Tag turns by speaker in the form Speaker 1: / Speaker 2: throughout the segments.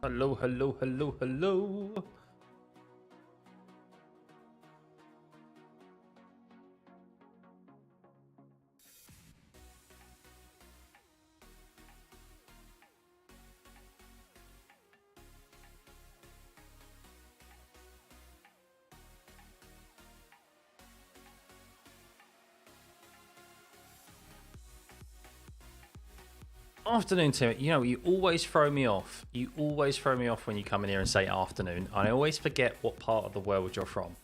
Speaker 1: Hello, hello, hello, hello. Afternoon, Tim. You know, you always throw me off. You always throw me off when you come in here and say afternoon. I always forget what part of the world you're from.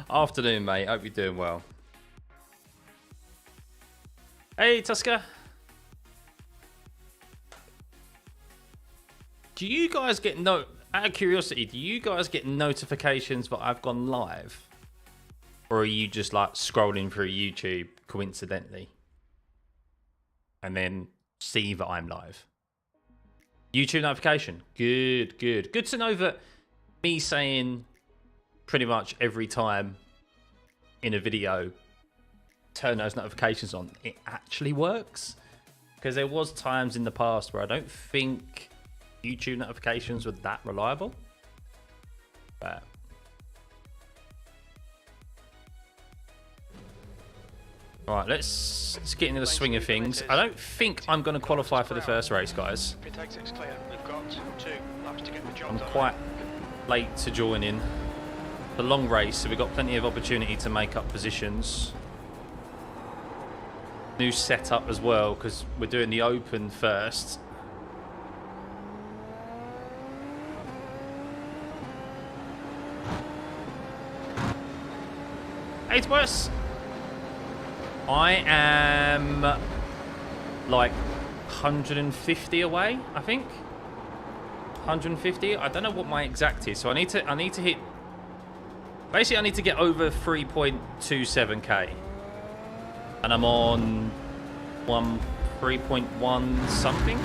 Speaker 1: Afternoon, mate. Hope you're doing well. Hey, Tusker. Do you guys get out of curiosity, do you guys get notifications that I've gone live? Or are you just like scrolling through YouTube coincidentally? And then see that I'm live. YouTube notification. Good, good. Good to know that me saying pretty much every time in a video, turn those notifications on, it actually works. Because there was times in the past where I don't think YouTube notifications were that reliable. But alright, let's get into the swing of things. I don't think I'm going to qualify for the first race, guys. I'm quite late to join in the long race, so we've got plenty of opportunity to make up positions. New setup as well, because we're doing the open first. Hey, Tobias. I am like 150 away, I think. 150. I don't know what my exact is, so I need to hit. Basically, I need to get over 3.27k, and I'm on 3.1 something.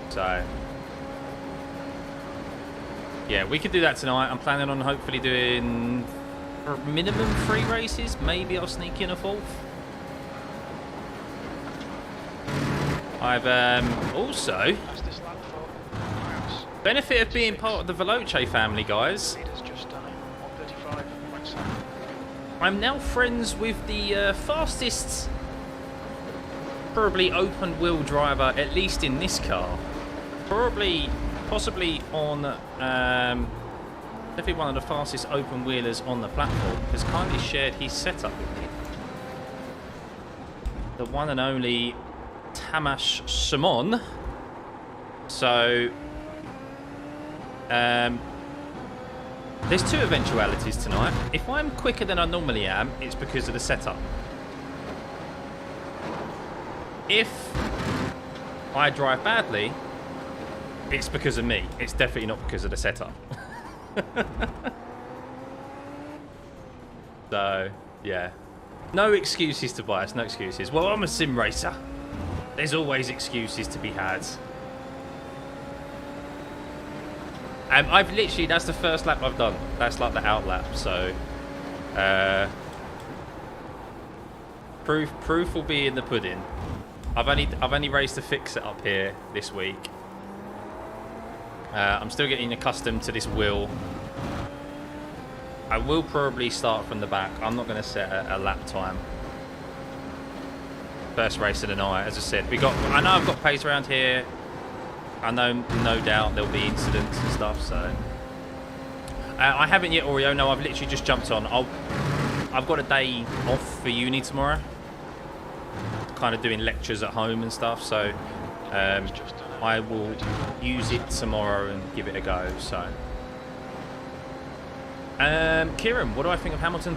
Speaker 1: So yeah, we could do that tonight. I'm planning on hopefully doing for minimum 3 races. Maybe I'll sneak in a 4th. I've also benefit of being part of the Veloce family, guys. I'm now friends with the fastest, probably open wheel driver, at least in this car. Possibly on definitely one of the fastest open wheelers on the platform, has kindly shared his setup with me. The one and only Tamas Simon. So, there's 2 eventualities tonight. If I'm quicker than I normally am, it's because of the setup. If I drive badly, it's because of me. It's definitely not because of the setup. So, yeah. No excuses, Tobias. No excuses. Well, I'm a sim racer. There's always excuses to be had. I've literally, that's the first lap I've done. That's like the out lap. So, proof will be in the pudding. I've only raced a fix it up here this week. I'm still getting accustomed to this wheel. I will probably start from the back. I'm not going to set a lap time. First race of the night, as I said. I know I've got pace around here. I know, no doubt there'll be incidents and stuff. So I haven't yet, Oreo. No, I've literally just jumped on. I've got a day off for uni tomorrow. Kind of doing lectures at home and stuff. So I will use it tomorrow and give it a go. So, Kieran, what do I think of Hamilton?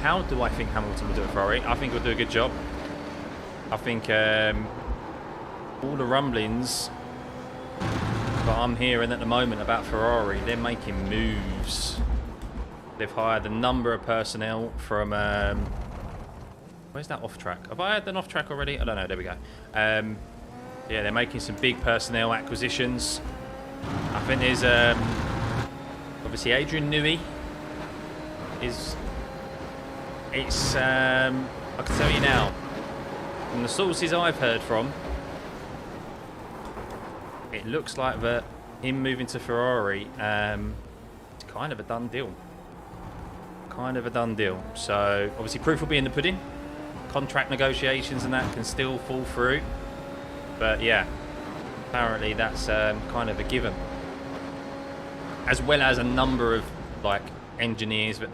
Speaker 1: How do I think Hamilton will do at Ferrari? I think he'll do a good job. I think all the rumblings that I'm hearing at the moment about Ferrari, they're making moves. They've hired a number of personnel from. Where's that off track? Have I had an off track already? I don't know. There we go. Yeah, they're making some big personnel acquisitions. I think there's obviously Adrian Newey is. It's I can tell you now, from the sources I've heard from, it looks like that him moving to Ferrari, it's kind of a done deal. Kind of a done deal. So obviously proof will be in the pudding. Contract negotiations and that can still fall through. But yeah, apparently that's kind of a given. As well as a number of like engineers that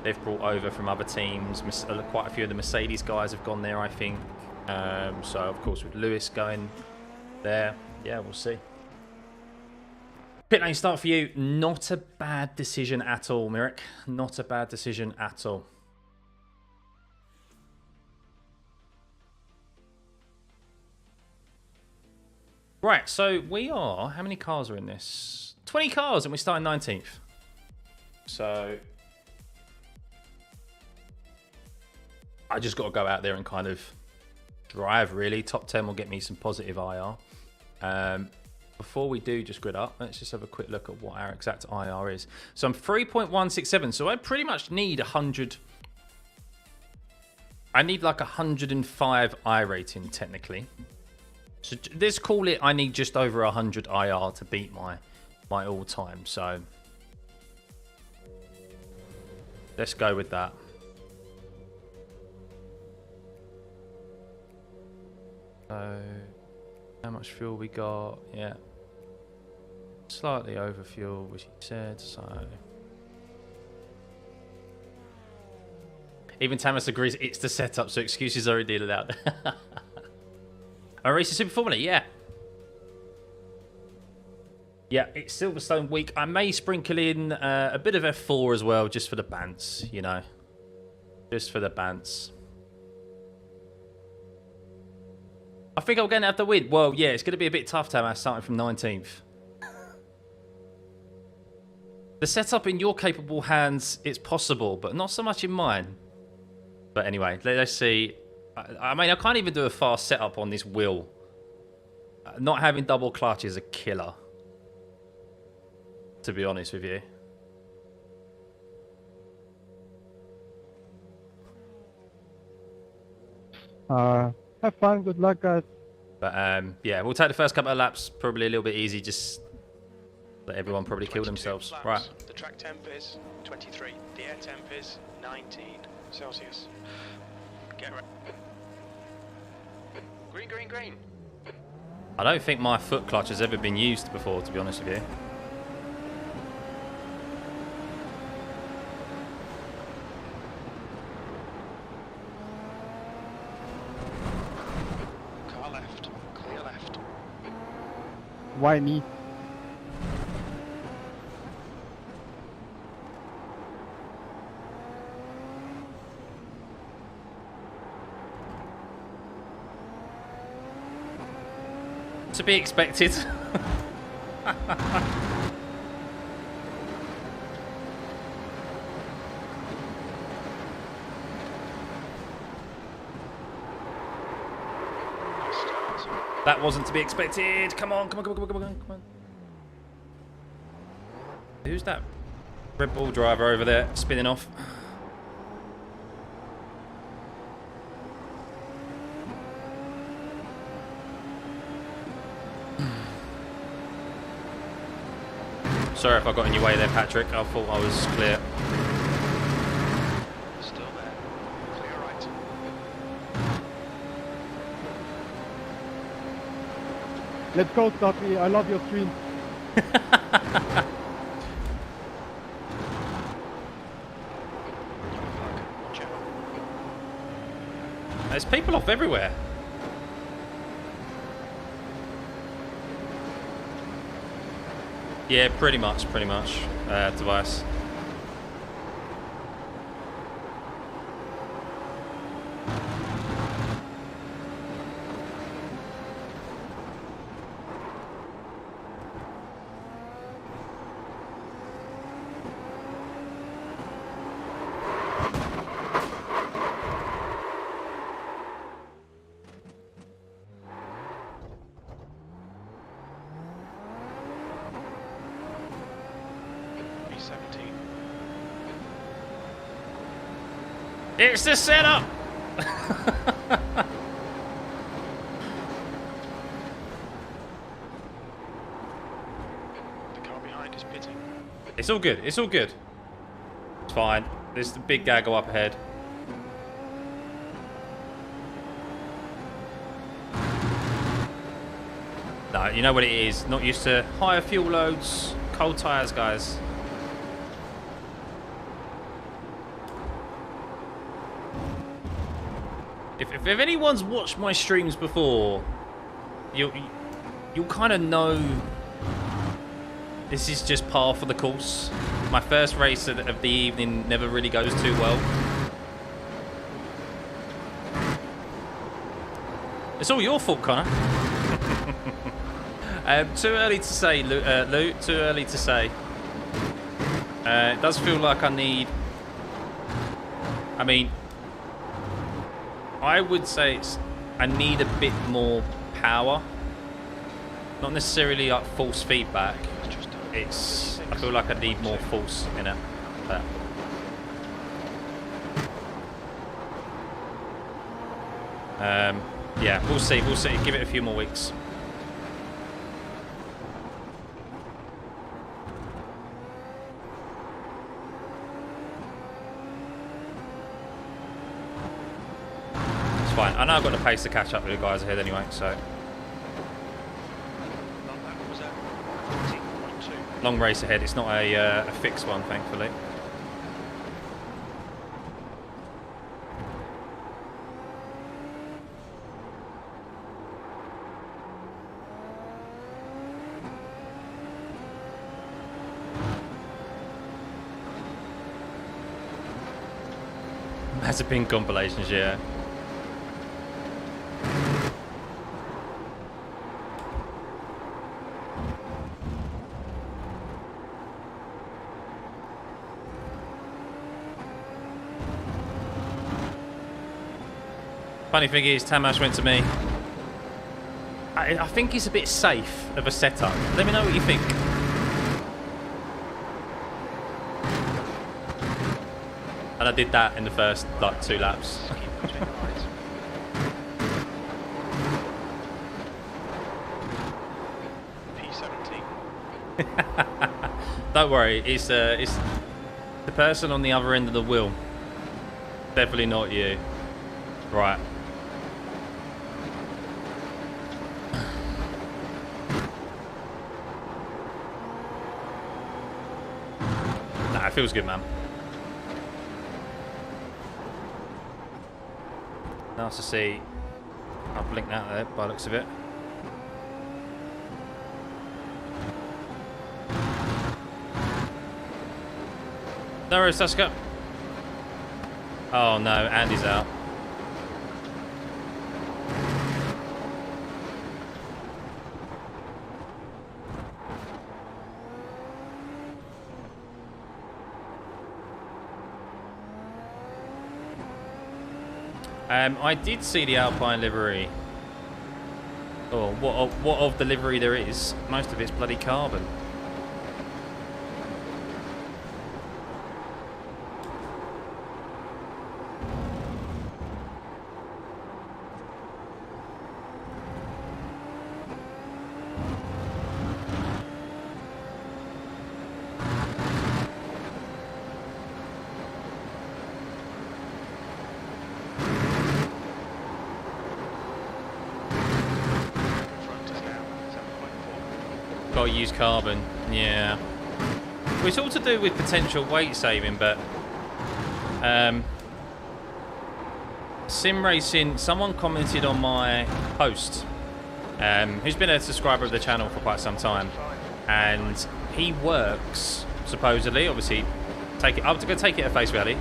Speaker 1: they've brought over from other teams. Quite a few of the Mercedes guys have gone there, I think. So of course with Lewis going there, yeah, we'll see. Pit lane start for you. Not a bad decision at all, Mirek. Not a bad decision at all. Right, so we are... How many cars are in this? 20 cars, and we're starting 19th. So... I just got to go out there and kind of drive, really. Top 10 will get me some positive IR. Before we do just grid up, let's just have a quick look at what our exact IR is. So I'm 3.167, so I pretty much need 100. I need like 105 iRating technically. So let's call it I need just over 100 IR to beat my all-time. So let's go with that. So how much fuel we got? Yeah. Slightly over fuel, which he said, so... Even Tamas agrees it's the setup, so excuses are indeed allowed. iRacing Super Formula, yeah. Yeah, it's Silverstone week. I may sprinkle in a bit of F4 as well, just for the bants, you know. Just for the bants. I think I'm going to have to win. Well, yeah, it's going to be a bit tough, Tamas, starting from 19th. The setup in your capable hands, it's possible, but not so much in mine. But anyway, let's see. I mean, I can't even do a fast setup on this wheel. Not having double clutch is a killer, to be honest with you.
Speaker 2: Have fun, good luck, guys.
Speaker 1: But yeah, we'll take the first couple of laps probably a little bit easy, just let everyone probably kill themselves.
Speaker 3: Laps.
Speaker 1: Right.
Speaker 3: The track temp is 23. The air temp is 19 Celsius. Get ready. Green, green, green.
Speaker 1: I don't think my foot clutch has ever been used before, to be honest with you.
Speaker 3: Car left. Clear left.
Speaker 2: Why me?
Speaker 1: To be expected. That wasn't to be expected. Come on, come on, come on, come on, come on, come on. Who's that Red Bull driver over there spinning off? Sorry if I got in your way there, Patrick. I thought I was clear.
Speaker 3: Still there. Clear right.
Speaker 2: Let's go, Stuffey. I love your stream.
Speaker 3: Watch out.
Speaker 1: There's people off everywhere. Yeah, pretty much, Tobias. It's the setup! It's all good. It's all good. It's fine. There's the big gaggle up ahead. No, you know what it is. Not used to higher fuel loads, cold tyres, guys. If anyone's watched my streams before, you'll kind of know this is just par for the course. My first race of the evening never really goes too well. It's all your fault, Connor. Too early to say, Lou. Too early to say. It does feel like I need... I mean... I would say I need a bit more power. Not necessarily like force feedback. I feel like I need more force in it. Yeah, we'll see. We'll see. Give it a few more weeks. Fine. I know I've got the pace to catch up with the guys ahead anyway, so. Long race ahead. It's not a fixed one, thankfully. Mazepin compilations, yeah. Funny thing is, Tamash went to me. I think it's a bit safe of a setup. Let me know what you think. And I did that in the first, like, 2 laps. Don't worry, it's the person on the other end of the wheel. Definitely not you. Right. Nah, it feels good, man. Nice to see. I'll blink that there by the looks of it. No worries, Tusker. Oh no, Andy's out. I did see the Alpine livery. Oh, what of the livery there is? Most of it's bloody carbon. Got to use carbon, yeah. Well, it's all to do with potential weight saving, but sim racing. Someone commented on my post, who's been a subscriber of the channel for quite some time, and he works supposedly. Obviously, I'm going to take it at face value.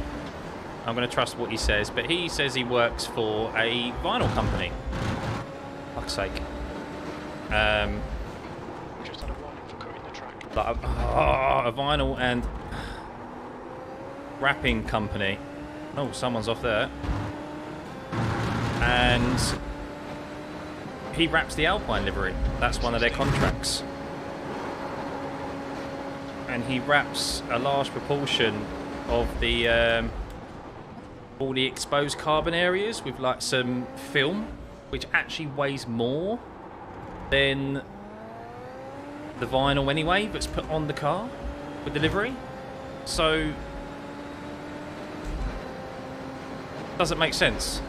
Speaker 1: I'm going to trust what he says, but he says he works for a vinyl company. Fuck's sake. Like a vinyl and wrapping company. Oh, someone's off there. And he wraps the Alpine livery. That's one of their contracts. And he wraps a large proportion of the all the exposed carbon areas with like some film, which actually weighs more than the vinyl anyway, that's put on the car. with delivery. So, does it make sense?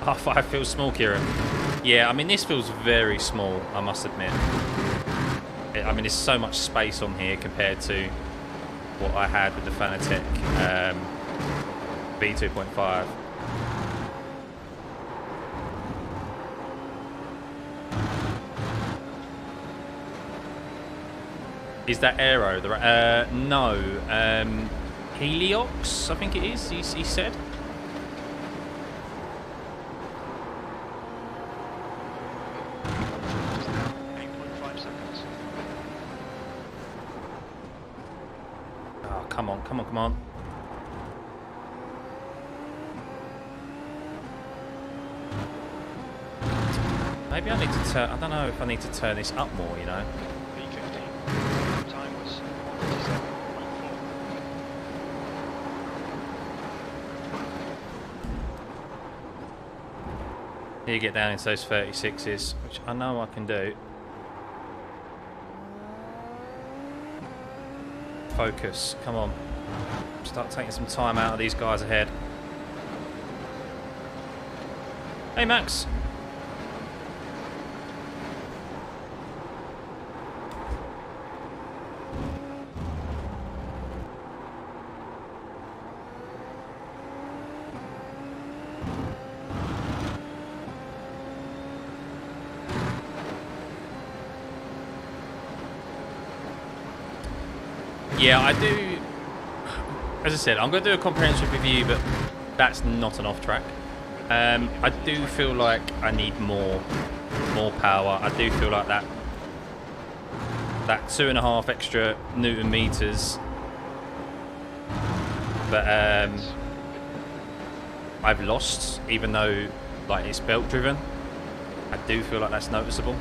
Speaker 1: R5 feels small, Kieran. Yeah, I mean, this feels very small, I must admit. I mean, there's so much space on here compared to what I had with the Fanatec V2.5. Is that Aero? No. Heliox, I think it is, he said. Come on, come on, come on. Maybe I need to turn, I don't know if I need to turn this up more, you know.
Speaker 3: V15. Time was 1:37.4.
Speaker 1: Here you get down into those 36s, which I know I can do. Focus, come on. Start taking some time out of these guys ahead. Hey Max. Yeah, I do. As I said, I'm going to do a comprehensive review, but that's not an off track. I do feel like I need more power. I do feel like that 2.5 extra Newton meters. But I've lost, even though like it's belt driven. I do feel like that's noticeable.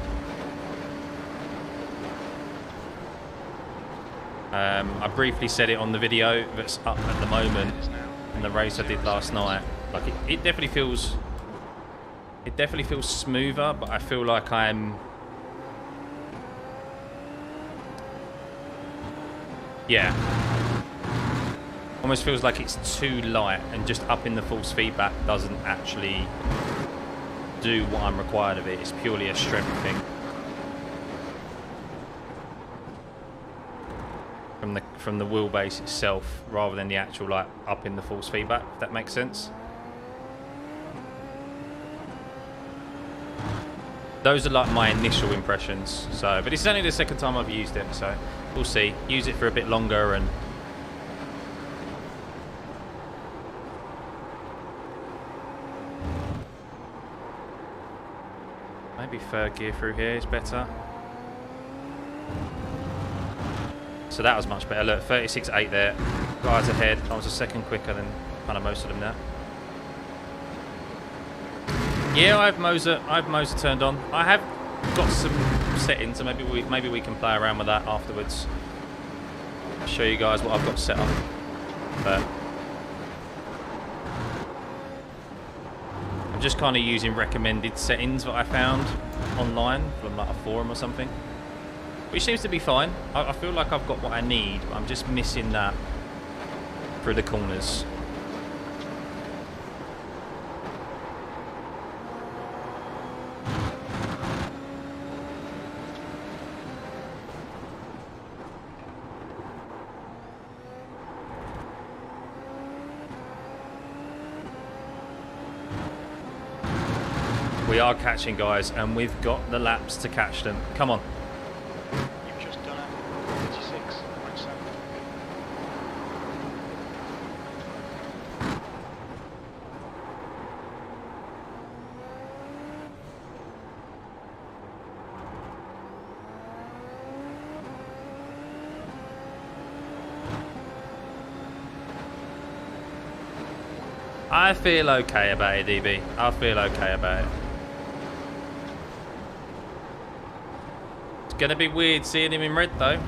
Speaker 1: I briefly said it on the video that's up at the moment in the race I did last night. Like it definitely feels smoother, but I feel like I'm almost feels like it's too light, and just upping the force feedback doesn't actually do what I'm required of it. It's purely a strength thing. From the wheelbase itself, rather than the actual like up in the force feedback, if that makes sense. Those are like my initial impressions. So, but it's only the second time I've used it, so we'll see. Use it for a bit longer and maybe third gear through here is better. So that was much better. Look, 36.8 there. Guys ahead. I was a second quicker than kind of most of them now. Yeah, I've Moser turned on. I have got some settings, so maybe we can play around with that afterwards. Show you guys what I've got set up. But I'm just kind of using recommended settings that I found online from like a forum or something. Which seems to be fine. I feel like I've got what I need, but I'm just missing that through the corners. We are catching, guys, and we've got the laps to catch them. Come on.
Speaker 3: You've just done it. 36.7.
Speaker 1: I feel okay about it, DB. I feel okay about it. going to be weird seeing him in red, though.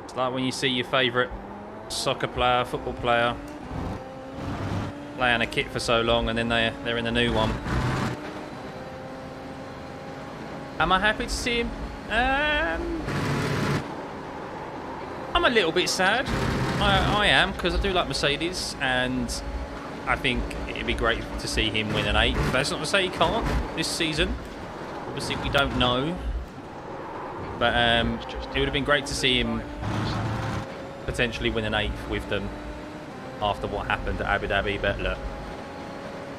Speaker 1: It's like when you see your favourite soccer player, football player, playing a kit for so long and then they're in a new one. Am I happy to see him? I'm a little bit sad. I am, because I do like Mercedes, and I think it'd be great to see him win an 8th. That's not to say he can't this season. Obviously, we don't know. But it would have been great to see him potentially win an 8th with them after what happened at Abu Dhabi. But look,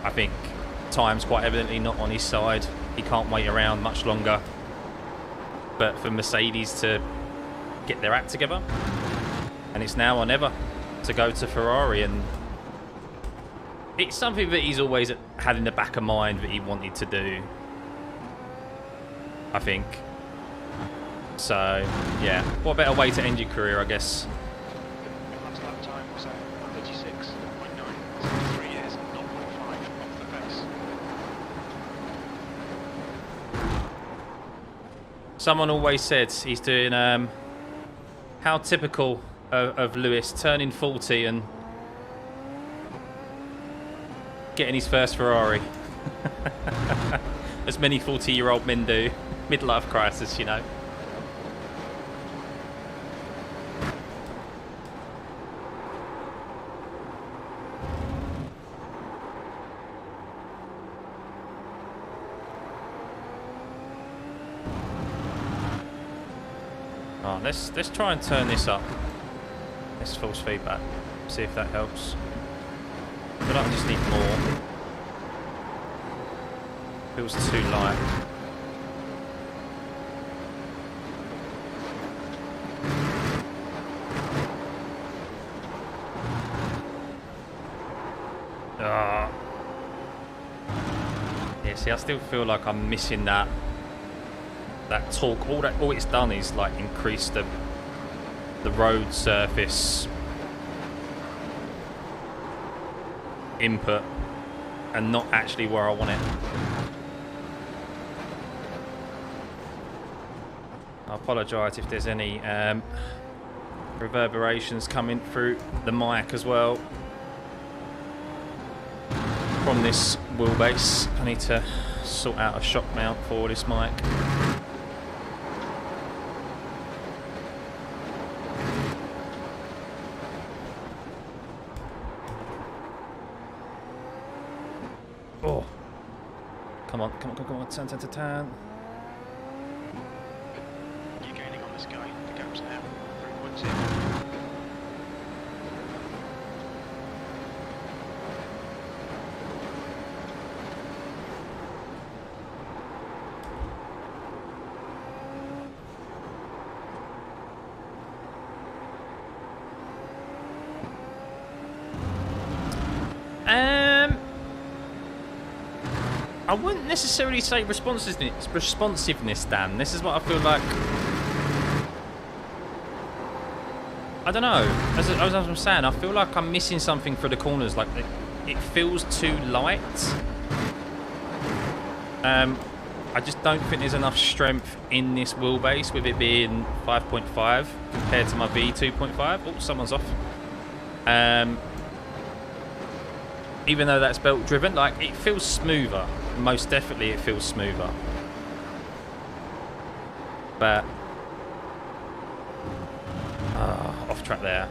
Speaker 1: I think time's quite evidently not on his side. He can't wait around much longer. But for Mercedes to get their act together, and it's now or never to go to Ferrari, and it's something that he's always had in the back of mind that he wanted to do, I think. So, yeah, what better way to end your career, I guess.
Speaker 3: Last lap time was 36.9, 3 years, 0.5 off the pace.
Speaker 1: Someone always said he's doing, how typical of Lewis, turning 40 and getting his first Ferrari. As many 40-year-old men do. Midlife crisis, you know. Oh, let's try and turn this up. This false feedback. See if that helps. I feel like I just need more. Feels too light. Yeah, see, I still feel like I'm missing that torque. All it's done is like increase the road surface input and not actually where I want it. I apologise if there's any reverberations coming through the mic as well from this wheelbase. I need to sort out a shock mount for this mic. Oh, come on, turn.
Speaker 3: You're gaining on this guy. The gap's now 3.2.
Speaker 1: I wouldn't necessarily say responsiveness, Dan. This is what I feel like. I don't know. As I'm saying, I feel like I'm missing something for the corners. Like it feels too light. I just don't think there's enough strength in this wheelbase with it being 5.5 compared to my V2.5. Oh, someone's off. Even though that's belt driven, like it feels smoother. Most definitely it feels smoother. But off track there.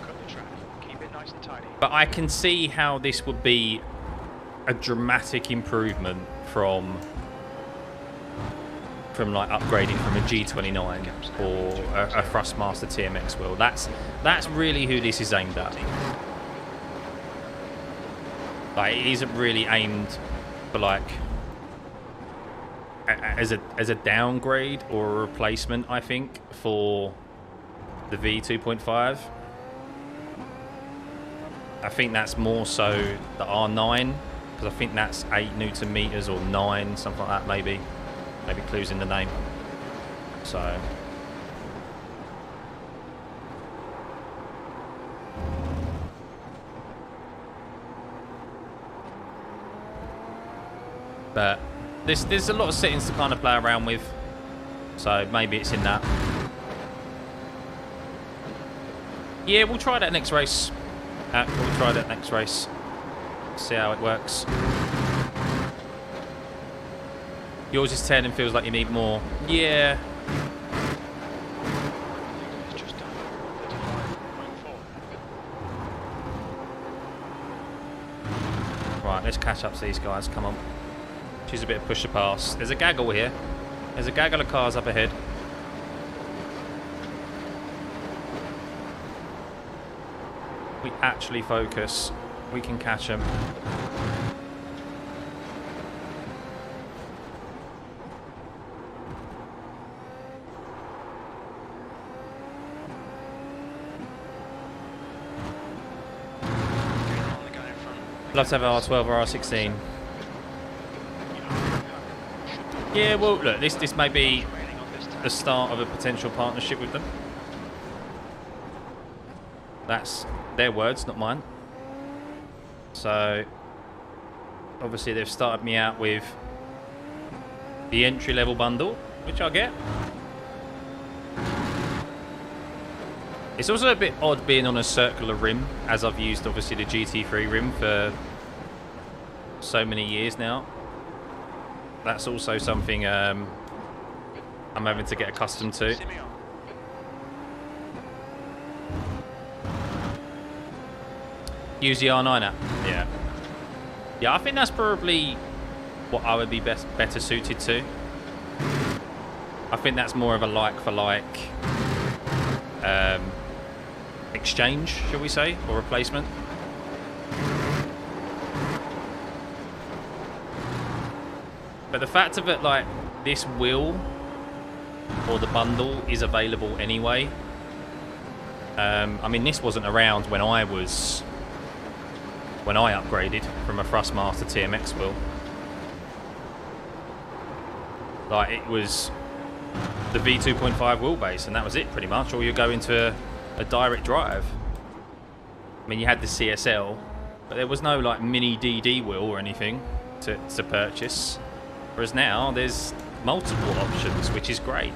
Speaker 3: Cut the track. Keep it nice and tidy.
Speaker 1: But I can see how this would be a dramatic improvement from like upgrading from a G29 or a Thrustmaster TMX wheel. That's really who this is aimed at. Like, it isn't really aimed for like as a downgrade or a replacement, I think, for the V2.5. I think that's more so the R9, because I think that's 8 Newton meters or 9, something like that, maybe clues in the name. So but There's a lot of settings to kind of play around with, so maybe it's in that. Yeah, we'll try that next race. We'll try that next race. See how it works. Yours is 10 and feels like you need more. Yeah.
Speaker 3: It's just done 35.4.
Speaker 1: Right, let's catch up to these guys. Come on. Choose a bit of push to pass. There's a gaggle here. There's a gaggle of cars up ahead. We actually focus. We can catch them. Love to have R12 or R16. Yeah, well, look, this may be the start of a potential partnership with them. That's their words, not mine. So, obviously they've started me out with the entry-level bundle, which I'll get. It's also a bit odd being on a circular rim, as I've used, obviously, the GT3 rim for so many years now. That's also something I'm having to get accustomed to. Use the R9 app. Yeah. Yeah, I think that's probably what I would be better suited to. I think that's more of a like-for-like exchange, shall we say, or replacement. But the fact of it, like, this wheel or the bundle is available anyway. I mean, this wasn't around when I upgraded from a Thrustmaster TMX wheel. Like, it was the V2.5 wheelbase, and that was it pretty much, or you go into a direct drive. I mean, you had the CSL, but there was no like mini DD wheel or anything to purchase. Whereas now there's multiple options, which is great.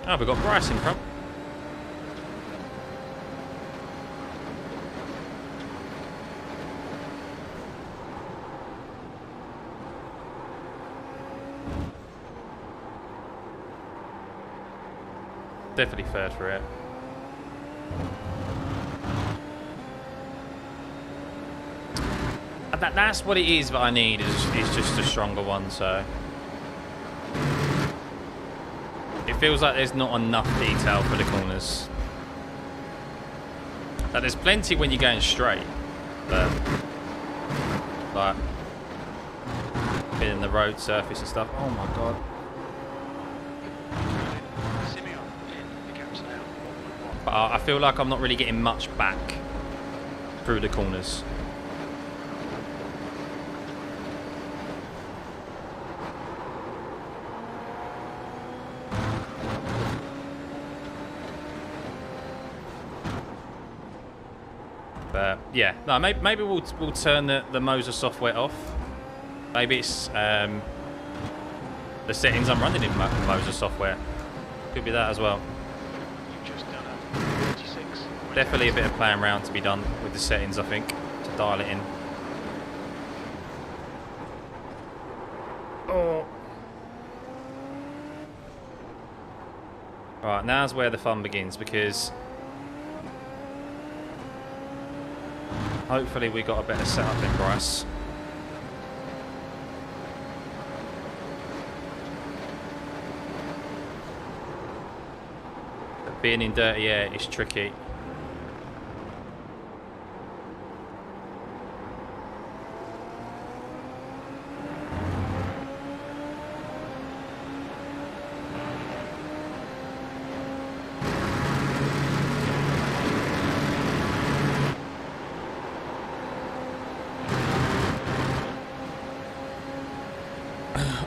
Speaker 1: Oh, we've got Bryce in front. Definitely third for it. That's what it is that I need, is just a stronger one, so... It feels like there's not enough detail for the corners. Like, there's plenty when you're going straight, but... like... in the road surface and stuff. Oh my god. But I feel like I'm not really getting much back through the corners. But yeah, no, maybe we'll turn the Moser software off. Maybe it's the settings I'm running in Moser software. Could be that as well. Definitely a bit of playing around to be done with the settings, I think, to dial it in. Oh. Right, now's where the fun begins, because hopefully we got a better setup than Bryce. But being in dirty air is tricky.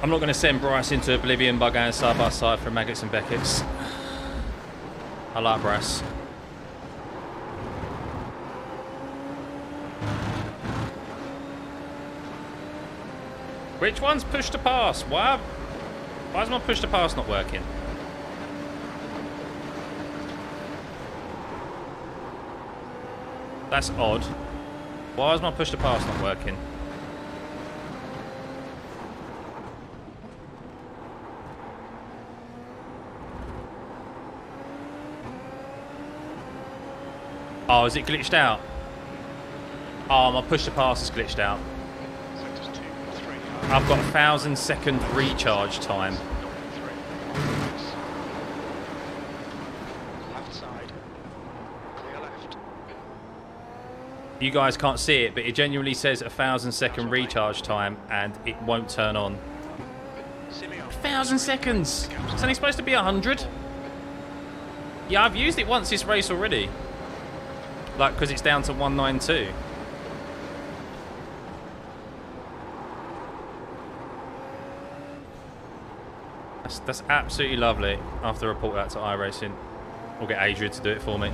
Speaker 1: I'm not going to send Bryce into oblivion by going side by side for Maggots and Beckett's. I like Bryce. Which one's push to pass? Why is my push to pass not working? That's odd. Why is my push to pass not working? Oh, is it glitched out? Oh, my push to pass is glitched out. I've got 1,000-second recharge time.
Speaker 3: Left side. Clear left.
Speaker 1: You guys can't see it, but it genuinely says 1,000-second recharge time, and it won't turn on. 1,000 seconds. It's only supposed to be 100. Yeah, I've used it once this race already. Like, because it's down to 192. That's absolutely lovely. I have to report that to iRacing. Or get Adrian to do it for me.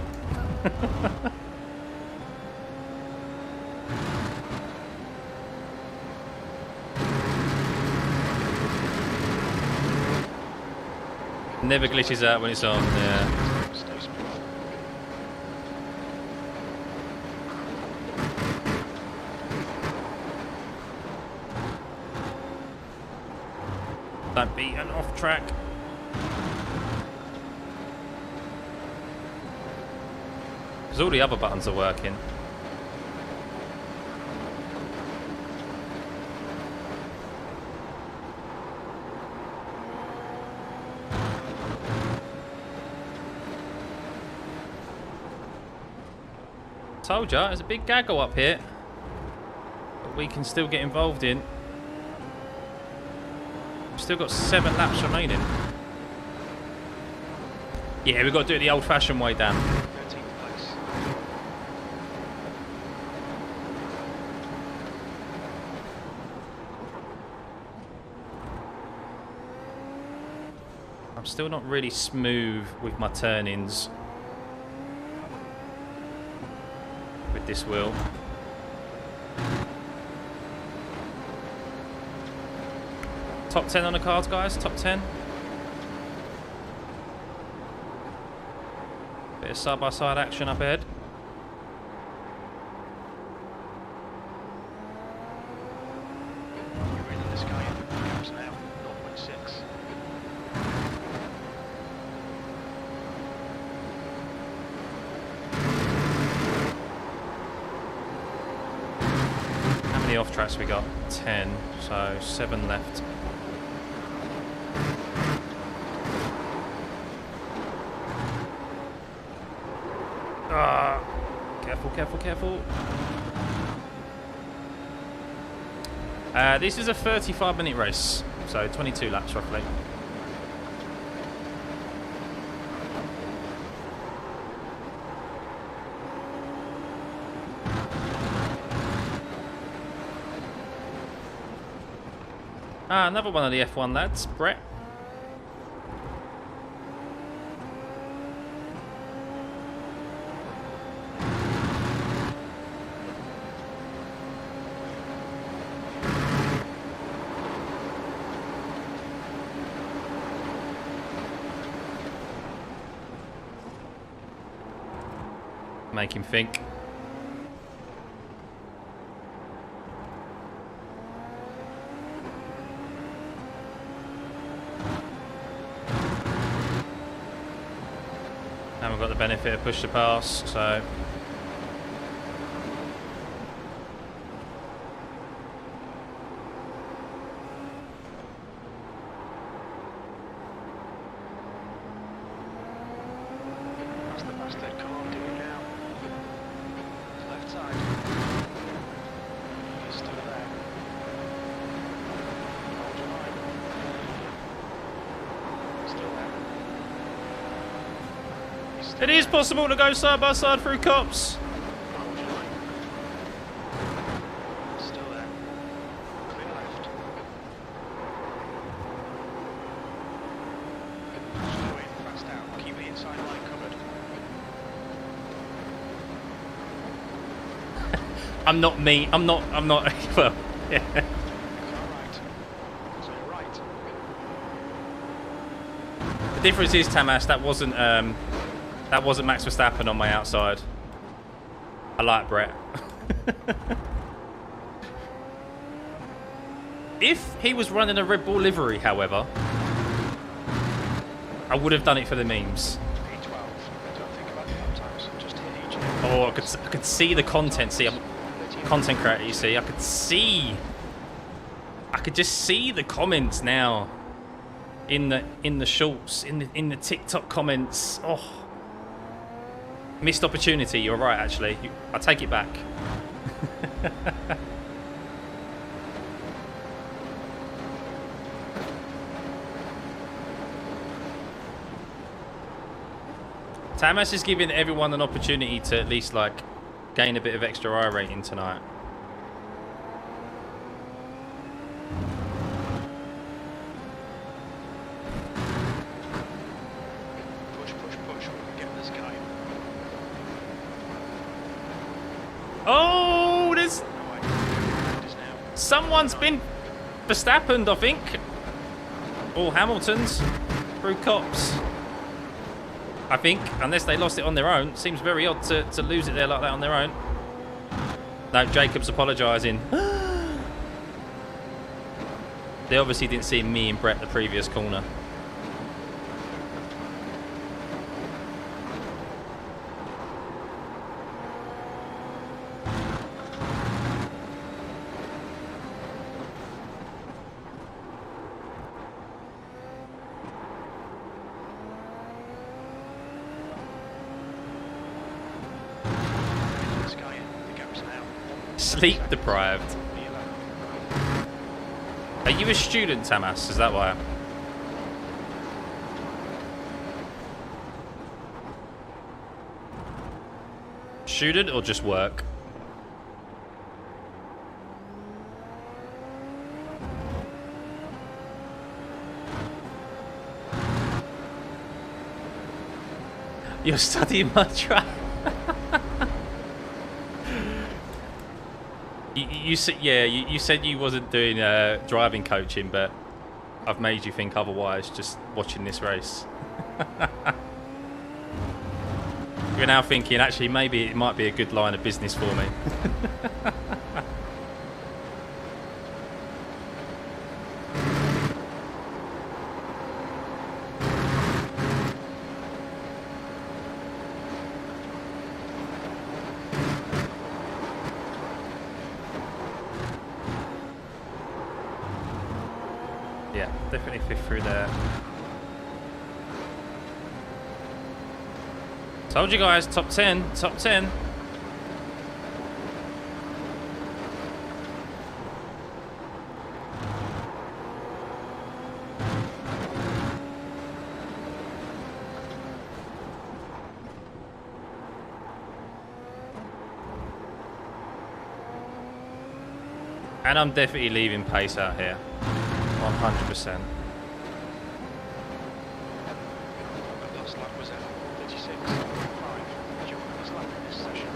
Speaker 1: Never glitches out when it's on, yeah. Don't be an off track. Because all the other buttons are working. Told ya, there's a big gaggle up here that we can still get involved in. We've still got 7 laps remaining. Yeah, we've got to do it the old-fashioned way, Dan.
Speaker 3: 13th place.
Speaker 1: I'm still not really smooth with my turn-ins with this wheel. Top 10 on the cards, guys. Top 10. Bit of side-by-side action up ahead.
Speaker 3: You're in this guy in gaps now. 0.6.
Speaker 1: How many off tracks we got? 10. So 7 left. Careful, careful. This is a 35-minute race, so 22 laps roughly. Another one of the F1 lads, Brett. Make him think. Haven't got the benefit of push to pass, so
Speaker 3: That's the best they can't do it now. Left side. He's still there. Hold your line. Still there. He's still
Speaker 1: it is possible to go side by side through cops.
Speaker 3: Hold your line. Still there. Clear left.
Speaker 1: I'm not me. I'm not. Well, yeah.
Speaker 3: Alright. So right.
Speaker 1: The difference is, Tamas, that wasn't Max Verstappen on my outside. I like Brett. If he was running a Red Bull livery, however, I would have done it for the memes.
Speaker 3: P12. Don't think about the lap times. Just hit each.
Speaker 1: Oh, I could see the content. See, I'm a content creator, you see. I could just see the comments now. In the shorts, in the TikTok comments. Oh. Missed opportunity, you're right actually. I take it back. Tamas is giving everyone an opportunity to at least like gain a bit of extra iRating tonight.
Speaker 3: Push, push, push. We can get this guy.
Speaker 1: Oh, there's
Speaker 3: No idea. It is now.
Speaker 1: someone's been Verstappened, I think. Or Hamilton's through cops. I think, unless they lost it on their own. Seems very odd to lose it there like that on their own. No, Jacob's apologising. They obviously didn't see me and Brett the previous corner.
Speaker 3: This guy in. The gap's now.
Speaker 1: Sleep deprived. Are you a student, Tamas? Is that why? Student or just work? You're studying mantra. You said, yeah, you said you wasn't doing driving coaching, but I've made you think otherwise just watching this race. You're now thinking, actually, maybe it might be a good line of business for me. Yeah, definitely fifth through there. Told you guys, top 10, top 10. And I'm definitely leaving pace out here. 100%.
Speaker 3: The last lap was at 36.5. Did you want this lap in this session?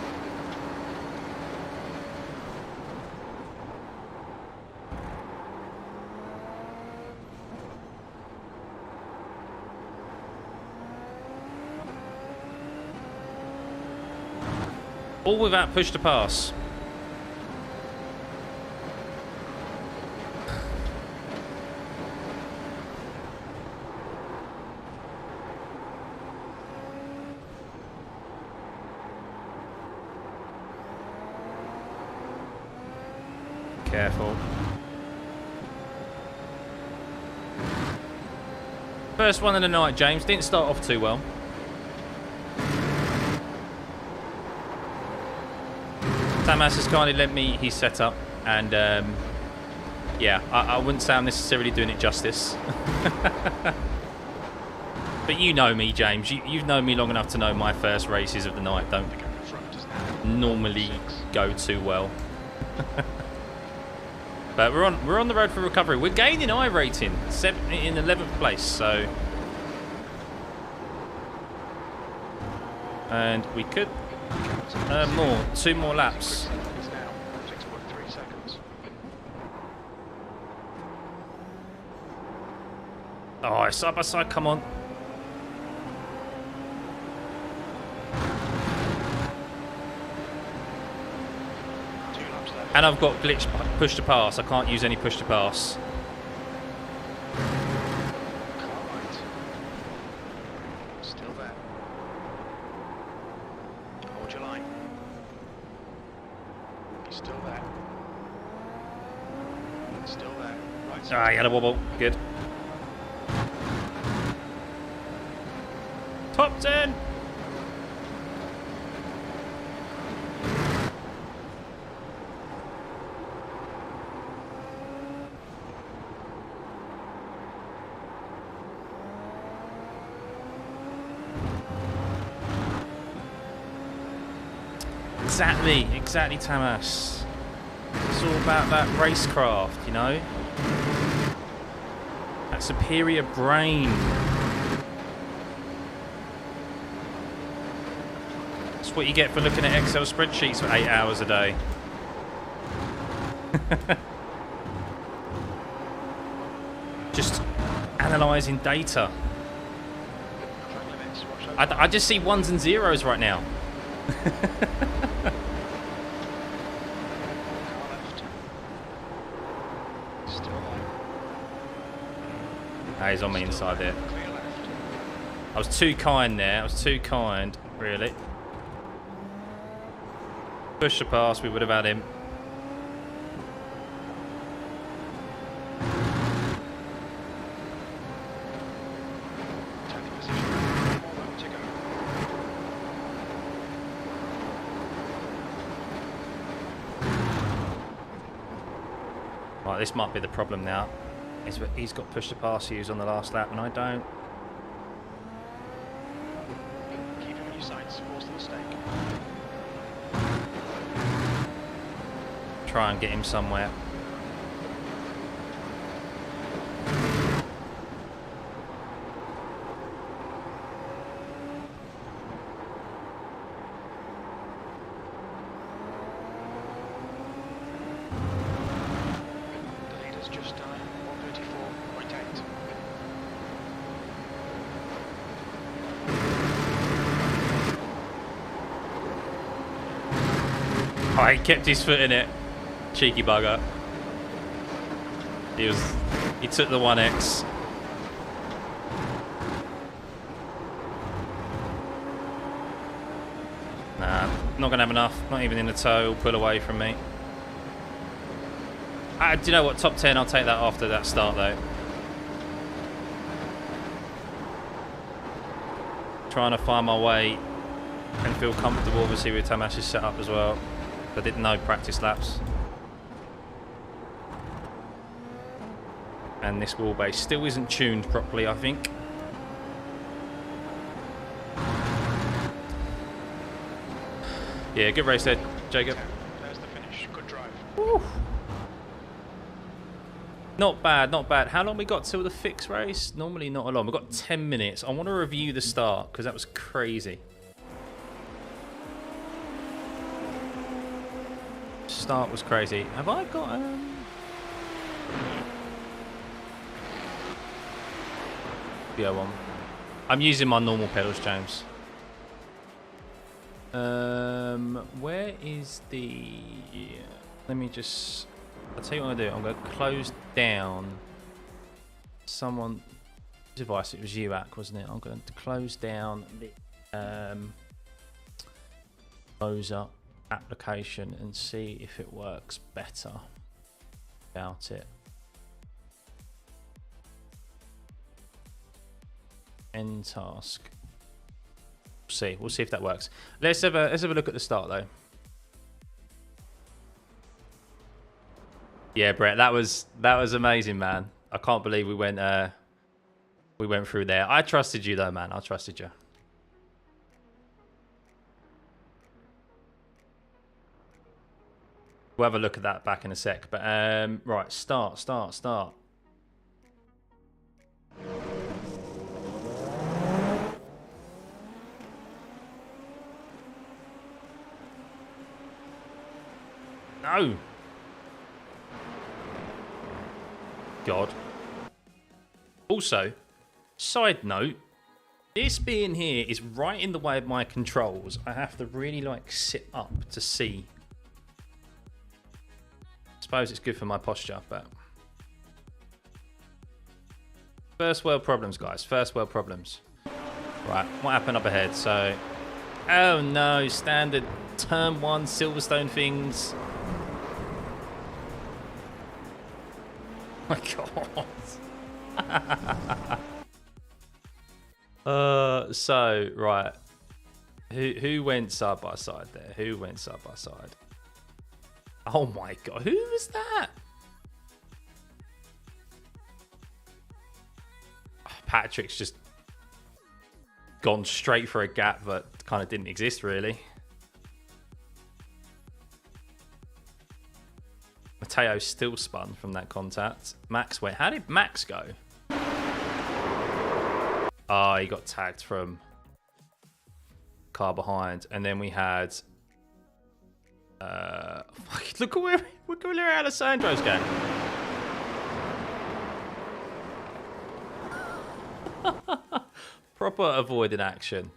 Speaker 1: All without push to pass. Careful. First one of the night, James. Didn't start off too well. Tamas has kindly lent me his setup, and yeah, I wouldn't say I'm necessarily doing it justice. But you know me, James. You've known me long enough to know my first races of the night don't normally go too well. But we're on the road for recovery. We're gaining iRating, in 11th place. So, and we could earn more. 2 more laps. Oh, it's side by side. Come on. And I've got glitch push to pass. I can't use any push to pass.
Speaker 3: Still there. Hold your line. He's still there. Still there. Right side.
Speaker 1: Ah, he had a wobble. Good. Top 10. Exactly, Tamas. It's all about that racecraft, you know? That superior brain. That's what you get for looking at Excel spreadsheets for 8 hours a day. Just analysing data. I just see ones and zeros right now. He's on me inside there. I was too kind there. I was too kind, really. Push the pass, we would have had him. Right, this might be the problem now. He's got push to pass use on the last lap and I don't.
Speaker 3: Keep him on your sights, force the mistake.
Speaker 1: Try and get him somewhere. Oh, he kept his foot in it. Cheeky bugger. He took the 1X. Nah, not gonna have enough. Not even in the toe. Pull away from me. Do you know what? Top 10. I'll take that after that start though. Trying to find my way and feel comfortable, obviously, with Tamas's setup as well. I didn't know practice laps. And this wheelbase still isn't tuned properly, I think. Yeah, good race there, Jacob.
Speaker 3: There's the finish. Good drive.
Speaker 1: Woo. Not bad, not bad. How long we got till the fixed race? Normally not a long. We've got 10 minutes. I want to review the start because that was crazy. Start was crazy. Have I got yeah, one. I'm using my normal pedals, James. Where is the? Let me just. I'll tell you what I'm gonna do. I'm gonna close down. Someone device. It was UAC, wasn't it? I'm going to close down the close up application and see if it works better without it. End task. We'll see if that works. Let's have a look at the start though. Yeah, Brett, that was amazing, man. I can't believe we went through there. I trusted you though, man. I trusted you. We'll have a look at that back in a sec. But right, start. No. God. Also, Side note, this being here is right in the way of my controls. I have to really like sit up to see. Suppose it's good for my posture, but first world problems, guys. First world problems. Right, what happened up ahead? So, oh no, standard turn 1 Silverstone things. Oh my god. So right, who went side by side there? Who went side by side? Oh my god, who was that? Patrick's just gone straight for a gap that kind of didn't exist really. Matteo still spun from that contact. Max went. How did Max go? Oh, he got tagged from car behind, and then we had. Look at where Alessandro's going. Proper avoiding action.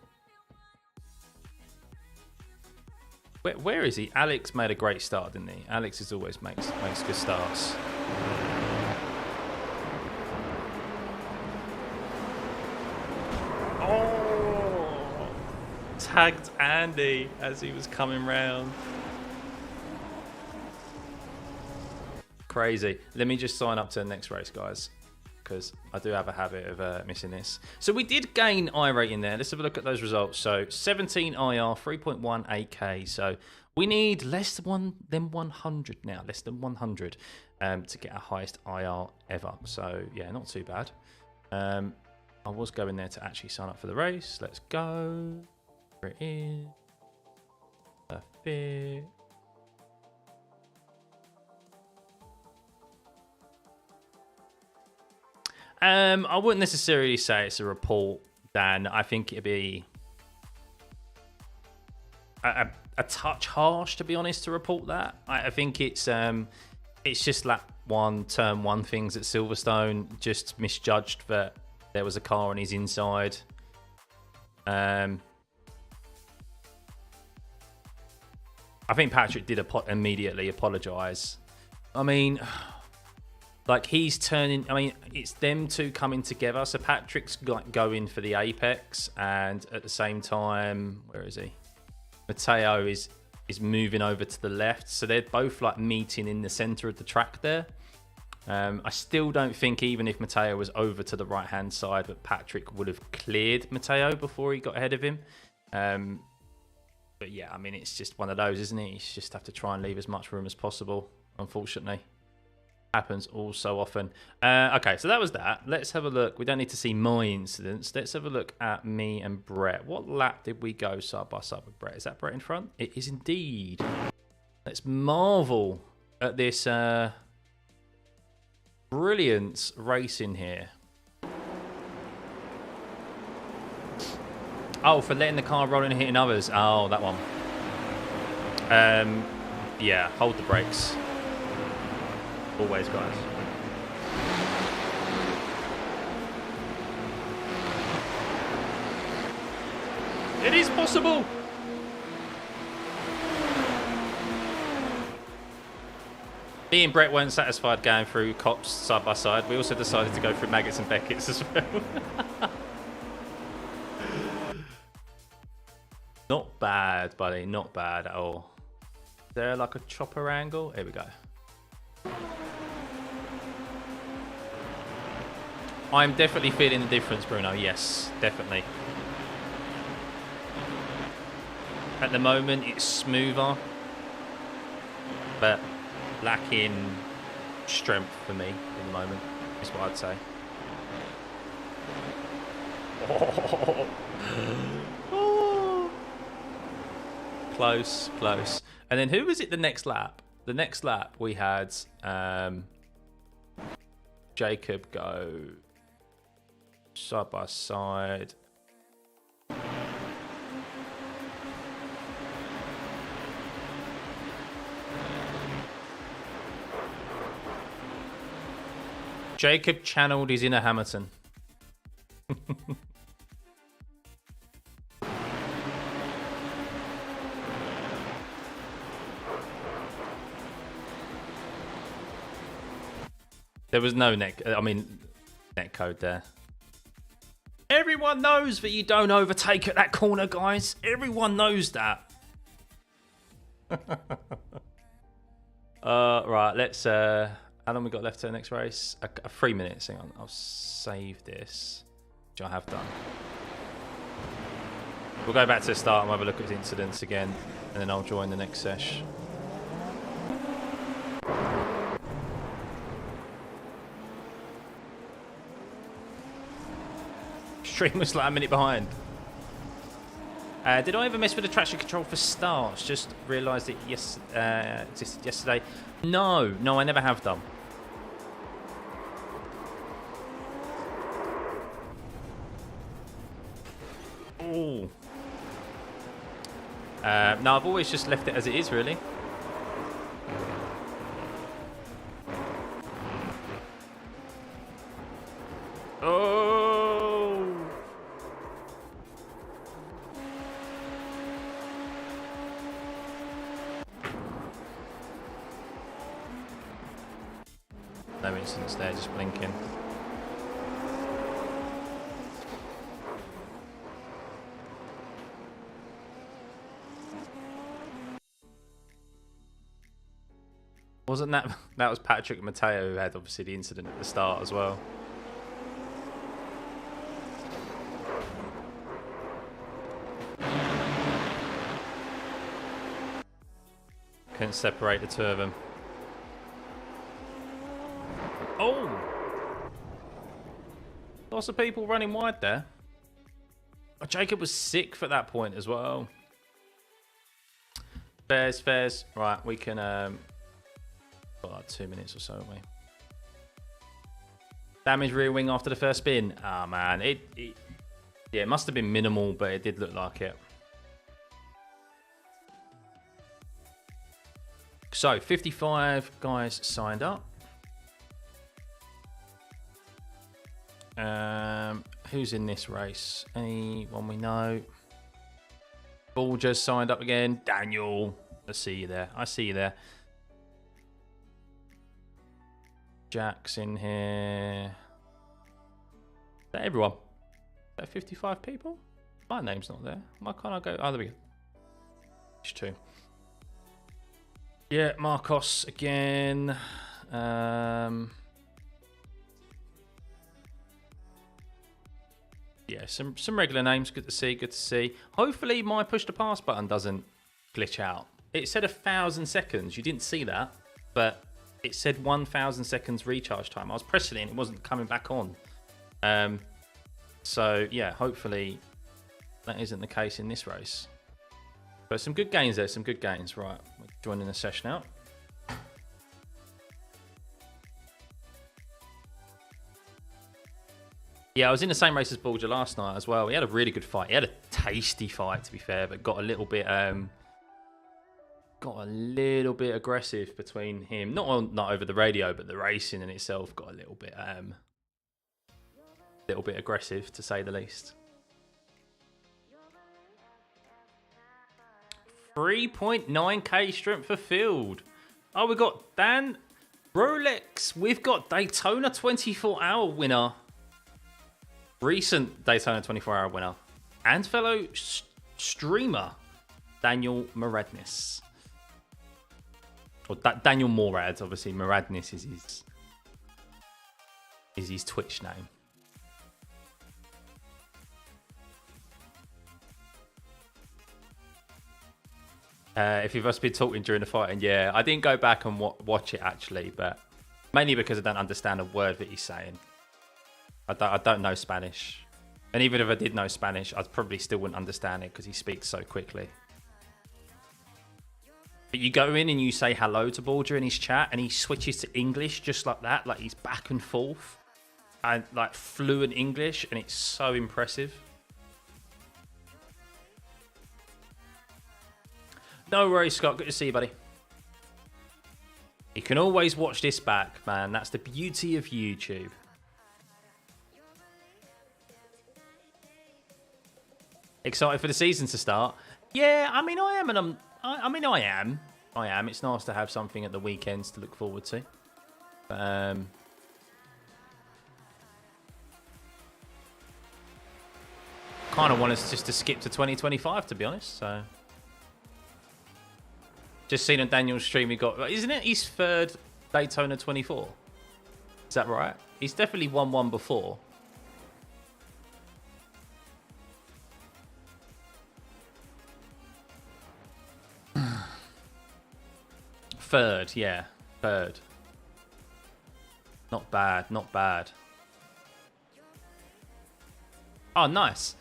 Speaker 1: Where is he? Alex made a great start, didn't he? Alex is always makes good starts. Oh! Tagged Andy as he was coming round. Crazy. Let me just sign up to the next race, guys, because I do have a habit of missing this. So we did gain iRating there. Let's have a look at those results. So 17 IR, 3.1 AK. So we need less than 100 now, less than 100 to get our highest IR ever. So yeah, not too bad. I was going there to actually sign up for the race. Let's go. There it is. Perfect. I wouldn't necessarily say it's a report, Dan. I think it'd be a touch harsh, to be honest, to report that. I think it's just lap 1, turn 1 things at Silverstone. Just misjudged that there was a car on his inside. I think Patrick did immediately apologise. I mean, like he's turning. I mean, it's them two coming together. So Patrick's like going for the apex, and at the same time, where is he? Matteo is moving over to the left. So they're both like meeting in the center of the track there. I still don't think, even if Matteo was over to the right hand side, that Patrick would have cleared Matteo before he got ahead of him. But yeah, I mean, it's just one of those, isn't it? You just have to try and leave as much room as possible, unfortunately. Happens all so often. Okay, so that was that. Let's have a look. We don't need to see my incidents. Let's have a look at me and Brett. What lap did we go side by side with Brett? Is that Brett in front? It is indeed. Let's marvel at this brilliant racing here. Oh, for letting the car roll and hitting others. Oh, that one. Yeah, hold the brakes. Always, guys. It is possible. Me and Brett weren't satisfied going through cops side by side. We also decided to go through Maggots and Beckett's as well. Not bad, buddy. Not bad at all. Is there like a chopper angle? Here we go. I'm definitely feeling the difference, Bruno. Yes, definitely. At the moment, it's smoother, but lacking strength for me at the moment, is what I'd say. Oh. Close, close. And then who was it the next lap? The next lap we had Jacob go side by side. Jacob channeled his inner Hamilton. There was no net code there. Everyone knows that you don't overtake at that corner, guys. Everyone knows that. Right, let's... how long we got left to the next race? 3 minutes. Hang on, I'll save this, which I have done. We'll go back to the start and have a look at the incidents again, and then I'll join the next sesh. Stream was like a minute behind. Did I ever mess with the traction control for starts? Just realised it existed yesterday. No, I never have done. Ooh. No, I've always just left it as it is, really. Oh. No incidents there, just blinking. Wasn't that was Patrick Matteo who had obviously the incident at the start as well? Couldn't separate the two of them. Oh! Lots of people running wide there. Oh, Jacob was sick for that point as well. Fairs. Right, we can... got like 2 minutes or so, haven't we? Damage rear wing after the first spin. Ah, man. Yeah, it must have been minimal, but it did look like it. So, 55 guys signed up. Who's in this race? Anyone we know? Bulger's signed up again. Daniel. I see you there. Jack's in here. Is that everyone? Is that 55 people? My name's not there. Why can't I go? Oh, there we go. It's 2. Yeah, Marcos again. Yeah, some regular names. Good to see. Hopefully my push to pass button doesn't glitch out. It said 1,000 seconds. You didn't see that, but it said 1,000 seconds recharge time. I was pressing it and it wasn't coming back on. So yeah, hopefully that isn't the case in this race. But some good gains there, Right, we're joining the session out. Yeah, I was in the same race as Bulger last night as well. He had a really good fight. He had a tasty fight, to be fair, but got a little bit aggressive between him. Not over the radio, but the racing in itself got a little bit aggressive, to say the least. 3.9k strength for field. Oh, we got Dan Rolex. We've got Daytona 24-hour winner. Recent Daytona 24-hour winner. And fellow streamer, Daniel Moradnis. Or Daniel Morad, obviously. Moradnis is his Twitch name. If you've just been talking during the fighting, yeah, I didn't go back and watch it actually, but mainly because I don't understand a word that he's saying. I don't know Spanish, and even if I did know Spanish, I probably still wouldn't understand it because he speaks so quickly. But you go in and you say hello to Bulger in his chat, and he switches to English just like that, like he's back and forth, and like fluent English, and it's so impressive. No worries, Scott. Good to see you, buddy. You can always watch this back, man. That's the beauty of YouTube. Excited for the season to start? Yeah, I mean, I am, and I am. It's nice to have something at the weekends to look forward to. But, kind of want us just to skip to 2025, to be honest. So, just seen on Daniel's stream, he got, isn't it his third Daytona 24? Is that right? He's definitely won one before. Third, yeah. Third. Not bad, not bad. Oh, nice.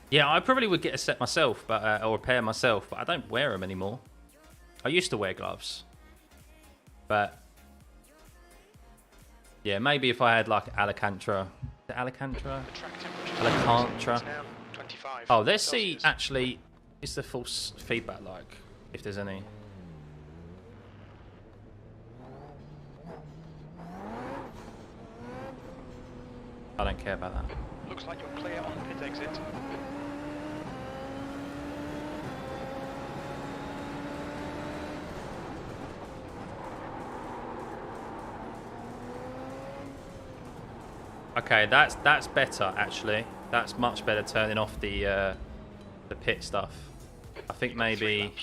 Speaker 1: Yeah, I probably would get a set myself, but or a pair myself, but I don't wear them anymore. I used to wear gloves. But, yeah, maybe if I had like Alcantara. Is it Alcantara? Alcantara. Oh, let's see, actually, is the false feedback like, if there's any. I don't care about that.
Speaker 3: Looks like you're clear on the pit exit.
Speaker 1: Okay, that's better actually. That's much better turning off the pit stuff. I think maybe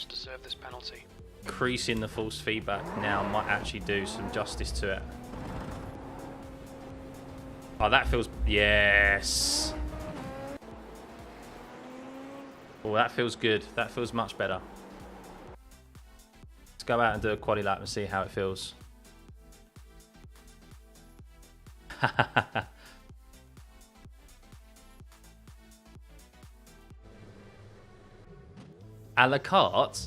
Speaker 1: increasing the false feedback now might actually do some justice to it. Oh, that feels... Yes. Oh, that feels good. That feels much better. Let's go out and do a quali lap and see how it feels. A la carte?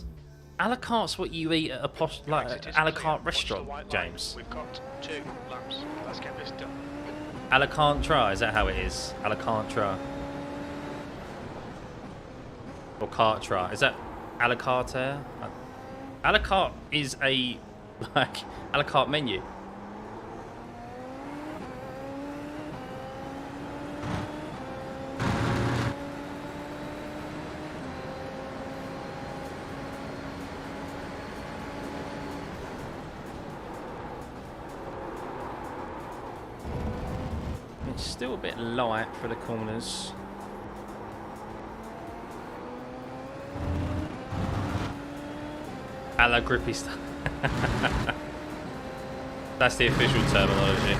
Speaker 1: A la carte's what you eat at a posh, like a la carte restaurant, James.
Speaker 3: We've got 2 laps. Let's get this done.
Speaker 1: Alcantara, is that how it is? Alcantara. Or Cartra. Is that a la carte? A la carte is a, like, a la carte menu. Still a bit light for the corners. A la grippy stuff. That's the official terminology.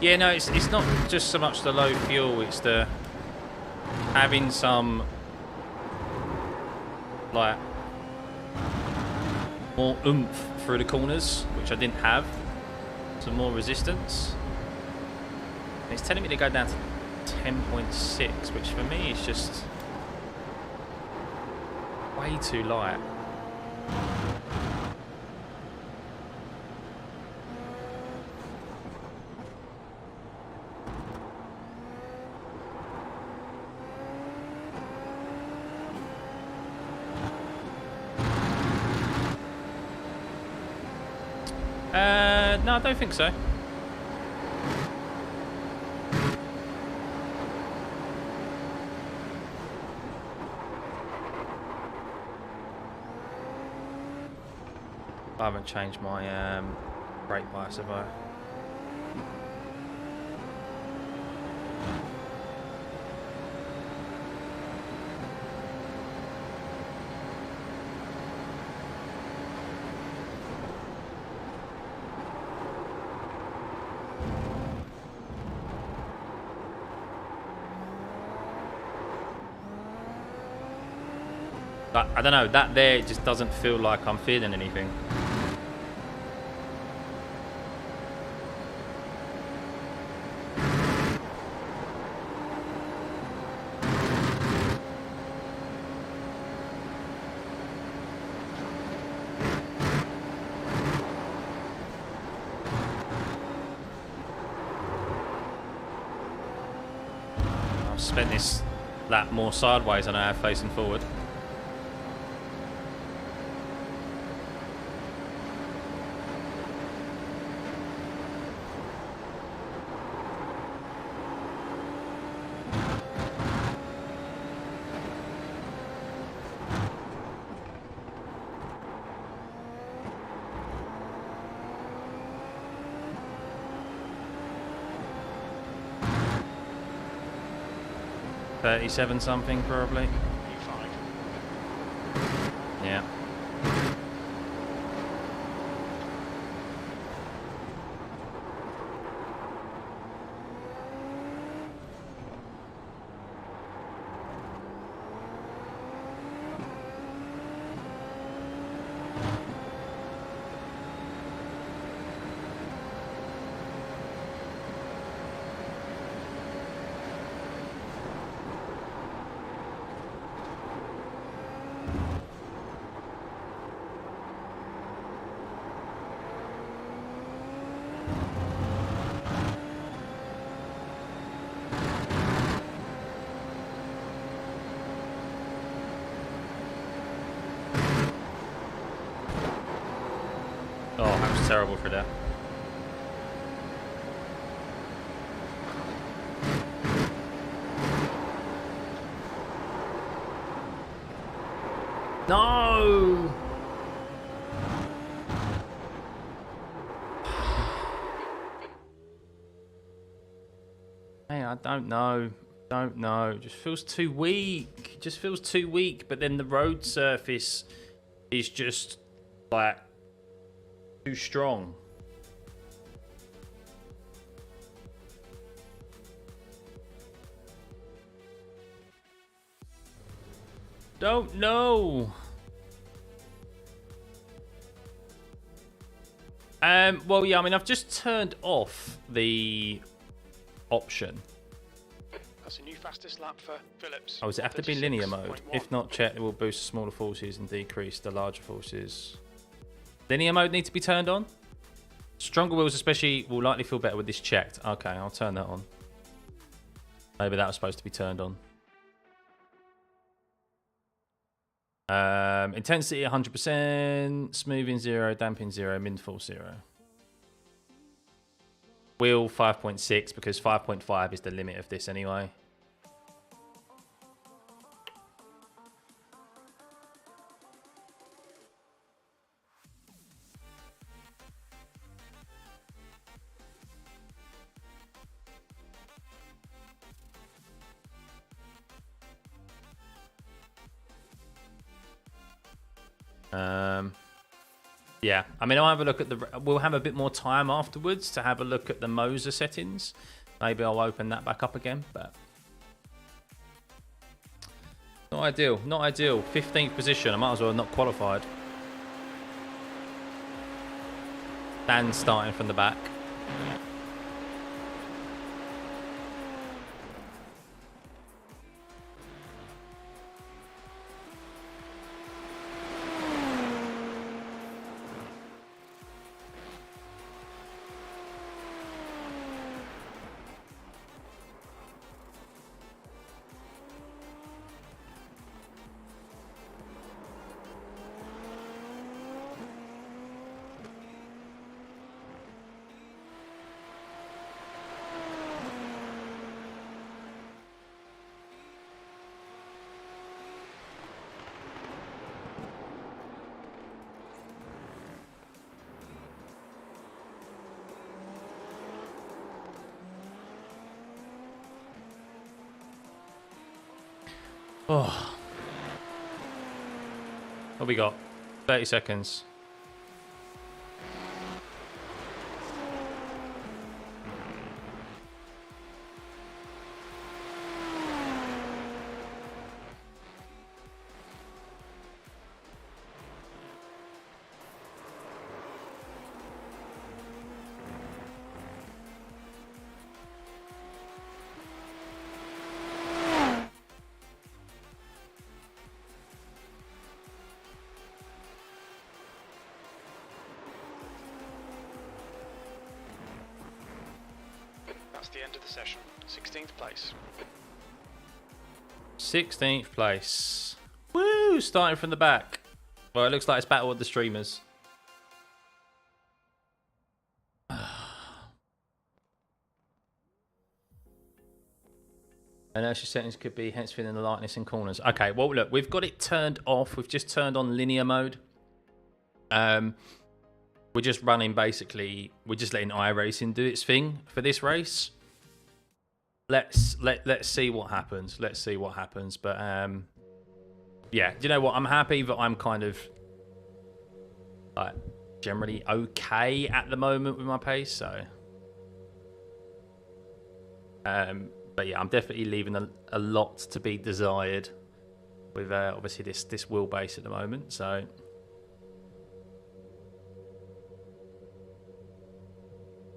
Speaker 1: Yeah, no, it's not just so much the low fuel, it's the having some like more oomph through the corners, which I didn't have. Some more resistance. And it's telling me to go down to 10.6, which for me is just way too light. No, I don't think so. I haven't changed my brake bias, have I? I don't know, that there just doesn't feel like I'm feeling anything. I've spent this lap more sideways than I have facing forward. 37 something probably.
Speaker 3: U5.
Speaker 1: Yeah. Oh, that was terrible for that. No! Hey, I don't know. Don't know. Just feels too weak. Just feels too weak. But then the road surface is just like too strong. Don't know. Well, yeah, I mean, I've just turned off the option.
Speaker 3: That's a new fastest lap for Phillips.
Speaker 1: Oh, does it have to be linear mode? If not, check it will boost the smaller forces and decrease the larger forces. Linear mode needs to be turned on? Stronger wheels especially will likely feel better with this checked. Okay, I'll turn that on. Maybe that was supposed to be turned on. Intensity 100%, smoothing 0, damping 0, min force 0. Wheel 5.6 because 5.5 is the limit of this anyway. Yeah, I mean, I'll have a look at we'll have a bit more time afterwards to have a look at the Moser settings. Maybe I'll open that back up again, but not ideal, not ideal. 15th position, I might as well have not qualified. Dan starting from the back. Oh. What we got? 30 seconds.
Speaker 3: That's the end of the session. 16th place.
Speaker 1: 16th place. Woo! Starting from the back. Well, it looks like it's battle with the streamers. Inertia settings could be hence feeling the lightness in corners. Okay, well, look, we've got it turned off. We've just turned on linear mode. We're just running basically, we're just letting iRacing do its thing for this race. let's see what happens. Let's see what happens. But yeah, do you know what? I'm happy that I'm kind of like generally okay at the moment with my pace. So, but yeah, I'm definitely leaving a lot to be desired with obviously this wheelbase at the moment. So.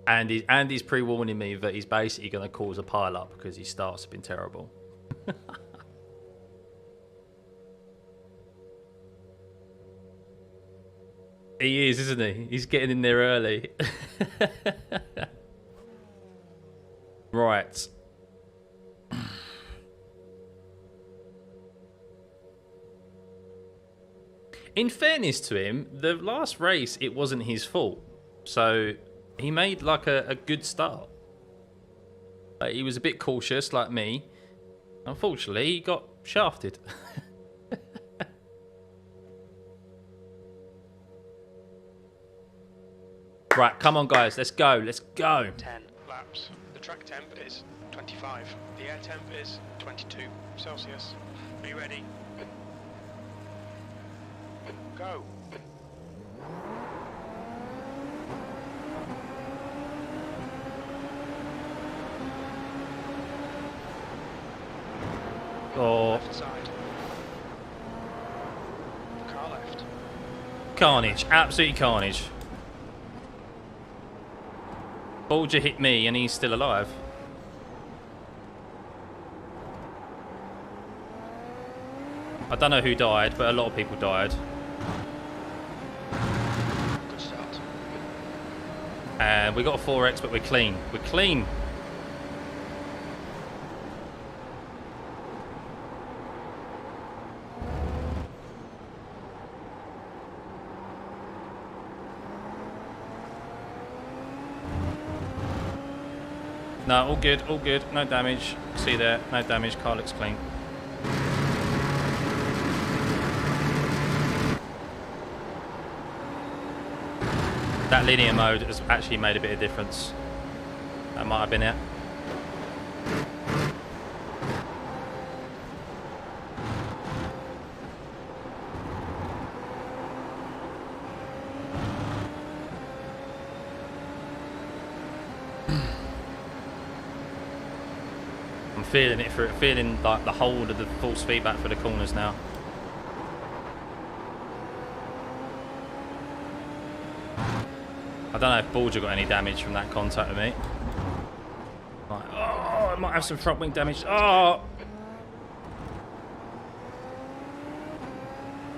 Speaker 1: And he's pre-warning me that he's basically going to cause a pile-up because his starts have been terrible. He is, isn't he? He's getting in there early. Right. In fairness to him, the last race, it wasn't his fault. So... he made like a good start. He was a bit cautious like me. Unfortunately, he got shafted. Right, come on guys, let's go, let's go.
Speaker 3: 10 laps. The track temp is 25. The air temp is 22 Celsius. Are you ready? Go.
Speaker 1: Oh,
Speaker 3: Left side. Car left.
Speaker 1: carnage, absolutely carnage. Bolger hit me and he's still alive. I don't know who died, but a lot of people died.
Speaker 3: Good start.
Speaker 1: And we got a 4X, but we're clean. We're clean. No, all good, all good. No damage. See there, no damage. Car looks clean. That linear mode has actually made a bit of difference. That might have been it. I'm feeling it for feeling like the hold of the force feedback for the corners now. I don't know if Bolger got any damage from that contact with me. Like, oh, I might have some front wing damage. Oh!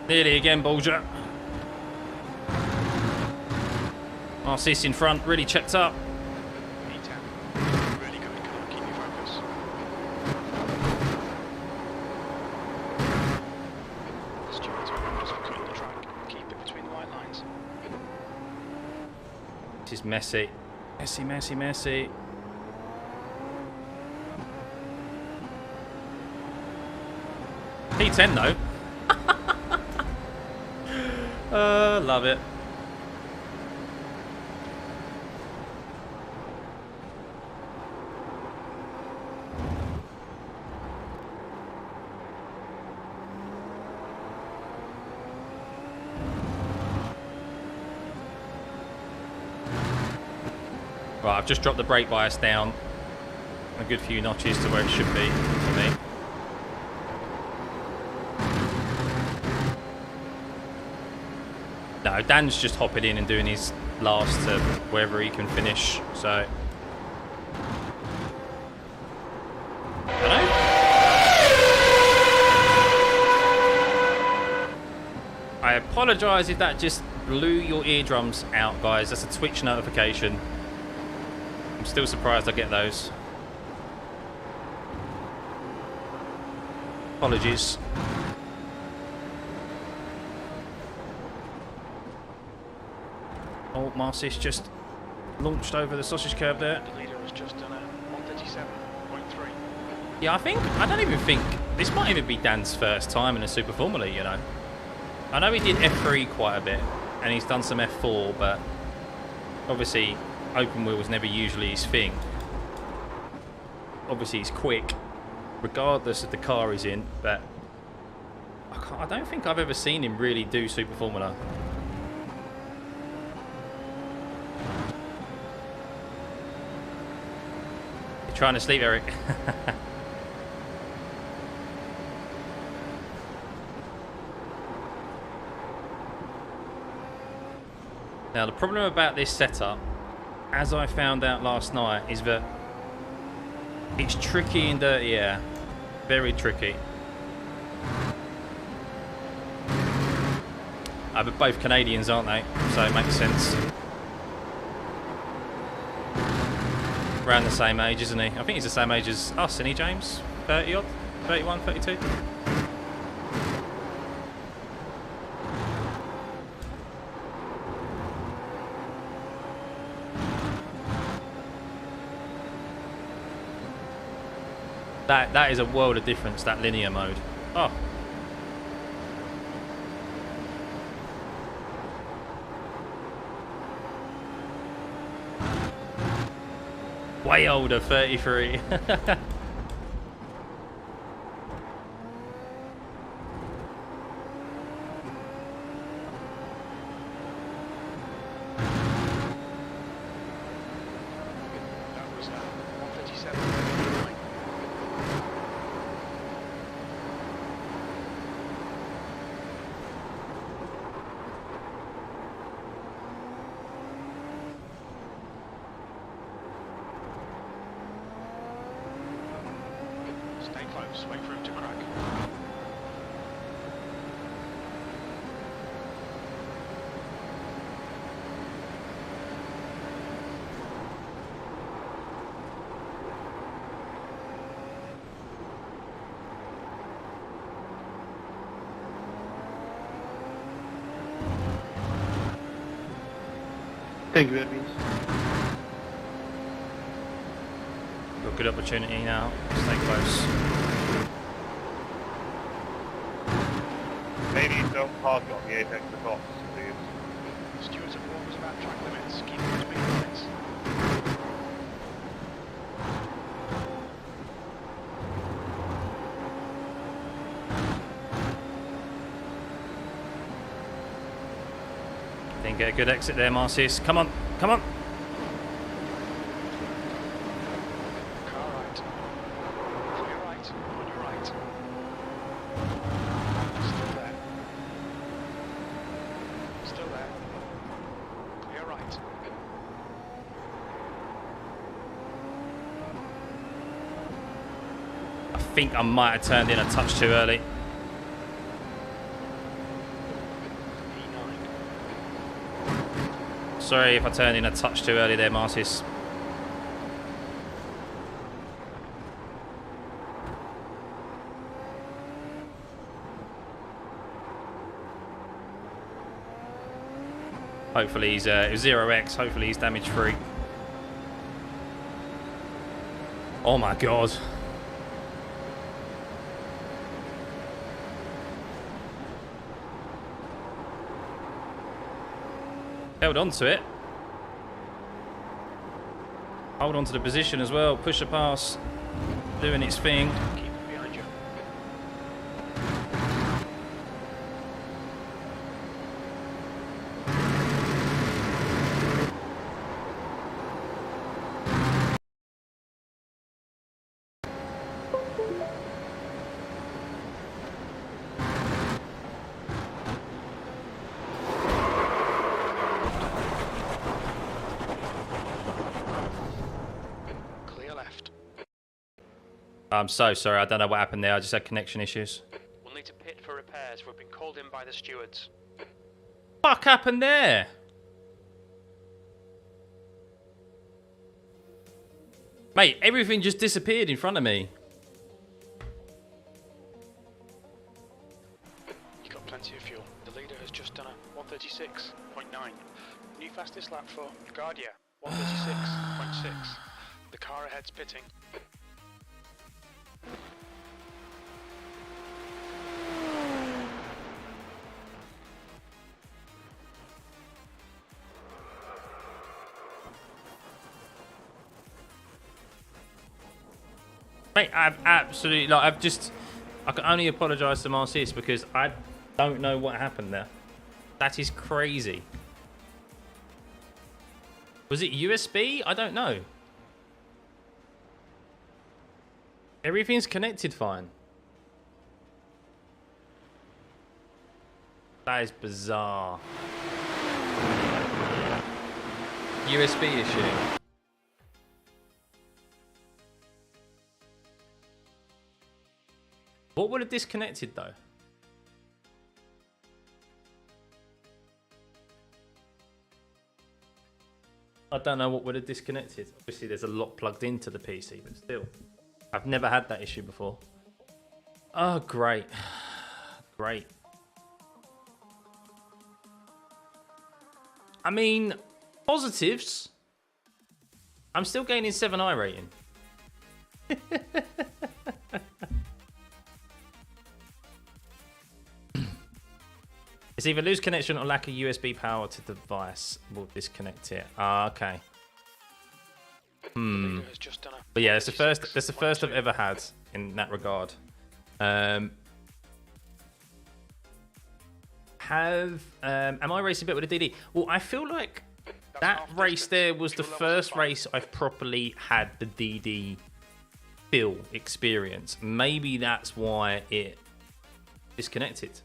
Speaker 1: Nearly again, Bolger. RC's in front, really checked up.
Speaker 3: Really good. Keep your focus. Stewards will just control the track. Keep it between the white lines.
Speaker 1: This is messy. Messy, messy, messy. P10 though. Love it. Right, I've just dropped the brake bias down a good few notches to where it should be for me. No, Dan's just hopping in and doing his last to wherever he can finish, so... Hello? I apologise if that just blew your eardrums out, guys. That's a Twitch notification. I'm still surprised I get those. Apologies. Oh, Marcis just launched over the sausage curb there.
Speaker 3: The leader has just done a 137.3.
Speaker 1: Yeah, I don't even think this might even be Dan's first time in a Super Formula, you know. I know he did F3 quite a bit and he's done some F4, but obviously open wheel was never usually his thing. obviously he's quick, regardless of the car he's in, but I don't think I've ever seen him really do Super Formula. You're trying to sleep, Eric. Now, the problem about this setup, as I found out last night, is that it's tricky in dirty air. Very tricky. But both Canadians, aren't they? So it makes sense. Around the same age, isn't he? I think he's the same age as us, isn't he, James? 30 odd? 31, 32? That is a world of difference, that linear mode. Oh. Way older, 33.
Speaker 3: Stay close, wait for him to crack.
Speaker 2: Thank you, Edwin.
Speaker 1: Got a good opportunity now. Stay close.
Speaker 4: Maybe don't park on the apex of the box, please.
Speaker 3: Stewards have warned us about track limits. Keep them to speed limits.
Speaker 1: Didn't get a good exit there, Marcius. Come on, come on.
Speaker 3: Car right. Clear right. On your right. Still there. Still there. Clear right.
Speaker 1: I think I might have turned in a touch too early. Sorry if I turned in a touch too early there, Marcius. Hopefully he's it was 0x. Hopefully he's damage free. Oh my god. Held on to it. Hold on to the position as well. Push the pass. Doing its thing.
Speaker 3: Keep it behind you. Clear left.
Speaker 1: I'm so sorry. I don't know what happened there. I just had connection issues.
Speaker 3: We'll need to pit for repairs. We've been called in by the stewards.
Speaker 1: Fuck happened there? Mate, everything just disappeared in front of me.
Speaker 3: You've got plenty of fuel. The leader has just done a 136.9. New fastest lap for Guardia, 136.6. The car ahead's pitting.
Speaker 1: Mate, I've absolutely, like, I can only apologise to Marcis because I don't know what happened there. That is crazy. Was it USB? I don't know. Everything's connected fine. That is bizarre. USB issue. What would have disconnected though? I don't know what would have disconnected. Obviously there's a lot plugged into the PC, but still. I've never had that issue before. Oh, great. Great. I mean, positives. I'm still gaining 7 iRating. It's either lose connection or lack of USB power to device will disconnect it. Ah, okay. But yeah, that's the first I've ever had in that regard. Am I racing a bit with a DD? Well, I feel like that race there was the first race I've properly had the DD feel experience. Maybe that's why it disconnected.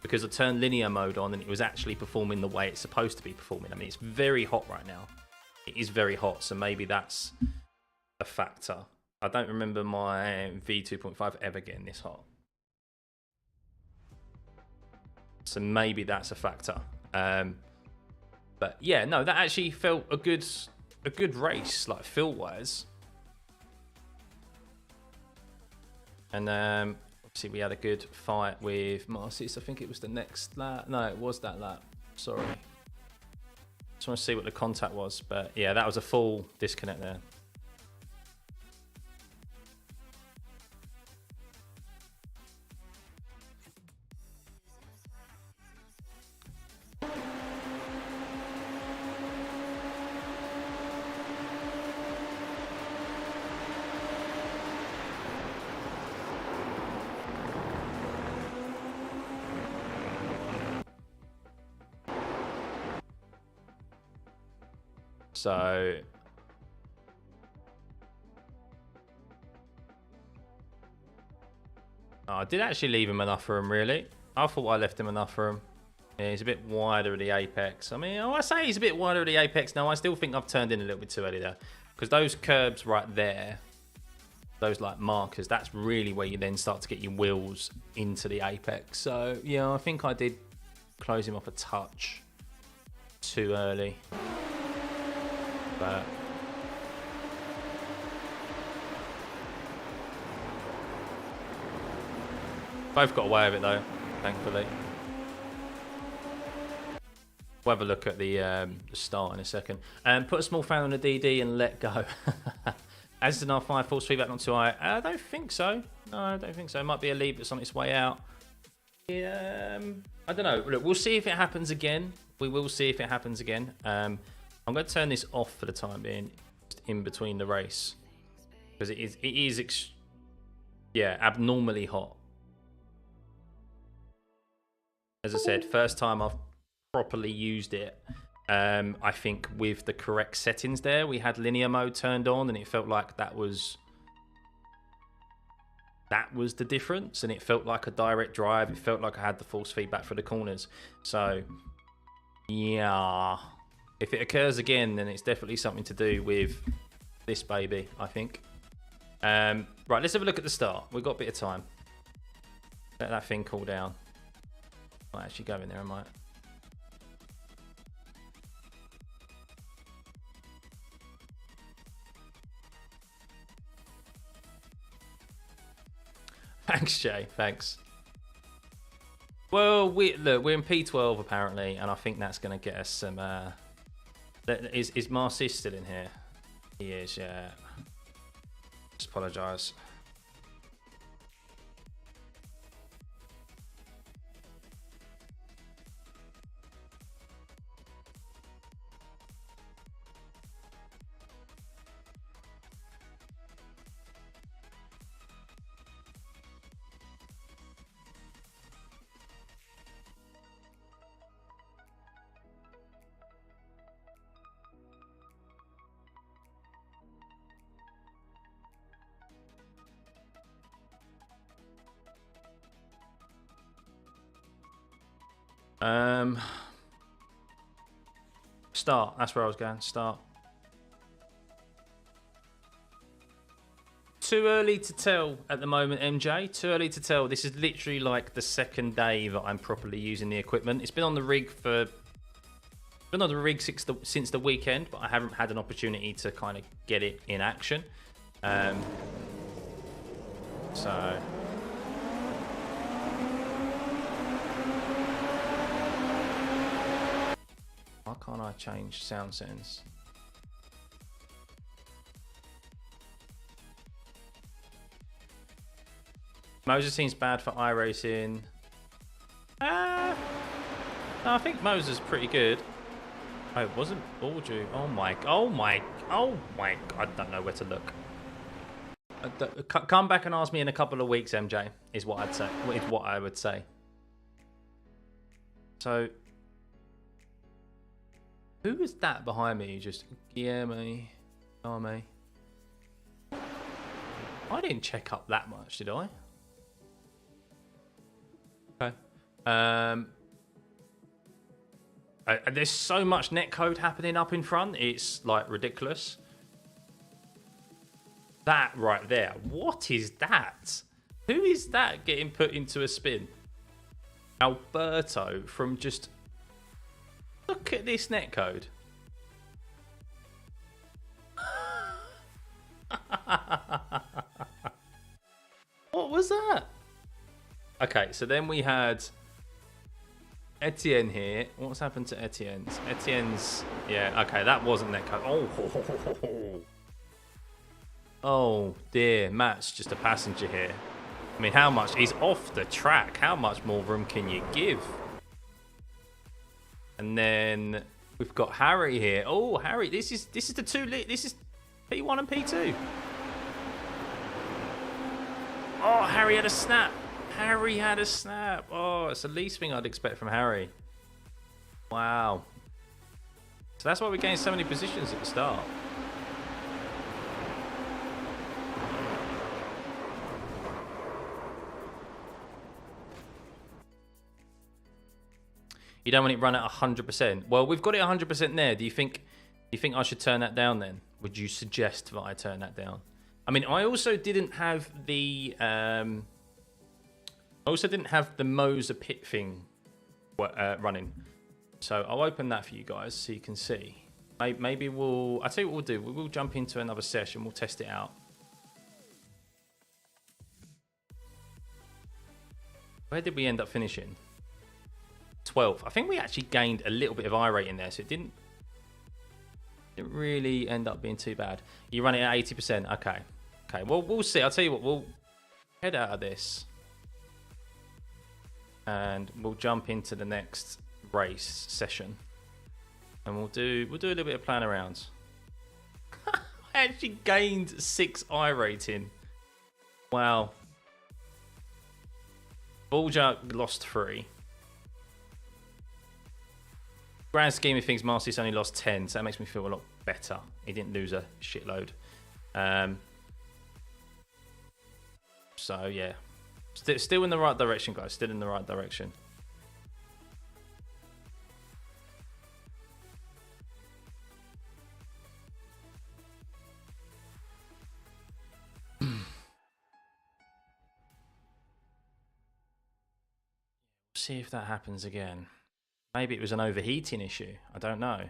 Speaker 1: Because I turned linear mode on and it was actually performing the way it's supposed to be performing. I mean, it's very hot right now. It is very hot, so maybe that's a factor. I don't remember my V2.5 ever getting this hot. So maybe that's a factor. But yeah, no, that actually felt a good race, like feel-wise. And obviously we had a good fight with Marcis. I think it was the next lap. No, it was that lap. Sorry. Just want to see what the contact was. But yeah, that was a full disconnect there. So I did actually leave him enough for him, really. I thought I left him enough for him. Yeah, he's a bit wider at the apex. I mean, I say he's a bit wider at the apex now. I still think I've turned in a little bit too early there. Because those curbs right there, those like markers, that's really where you then start to get your wheels into the apex. So yeah, I think I did close him off a touch too early. But both got away with it though, thankfully. We'll have a look at the start in a second. Put a small fan on the DD and let go. As an R5 force feedback not too high. I don't think so. No, I don't think so. It might be a lead that's on its way out. Yeah, I don't know. Look, we'll see if it happens again. We will see if it happens again. I'm going to turn this off for the time being, in between the race, because it is abnormally hot. As I said, first time I've properly used it. I think with the correct settings there, we had linear mode turned on, and it felt like that was the difference, and it felt like a direct drive. It felt like I had the force feedback for the corners. So yeah. If it occurs again, then it's definitely something to do with this baby, I think. Right, let's have a look at the start. We've got a bit of time. Let that thing cool down. Might actually go in there, I might. Thanks, Jay. Thanks. Well, we're in P12 apparently, and I think that's going to get us some... Is Marcis still in here? He is, yeah. Just apologise. Start. That's where I was going. Start. Too early to tell at the moment, MJ. Too early to tell. This is literally like the second day that I'm properly using the equipment. It's been on the rig since the weekend, but I haven't had an opportunity to kind of get it in action. So. Why can't I change sound settings? Moses seems bad for iRacing. No, I think Moses is pretty good. Oh, it wasn't Balju. Oh my, I don't know where to look. Come back and ask me in a couple of weeks, MJ, is what I'd say. Is what I would say. So, who was that behind me? Just Guillermo, Army. I didn't check up that much, did I? Okay. There's so much netcode happening up in front. It's like ridiculous. That right there. What is that? Who is that getting put into a spin? Alberto from just... Look at this netcode. What was that? Okay, so then we had Etienne here. What's happened to Etienne's? Etienne's... Yeah, okay, that wasn't netcode. Oh dear, Matt's just a passenger here. I mean, how much? He's off the track. How much more room can you give? And then we've got Harry here. Oh, Harry, this is the two. This is P1 and P2. Oh, Harry had a snap. Harry had a snap. Oh, it's the least thing I'd expect from Harry. Wow. So that's why we gained so many positions at the start. You don't want it run at 100%. Well, we've got it 100% there. Do you think I should turn that down then? Would you suggest that I turn that down? I mean, I also didn't have the Moser pit thing running. So I'll open that for you guys so you can see. Maybe I'll tell you what we'll do. We'll jump into another session. We'll test it out. Where did we end up finishing? 12th. I think we actually gained a little bit of iRating there, so it didn't really end up being too bad. You run it at 80%. Okay. Well, we'll see. I'll tell you what. We'll head out of this, and we'll jump into the next race session, and we'll do a little bit of playing around. I actually gained 6 iRating. Wow. Bulger lost 3. Grand scheme of things, Marcy's only lost 10, so that makes me feel a lot better. He didn't lose a shitload. So, yeah. Still in the right direction, guys. Still in the right direction. See if that happens again. Maybe it was an overheating issue. I don't know.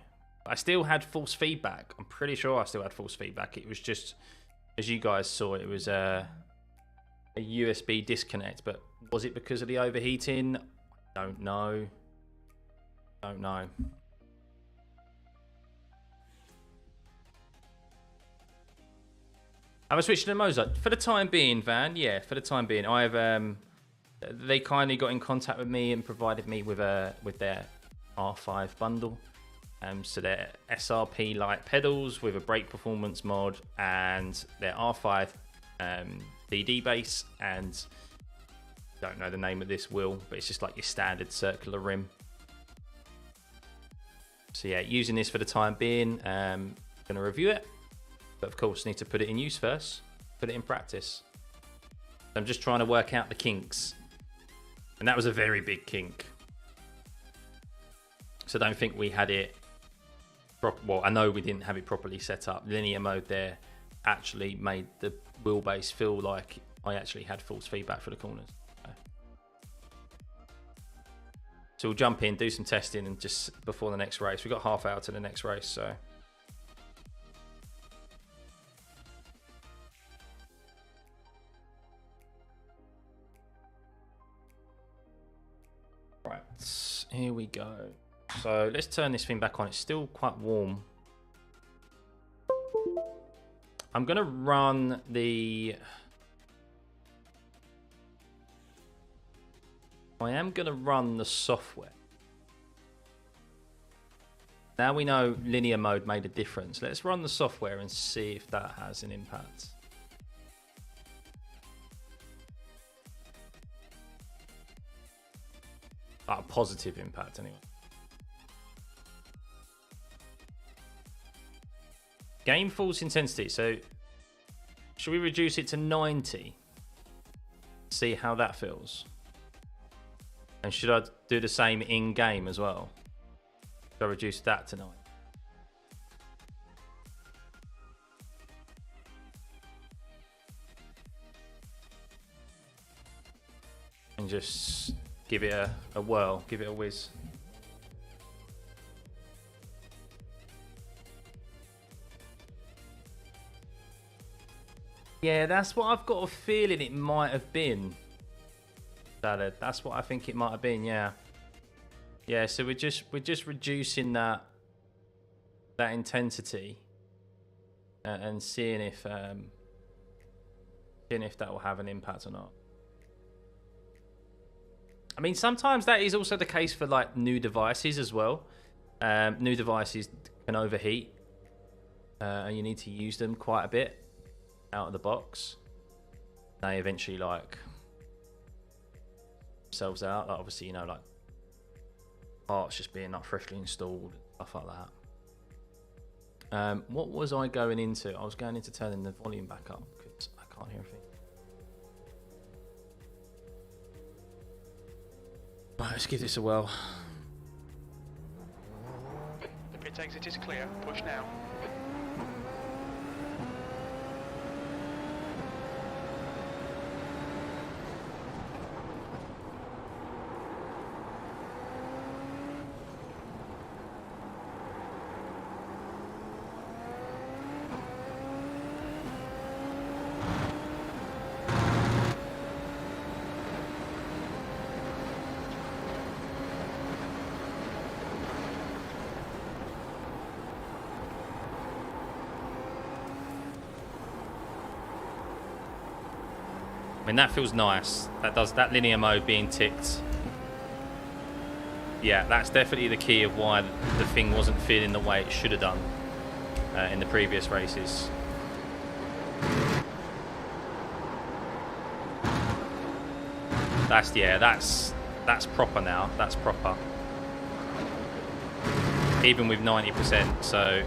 Speaker 1: I still had false feedback. I'm pretty sure I still had false feedback. It was just, as you guys saw, it was a USB disconnect. But was it because of the overheating? I don't know. Have I switched to the Mozart? For the time being, Van. Yeah, for the time being. I've... They kindly got in contact with me and provided me with their R5 bundle. So their SRP light pedals with a brake performance mod and their R5 DD base, and don't know the name of this wheel, but it's just like your standard circular rim. So yeah, using this for the time being. Gonna review it, but of course need to put it in use first, put it in practice. I'm just trying to work out the kinks. And that was a very big kink. So I don't think we had it. Well, I know we didn't have it properly set up. Linear mode there actually made the wheelbase feel like I actually had false feedback for the corners. So we'll jump in, do some testing, and just before the next race. We've got half hour to the next race, so. Right, here we go. So let's turn this thing back on. It's still quite warm. I'm gonna run the... I am going to run the software. Now we know linear mode made a difference. Let's run the software and see if that has an impact. A positive impact anyway. Game force intensity. So should we reduce it to 90? See how that feels. And should I do the same in game as well? Should I reduce that to 9? And just give it a whirl, give it a whiz. Yeah, that's what I've got a feeling it might have been. That's what I think it might have been. Yeah, yeah. So we're just reducing that intensity and seeing if that will have an impact or not. I mean, sometimes that is also the case for like new devices as well. New devices can overheat, and you need to use them quite a bit out of the box. They eventually like themselves out. Like, obviously, you know, like parts just being like freshly installed, stuff like that. What was I going into? I was going into turning the volume back up because I can't hear a thing. Right, let's give this a whirl.
Speaker 3: The pit exit is clear. Push now.
Speaker 1: I mean, that feels nice. That linear mode being ticked. Yeah, that's definitely the key of why the thing wasn't feeling the way it should have done in the previous races. That's proper now. That's proper. Even with 90%, so.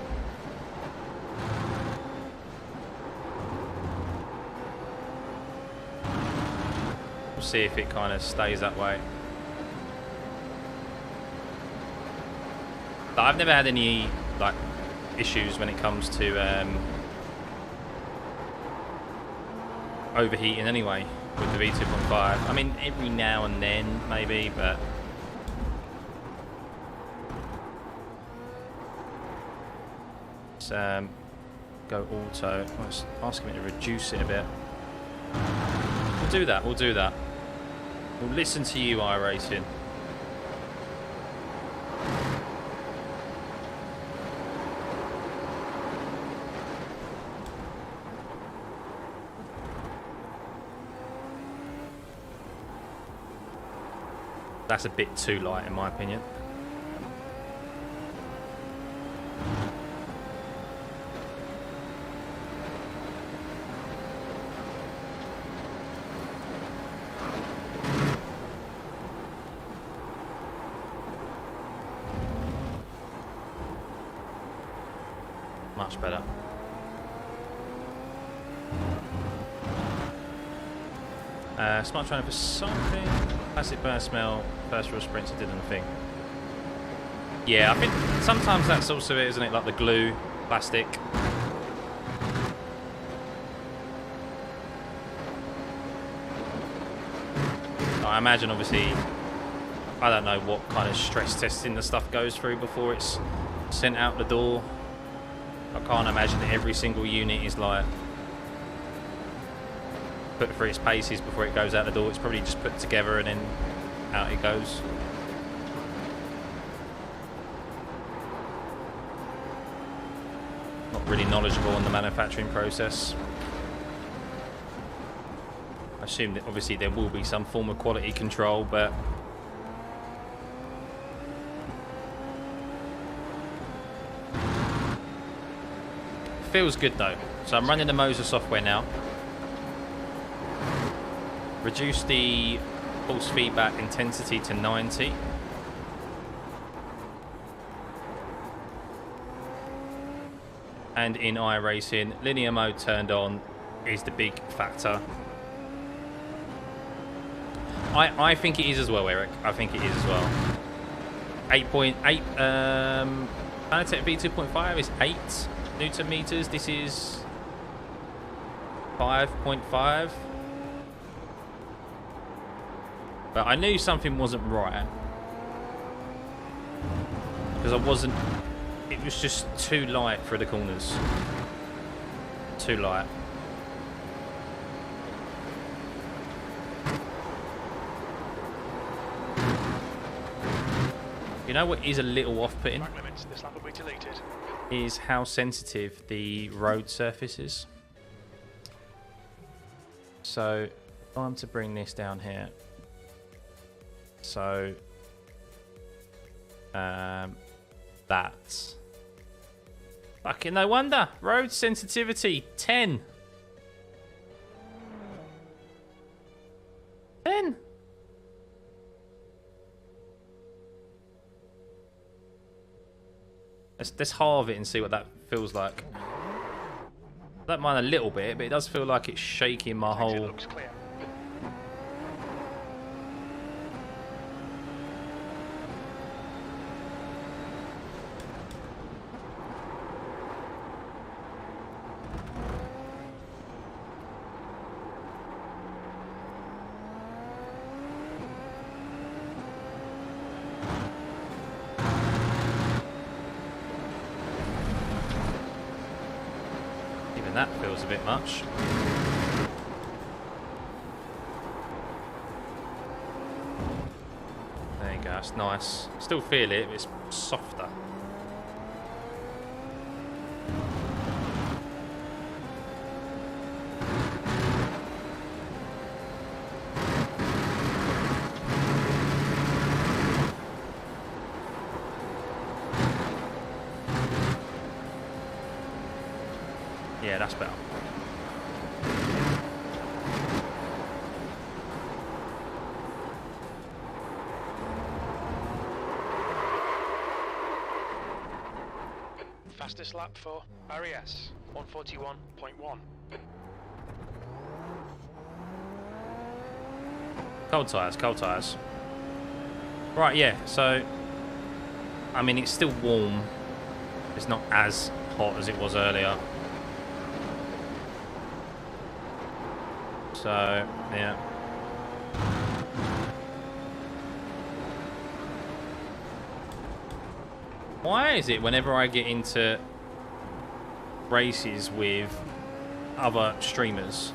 Speaker 1: See if it kind of stays that way. But I've never had any like issues when it comes to overheating anyway with the V2.5. I mean, every now and then maybe, but let's go auto. Let's ask him to reduce it a bit. We'll do that. We'll do that. We'll listen to you, iRacing. That's a bit too light, in my opinion. Much better. Smart trainer for something. Classic burn smell. First real sprints, I did on the thing. Yeah, I think sometimes that's also it, isn't it? Like the glue, plastic. I imagine, obviously, I don't know what kind of stress testing the stuff goes through before it's sent out the door. I can't imagine that every single unit is like put through its paces before it goes out the door. It's probably just put together and then out it goes. Not really knowledgeable on the manufacturing process. I assume that obviously there will be some form of quality control, but feels good though. So I'm running the Moser software now. Reduce the pulse feedback intensity to 90. And in iRacing, linear mode turned on is the big factor. I think it is as well, Eric. I think it is as well. 8.8. Fanatec V2.5 is 8 Newton meters. This is 5.5. But I knew something wasn't right because I wasn't. It was just too light for the corners. Too light. You know what is a little off-putting? Is how sensitive the road surface is. So, I'm to bring this down here. So, that's fucking no wonder. Road sensitivity 10. 10. Let's halve it and see what that feels like. I don't mind a little bit, but it does feel like it's shaking my whole.
Speaker 3: Looks clear.
Speaker 1: That feels a bit much. There you go, that's nice. Still feel it, but it's softer. Yeah, that's better.
Speaker 3: Fastest lap for RES, 141.1.
Speaker 1: Cold tyres, cold tyres. Right, yeah, so I mean it's still warm. It's not as hot as it was earlier. So, yeah. Why is it whenever I get into races with other streamers,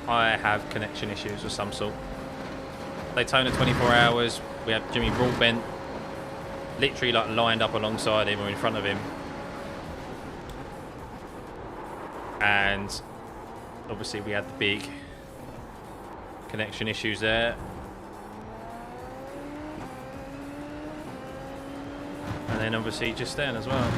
Speaker 1: I have connection issues of some sort? Daytona 24 hours, we had Jimmy Broadbent literally like lined up alongside him or in front of him. And obviously we had the big connection issues there. And then obviously just then as well.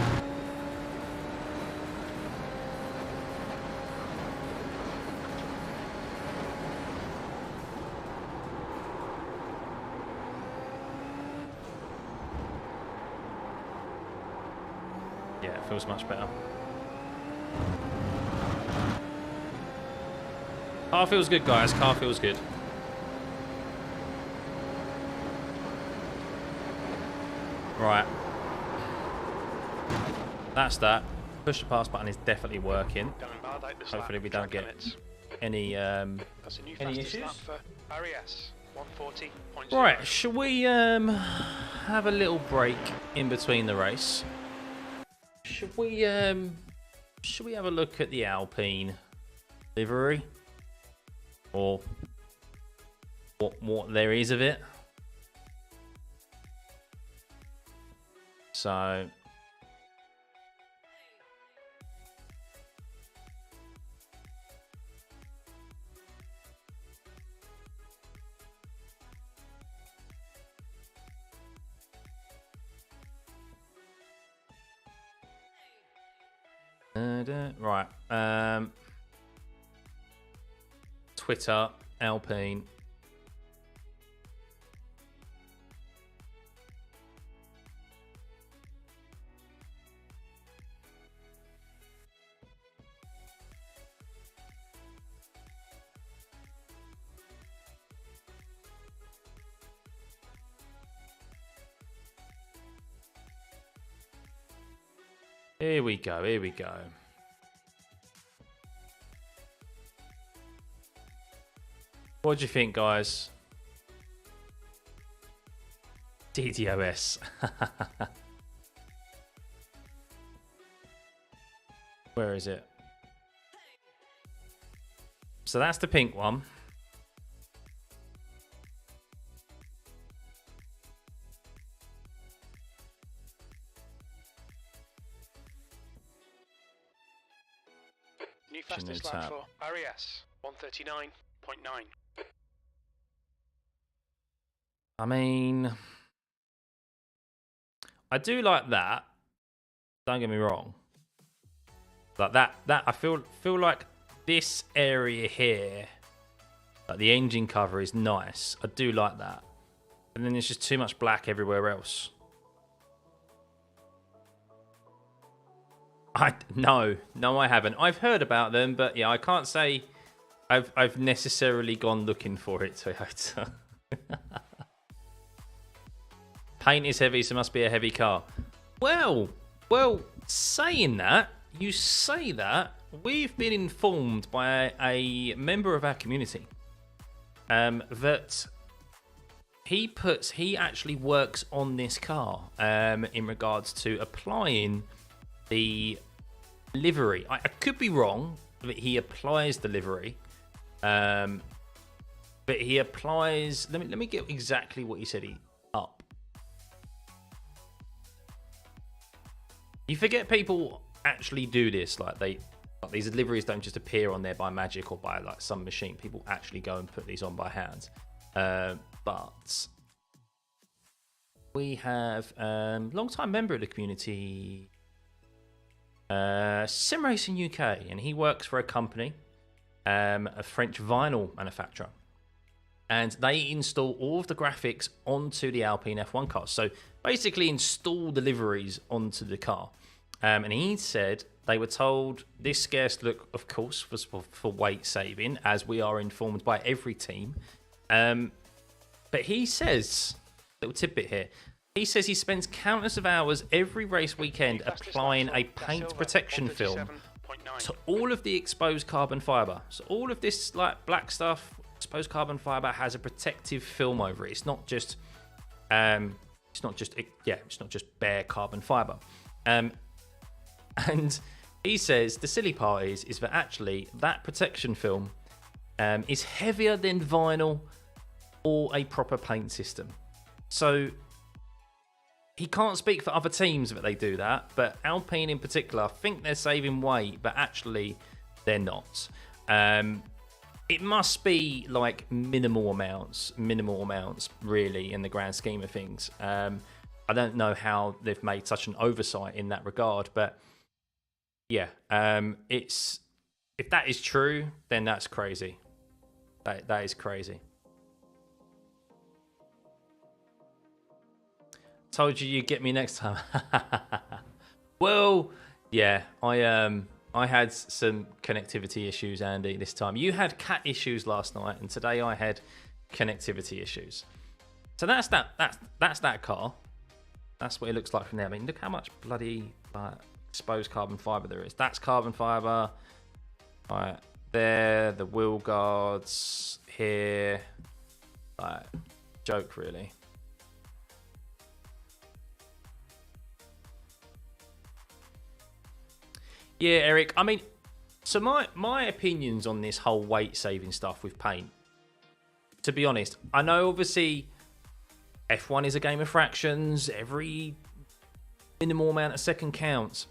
Speaker 1: Yeah, it feels much better. Car feels good, guys. Car feels good. Right. That's that. Push the pass button is definitely working. Hopefully we don't get any issues. Right, shall we have a little break in between the race? Should we have a look at the Alpine livery? Or what there is of it? So right. Twitter, Alpine. Here we go, here we go. What do you think, guys? DDoS. Where is it? So that's the pink one.
Speaker 3: New fastest lap for RES 139.9.
Speaker 1: I mean, I do like that. Don't get me wrong. Like that I feel like this area here, like the engine cover is nice. I do like that. And then there's just too much black everywhere else. No, I haven't. I've heard about them, but yeah, I can't say I've necessarily gone looking for it, Toyota. Paint is heavy, so must be a heavy car. Well, saying that, you say that, we've been informed by a member of our community that he actually works on this car in regards to applying the livery. I could be wrong, but he applies the livery. But he applies. Let me get exactly what he said. Up. You forget people actually do this. Like these liveries don't just appear on there by magic or by like some machine. People actually go and put these on by hand. But we have long-time member of the community, Sim Racing UK, and he works for a company, a French vinyl manufacturer, and they install all of the graphics onto the Alpine F1 cars. So basically install the liveries onto the car. And he said they were told this scarce look, of course, was for weight saving, as we are informed by every team. But he says, little tidbit here, he says he spends countless of hours every race weekend applying a paint protection film to all of the exposed carbon fiber. So all of this like black stuff, exposed carbon fiber, has a protective film over it. It's not just bare carbon fiber. And he says the silly part is that actually that protection film is heavier than vinyl or a proper paint system. So he can't speak for other teams that they do that, but Alpine in particular, I think they're saving weight, but actually they're not. It must be like minimal amounts really in the grand scheme of things. I don't know how they've made such an oversight in that regard, but yeah, it's, if that is true, then that's crazy. That is crazy. Told you you'd get me next time. Well, yeah, I had some connectivity issues, Andy, this time. You had cat issues last night, and today I had connectivity issues. So that's that car. That's what it looks like from there. I mean, look how much bloody exposed carbon fiber there is. That's carbon fiber. Right there, the wheel guards here. Like, joke, really. Yeah, Eric. I mean, so my opinions on this whole weight saving stuff with paint. To be honest, I know obviously F1 is a game of fractions. Every minimal amount of second counts.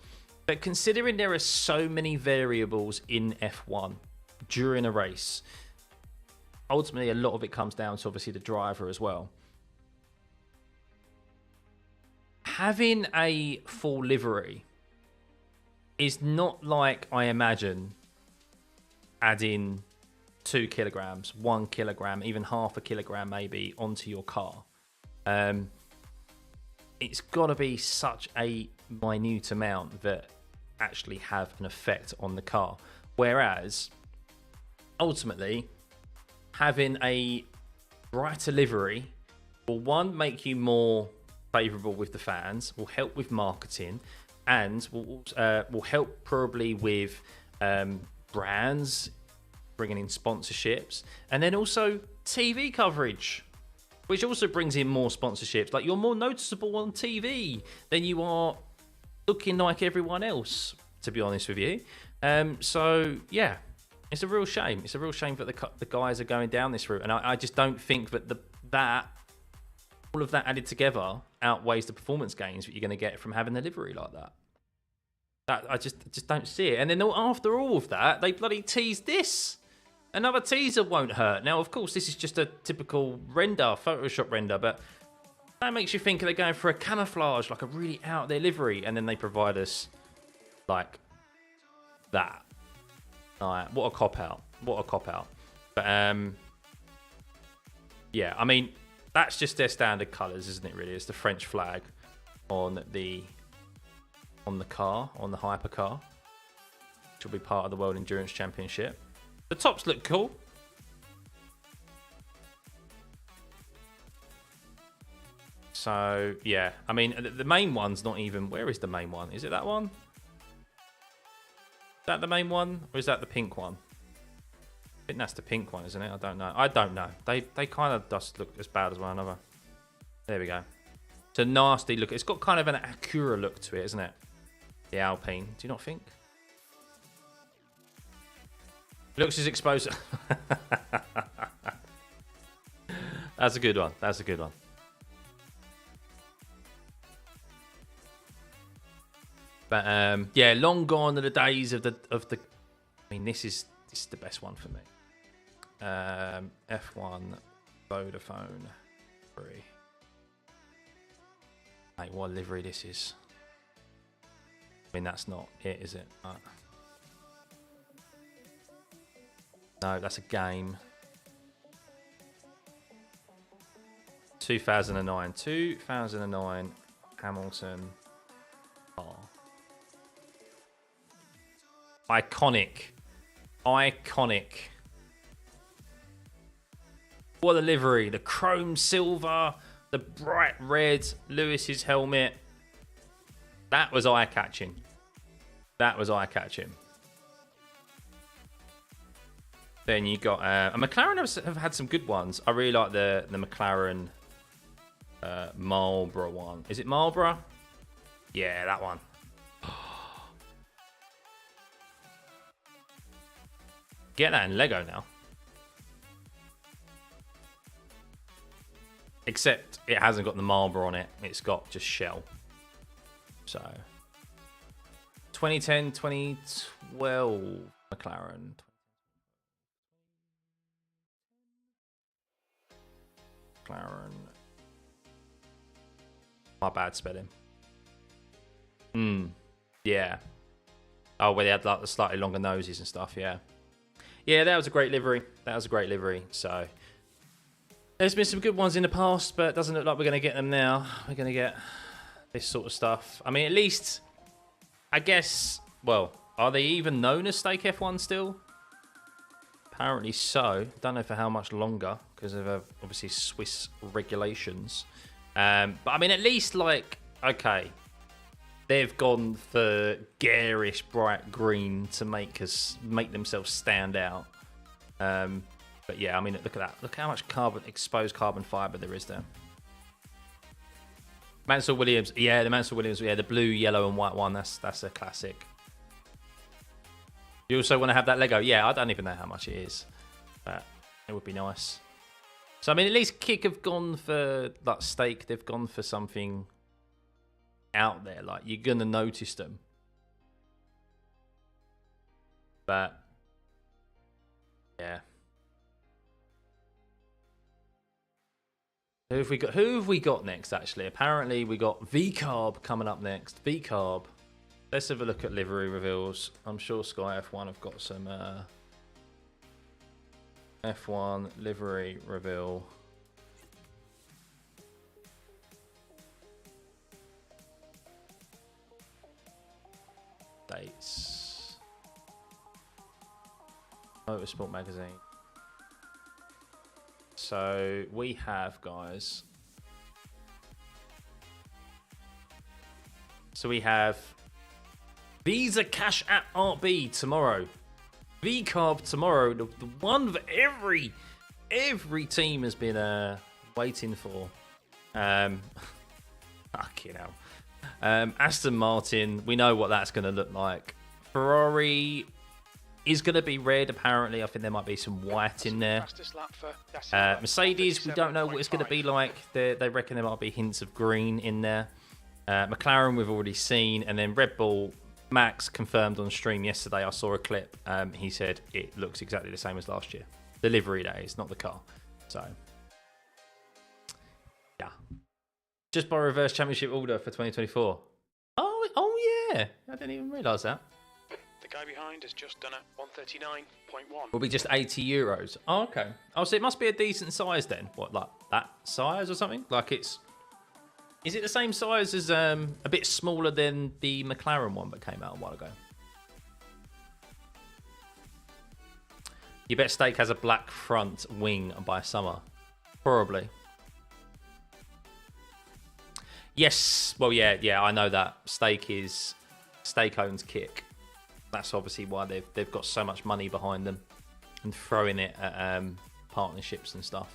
Speaker 1: But considering there are so many variables in F1 during a race, ultimately a lot of it comes down to obviously the driver as well. Having a full livery is not like, I imagine, adding 2 kilograms, 1 kilogram, even half a kilogram maybe onto your car. It's got to be such a minute amount that actually have an effect on the car. Whereas, ultimately, having a brighter livery will, one, make you more favourable with the fans, will help with marketing, and will help probably with brands bringing in sponsorships, and then also TV coverage, which also brings in more sponsorships. Like, you're more noticeable on TV than you are looking like everyone else, to be honest with you. So yeah, it's a real shame. It's a real shame that the guys are going down this route, and I just don't think that all of that added together outweighs the performance gains that you're going to get from having the livery like that. That I just don't see it. And then after all of that, they bloody teased this. Another teaser won't hurt. Now, of course, this is just a typical render, Photoshop render, but that makes you think they're going for a camouflage, like a really out there livery, and then they provide us like that. What a cop out. What a cop out. But yeah, I mean, that's just their standard colours, isn't it, really? It's the French flag on the car, on the hypercar, which will be part of the World Endurance Championship. The tops look cool. So, yeah. I mean, the main one's not even... Where is the main one? Is it that one? Is that the main one? Or is that the pink one? I think that's the pink one, isn't it? I don't know. I don't know. They kind of just look as bad as one another. There we go. It's a nasty look. It's got kind of an Acura look to it, isn't it? The Alpine. Do you not think? Looks as exposed. That's a good one. That's a good one. But yeah, long gone are the days of the. I mean, this is the best one for me. F1 Vodafone 3. Mate, what livery this is. I mean, that's not it, is it? No, that's a game. 2009 Hamilton car. Iconic. What a livery. The chrome silver, the bright red, Lewis's helmet. That was eye-catching. Then you got McLaren have had some good ones. I really like the McLaren Marlboro one. Is it Marlboro? Yeah, that one. Get that in Lego now. Except it hasn't got the Marlboro on it. It's got just shell. So 2010, 2012 McLaren. McLaren. My bad spelling. Yeah. Oh, where they had like the slightly longer noses and stuff, yeah. Yeah, that was a great livery. So there's been some good ones in the past, but it doesn't look like we're going to get them now. We're going to get this sort of stuff. I mean, at least, I guess, well, are they even known as Stake F1 still? Apparently so. Don't know for how much longer because of obviously Swiss regulations. But I mean, at least like okay, they've gone for garish bright green to make themselves stand out. But yeah, I mean, look at that. Look how much exposed carbon fiber there is there. Mansell Williams, yeah, the Mansell Williams, yeah, the blue, yellow, and white one. That's a classic. You also want to have that Lego? Yeah, I don't even know how much it is, but it would be nice. So I mean, at least Kick have gone for like Stake. They've gone for something out there. Like you're gonna notice them, but yeah. Who have we got next, actually? Apparently, we got VCarb coming up next. VCarb. Let's have a look at livery reveals. I'm sure Sky F1 have got some F1 livery reveal. Dates. Motorsport magazine. So we have, guys. So we have Visa Cash App RB tomorrow. VCarb tomorrow. The one that every team has been waiting for. Fucking hell. Aston Martin. We know what that's going to look like. Ferrari is going to be red, apparently. I think there might be some white in there. Mercedes, we don't know what it's going to be like. They reckon there might be hints of green in there. McLaren, we've already seen. And then Red Bull, Max confirmed on stream yesterday. I saw a clip. He said it looks exactly the same as last year. The livery, that is, not the car. So, yeah. Just by reverse championship order for 2024. Oh yeah. I didn't even realise that.
Speaker 3: The guy behind has just done a 139.1.
Speaker 1: Will be just €80. Oh, okay. Oh, so it must be a decent size then. What, like that size or something? Like is it the same size as a bit smaller than the McLaren one that came out a while ago? You bet Stake has a black front wing by summer. Probably. Yes. Well, yeah, I know that. Stake owns Kick. That's obviously why they've got so much money behind them and throwing it at partnerships and stuff.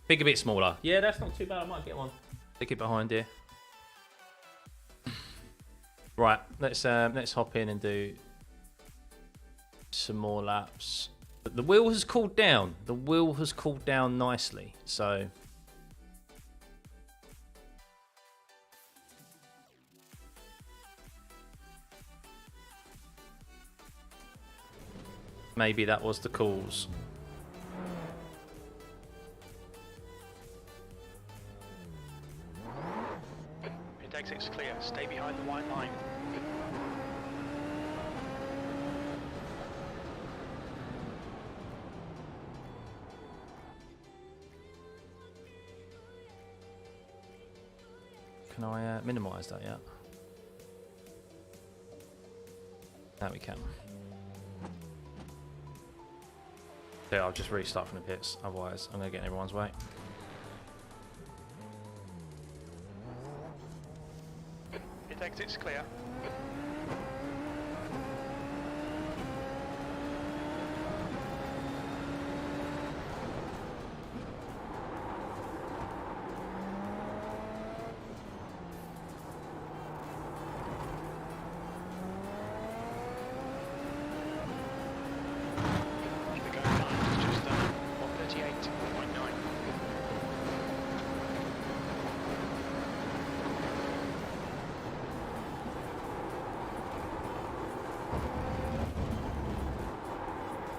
Speaker 1: Big a bit smaller. Yeah, that's not too bad. I might get one. Stick it behind here. Right, let's hop in and do some more laps. But the wheel has cooled down. The wheel has cooled down nicely. So maybe that was the cause.
Speaker 3: Pit exit's clear. Stay behind the white line.
Speaker 1: Can I minimise that yet? Now we can. Yeah, I'll just restart from the pits, otherwise I'm going to get in everyone's way.
Speaker 3: Pit exit's clear.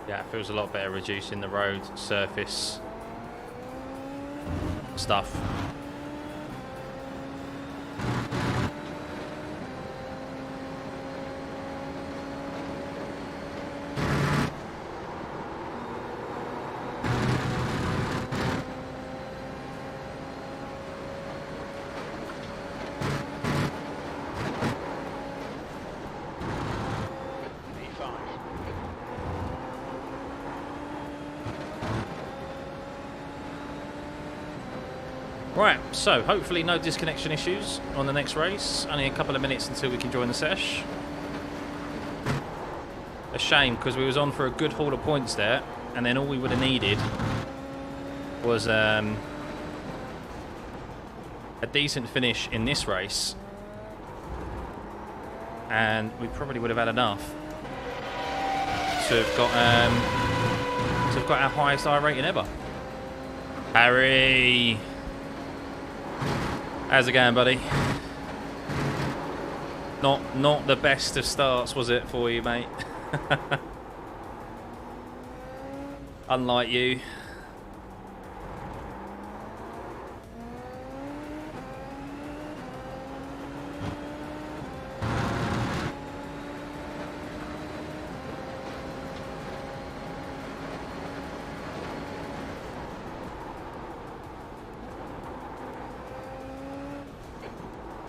Speaker 1: Yeah, it feels a lot better reducing the road surface stuff. Right, so hopefully no disconnection issues on the next race. Only a couple of minutes until we can join the sesh. A shame, because we was on for a good haul of points there, and then all we would have needed was a decent finish in this race, and we probably would have had enough to have got our highest iRating ever. Harry, how's it going, buddy? Not the best of starts, was it, for you, mate? Unlike you.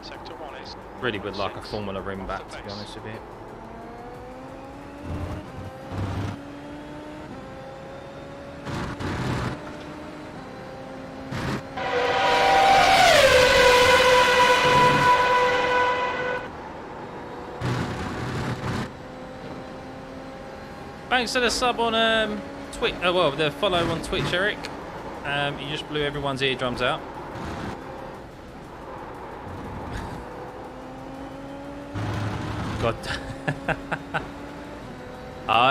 Speaker 3: Sector 1 is
Speaker 1: Really would like a Formula Rim back, to be honest with you. Thanks to the sub on Twitch. Oh, well, the follow on Twitch, Eric. You just blew everyone's eardrums out. God.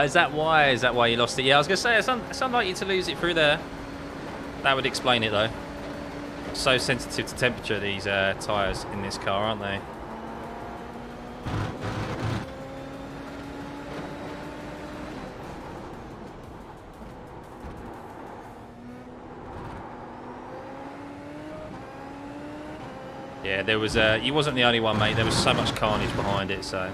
Speaker 1: Is that why? Is that why you lost it? Yeah, I was gonna say it's unlikely to lose it through there. That would explain it though. So sensitive to temperature, these tyres in this car, aren't they? Yeah, there was you wasn't the only one, mate. There was so much carnage behind it, so.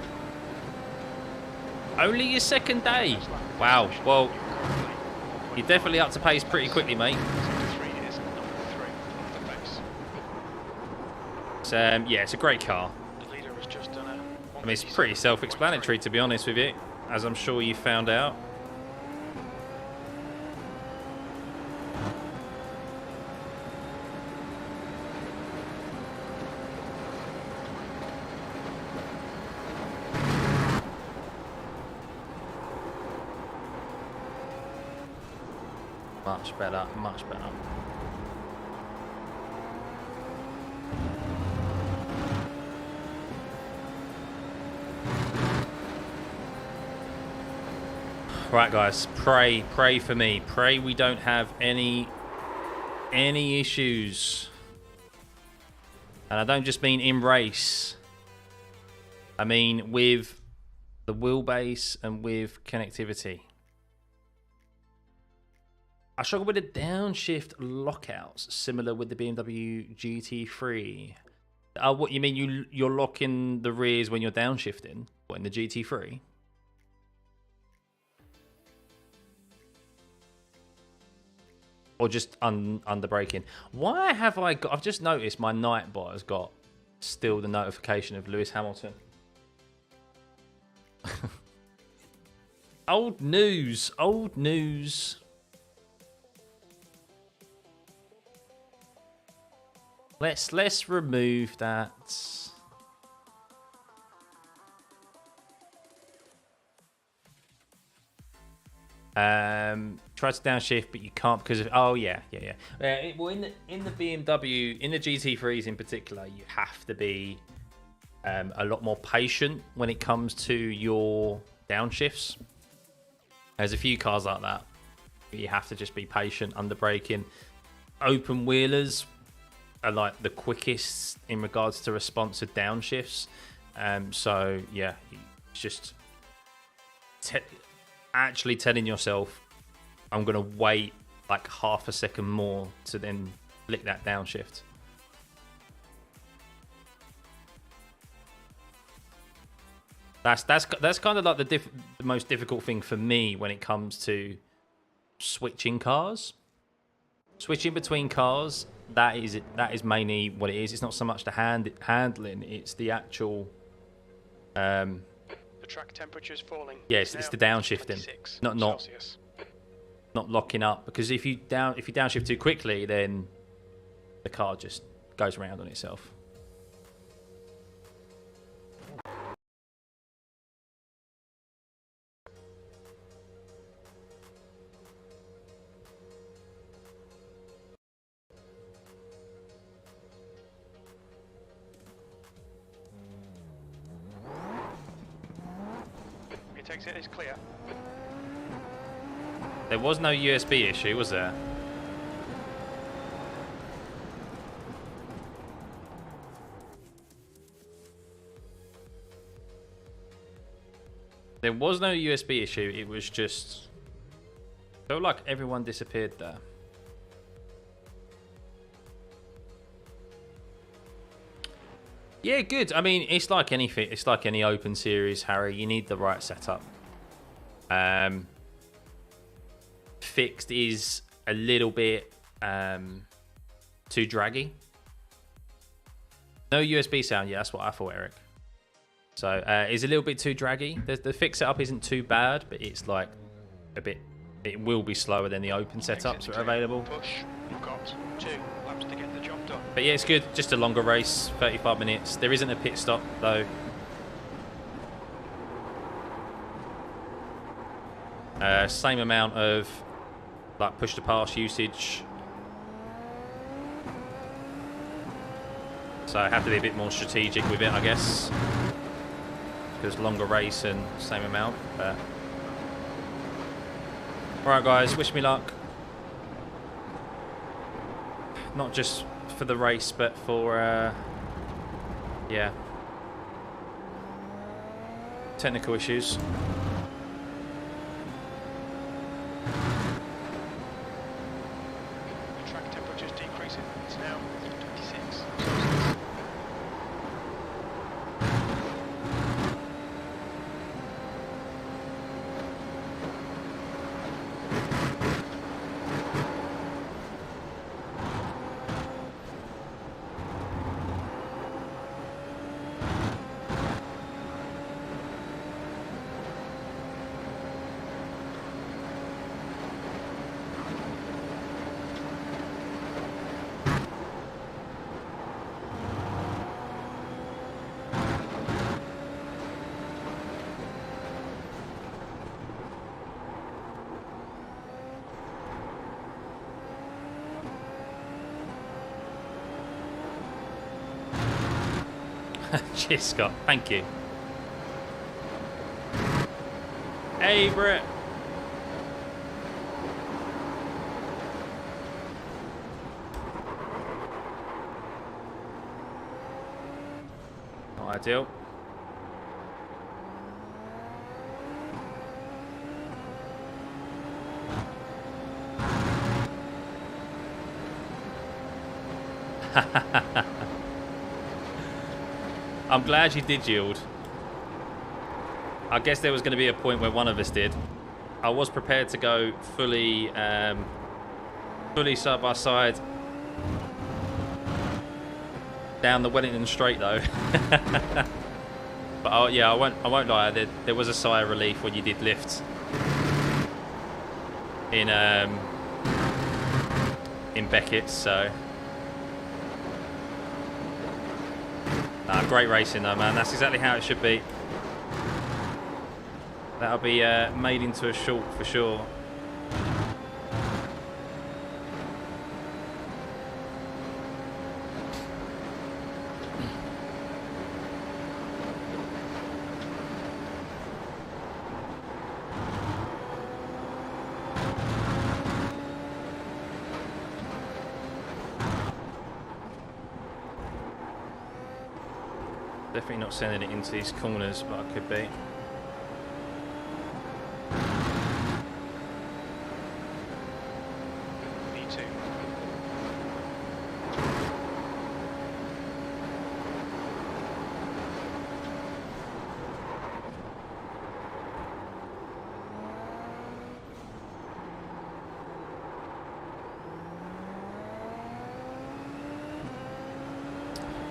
Speaker 1: Only your second day. Wow. Well, you're definitely up to pace pretty quickly, mate. So, yeah, it's a great car. I mean, it's pretty self-explanatory, to be honest with you, as I'm sure you found out. Much better, much better. Right, guys, pray for me. Pray we don't have any issues. And I don't just mean in race. I mean with the wheelbase and with connectivity. I struggle with the downshift lockouts, similar with the BMW GT3. What you mean? You're locking the rears when you're downshifting? What, in the GT3? Or just under braking? Why have I got? I've just noticed my Nightbot has got still the notification of Lewis Hamilton. Old news. Old news. Let's remove that. Try to downshift, but you can't because of well, in the BMW, in the GT3s in particular, you have to be a lot more patient when it comes to your downshifts. There's a few cars like that. You have to just be patient under braking. Open wheelers are like the quickest in regards to response to downshifts. So yeah, it's just actually telling yourself, I'm gonna wait like half a second more to then flick that downshift. That's kind of like the most difficult thing for me when it comes to switching cars. Switching between cars, that is mainly what it is. It's not so much the handling, it's the actual
Speaker 3: the track temperature is falling.
Speaker 1: Yes, it's the downshifting. Not locking up, because if you downshift too quickly, then the car just goes around on itself.
Speaker 3: Exit is clear.
Speaker 1: There was no USB issue, was there? There was no USB issue, it was just... felt like everyone disappeared there. Yeah, good. I mean, it's like anything. It's like any open series, Harry. You need the right setup. Fixed is a little bit too draggy. No USB sound. Yeah, that's what I thought, Eric. So it's a little bit too draggy. The fixed setup isn't too bad, but it's like a bit. It will be slower than the open setups that are available.
Speaker 3: Push. You've got 2 laps to get the job done.
Speaker 1: But yeah, it's good. Just a longer race, 35 minutes. There isn't a pit stop though. Same amount of like push to pass usage. So I have to be a bit more strategic with it, I guess. Because longer race and same amount. But... alright guys, wish me luck. Not just for the race, but for, yeah, technical issues.
Speaker 3: The track temperature's decreasing. It's now 26.
Speaker 1: Cheers, Scott. Thank you. Hey, Brett. Not ideal. I'm glad you did yield. I guess there was going to be a point where one of us did. I was prepared to go fully side by side down the Wellington Straight though. But yeah, I won't lie. There was a sigh of relief when you did lift in Beckett. So. Great racing though, man. That's exactly how it should be. That'll be made into a short for sure. Definitely not sending it into these corners, but I could be.
Speaker 3: V2.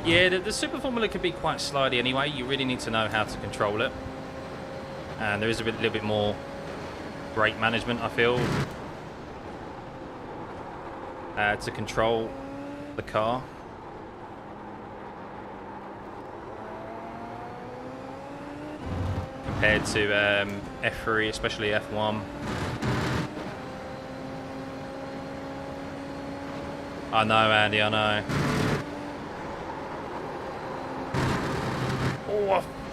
Speaker 1: Yeah, the Super Formula can be quite slidey anyway. You really need to know how to control it. And there is a little bit more brake management, I feel, to control the car. Compared to F3, especially F1. I know, Andy, I know.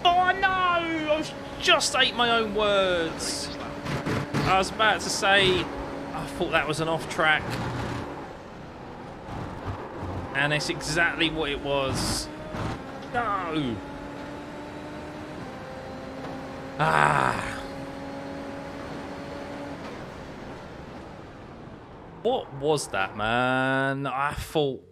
Speaker 1: Oh no! I just ate my own words. I was about to say, I thought that was an off track. And it's exactly what it was. No! Ah! What was that, man? I thought...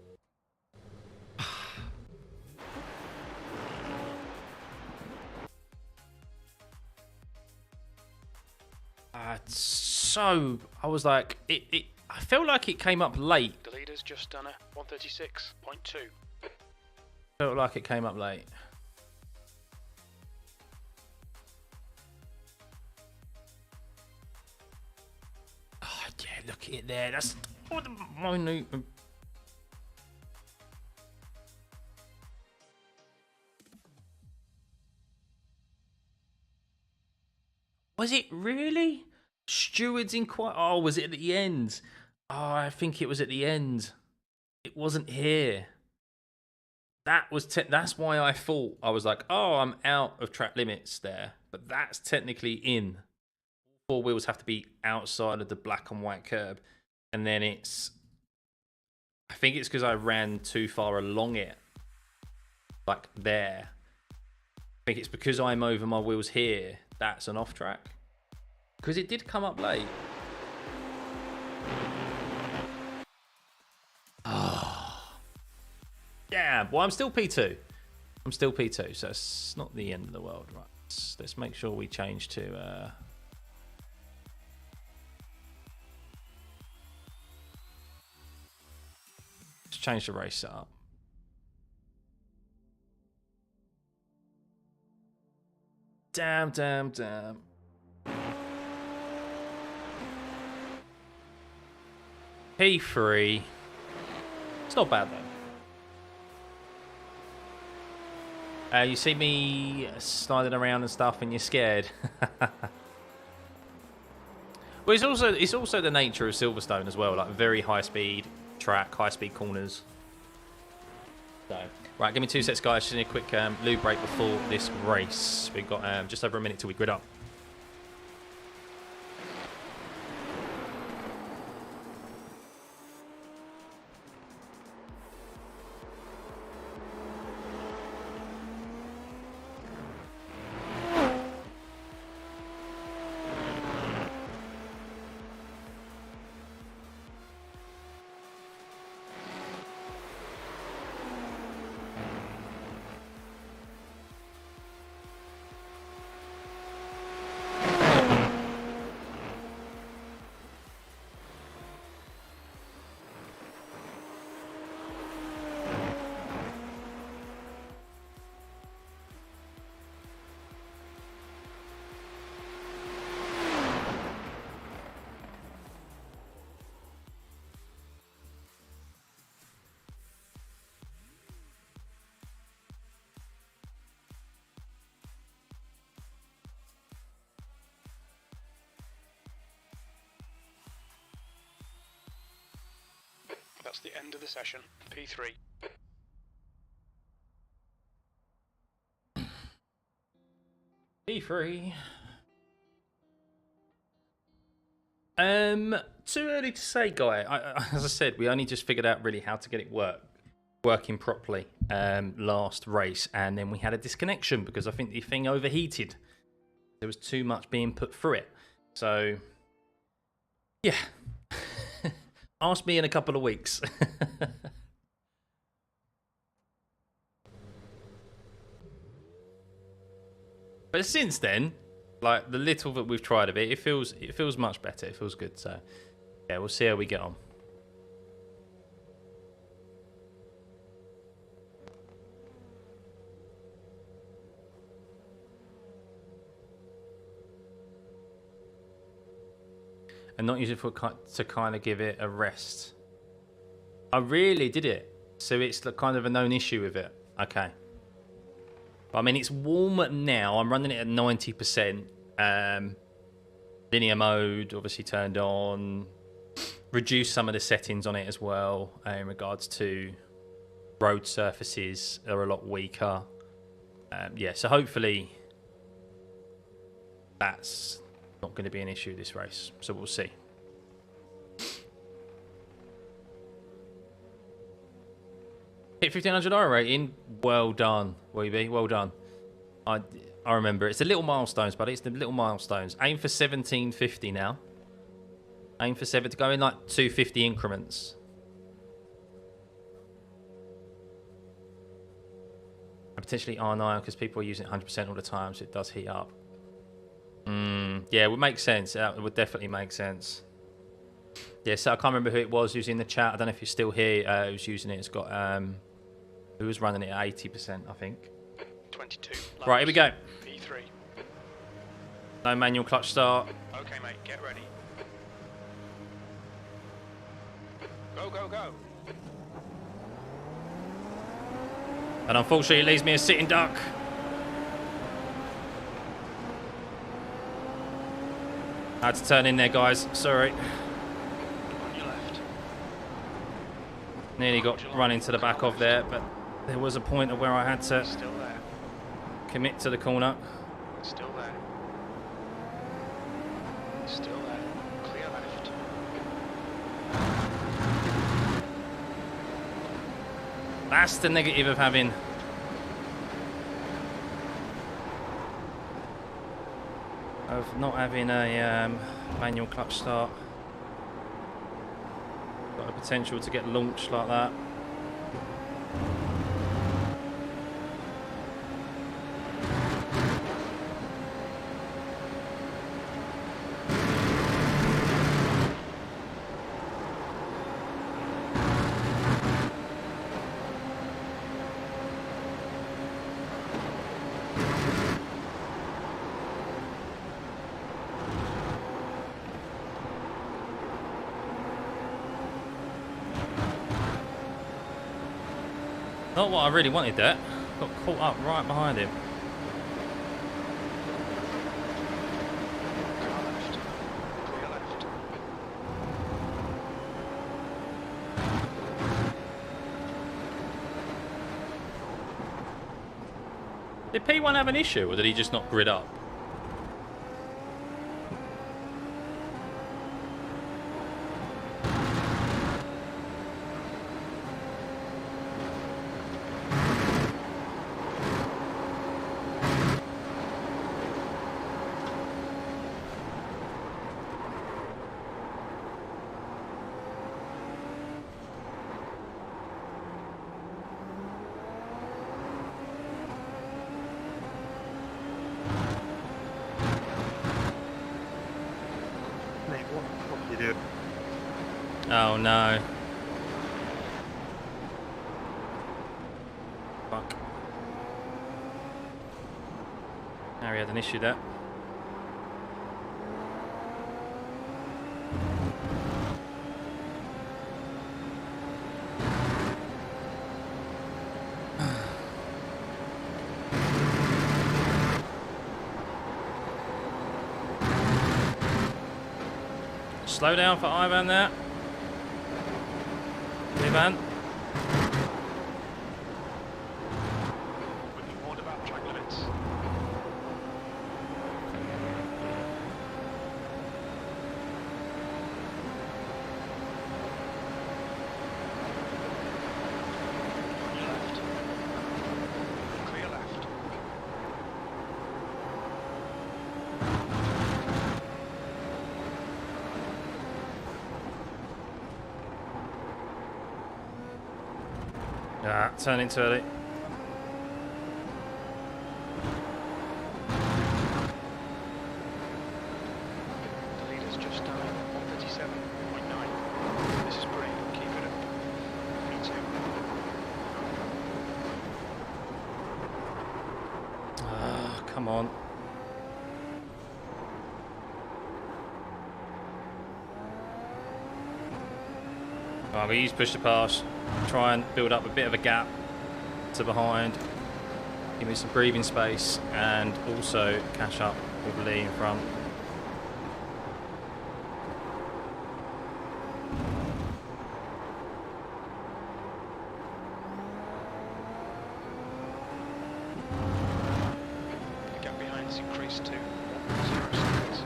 Speaker 1: So, I was like, I felt like it came up late.
Speaker 3: The leader's just done a 136.2.
Speaker 1: Felt like it came up late. Oh, yeah, look at it there. That's all the minute. Was it really? Stewards in quite... Oh, was it at the end? Oh, I think it was at the end. It wasn't here. That was... That's why I thought. I was like, oh, I'm out of track limits there. But that's technically in. 4 wheels have to be outside of the black and white curb. And then it's... I think it's because I ran too far along it. Like there. I think it's because I'm over my wheels here. That's an off track. Because it did come up late. Oh. Yeah, well, I'm still P2. I'm still P2, so it's not the end of the world. Right, let's make sure we change to... Let's change the race setup. Damn. P3. It's not bad though. You see me sliding around and stuff, and you're scared. Well, it's also the nature of Silverstone as well, like very high speed track, high speed corners. So, right, give me 2 sets, guys. Just need a quick lube break before this race. We've got just over a minute till we grid up.
Speaker 3: That's the end of the session. P3.
Speaker 1: P3. Too early to say, Guy. As I said, we only just figured out really how to get it working properly last race, and then we had a disconnection because I think the thing overheated. There was too much being put through it. So, yeah. Ask me in a couple of weeks. But since then, like the little that we've tried of it, it feels much better. It feels good. So yeah, we'll see how we get on. And not using it to kind of give it a rest. I really did it. So it's kind of a known issue with it. Okay. But, I mean, it's warm now. I'm running it at 90%. Linear mode, obviously turned on. Reduce some of the settings on it as well in regards to road surfaces are a lot weaker. Yeah, so hopefully that's not going to be an issue this race. So we'll see. Hit 1500 iRating. Well done, Weeby. Well done. I remember. It's the little milestones, buddy. It's the little milestones. Aim for 1750 now. Aim for 7 to go in like 250 increments. And potentially R9 because people are using it 100% all the time, so it does heat up. Yeah, it would make sense. It would definitely make sense. Yeah, so I can't remember who it was who's in the chat. I don't know if you're still here. Who's using it? It's got who was running it at 80%, I think.
Speaker 3: 22.
Speaker 1: Right, here we go.
Speaker 3: V3.
Speaker 1: No manual clutch start.
Speaker 3: Okay, mate, get ready. Go, go, go.
Speaker 1: And unfortunately, it leaves me a sitting duck. I had to turn in there, guys. Sorry.
Speaker 3: On your left.
Speaker 1: Nearly got run into the back of there, but there was a point of where I had to
Speaker 3: Still there.
Speaker 1: commit to the corner.
Speaker 3: Still there. Still there. Clear left.
Speaker 1: That's the negative of having not having a manual clutch start. Got a potential to get launched like that. Not what I really wanted there. Got caught up right behind him.
Speaker 3: Car left. Clear left.
Speaker 1: Did P1 have an issue, or did he just not grid up?
Speaker 4: Mate, what the fuck are you doing?
Speaker 1: Oh no. Fuck. Harry had an issue there. Slow down for Ivan there. Ivan.
Speaker 3: When you warned about track limits. On your left. Clear left.
Speaker 1: Ah, turn into early.
Speaker 3: The leader's just done 137.9. This is brilliant. Keep it up. Me too.
Speaker 1: Ah, come on. Oh, but he's pushed the pass. try and build up a bit of a gap to behind, give me some breathing space, and also catch up with Lee in front.
Speaker 3: The gap behind is increased to 1.0 seconds.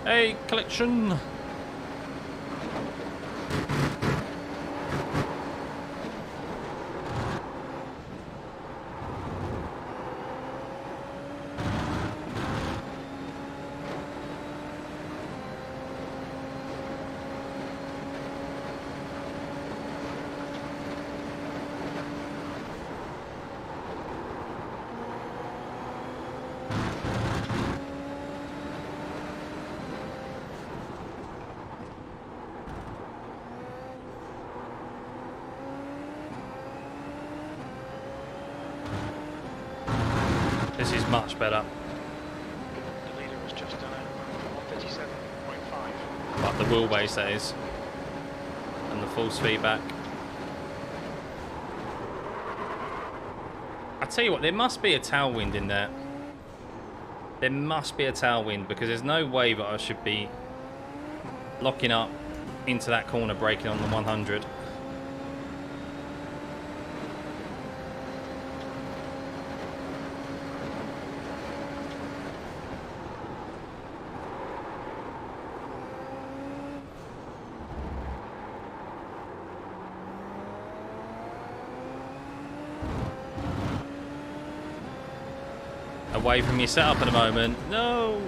Speaker 1: Hey, collection! This is much better.
Speaker 3: The leader has just done a 137.5.
Speaker 1: But the wheelbase, that is. And the false feedback. I tell you what, there must be a tailwind in there. There must be a tailwind, because there's no way that I should be locking up into that corner, braking on the 100. Away from your setup at the moment. No!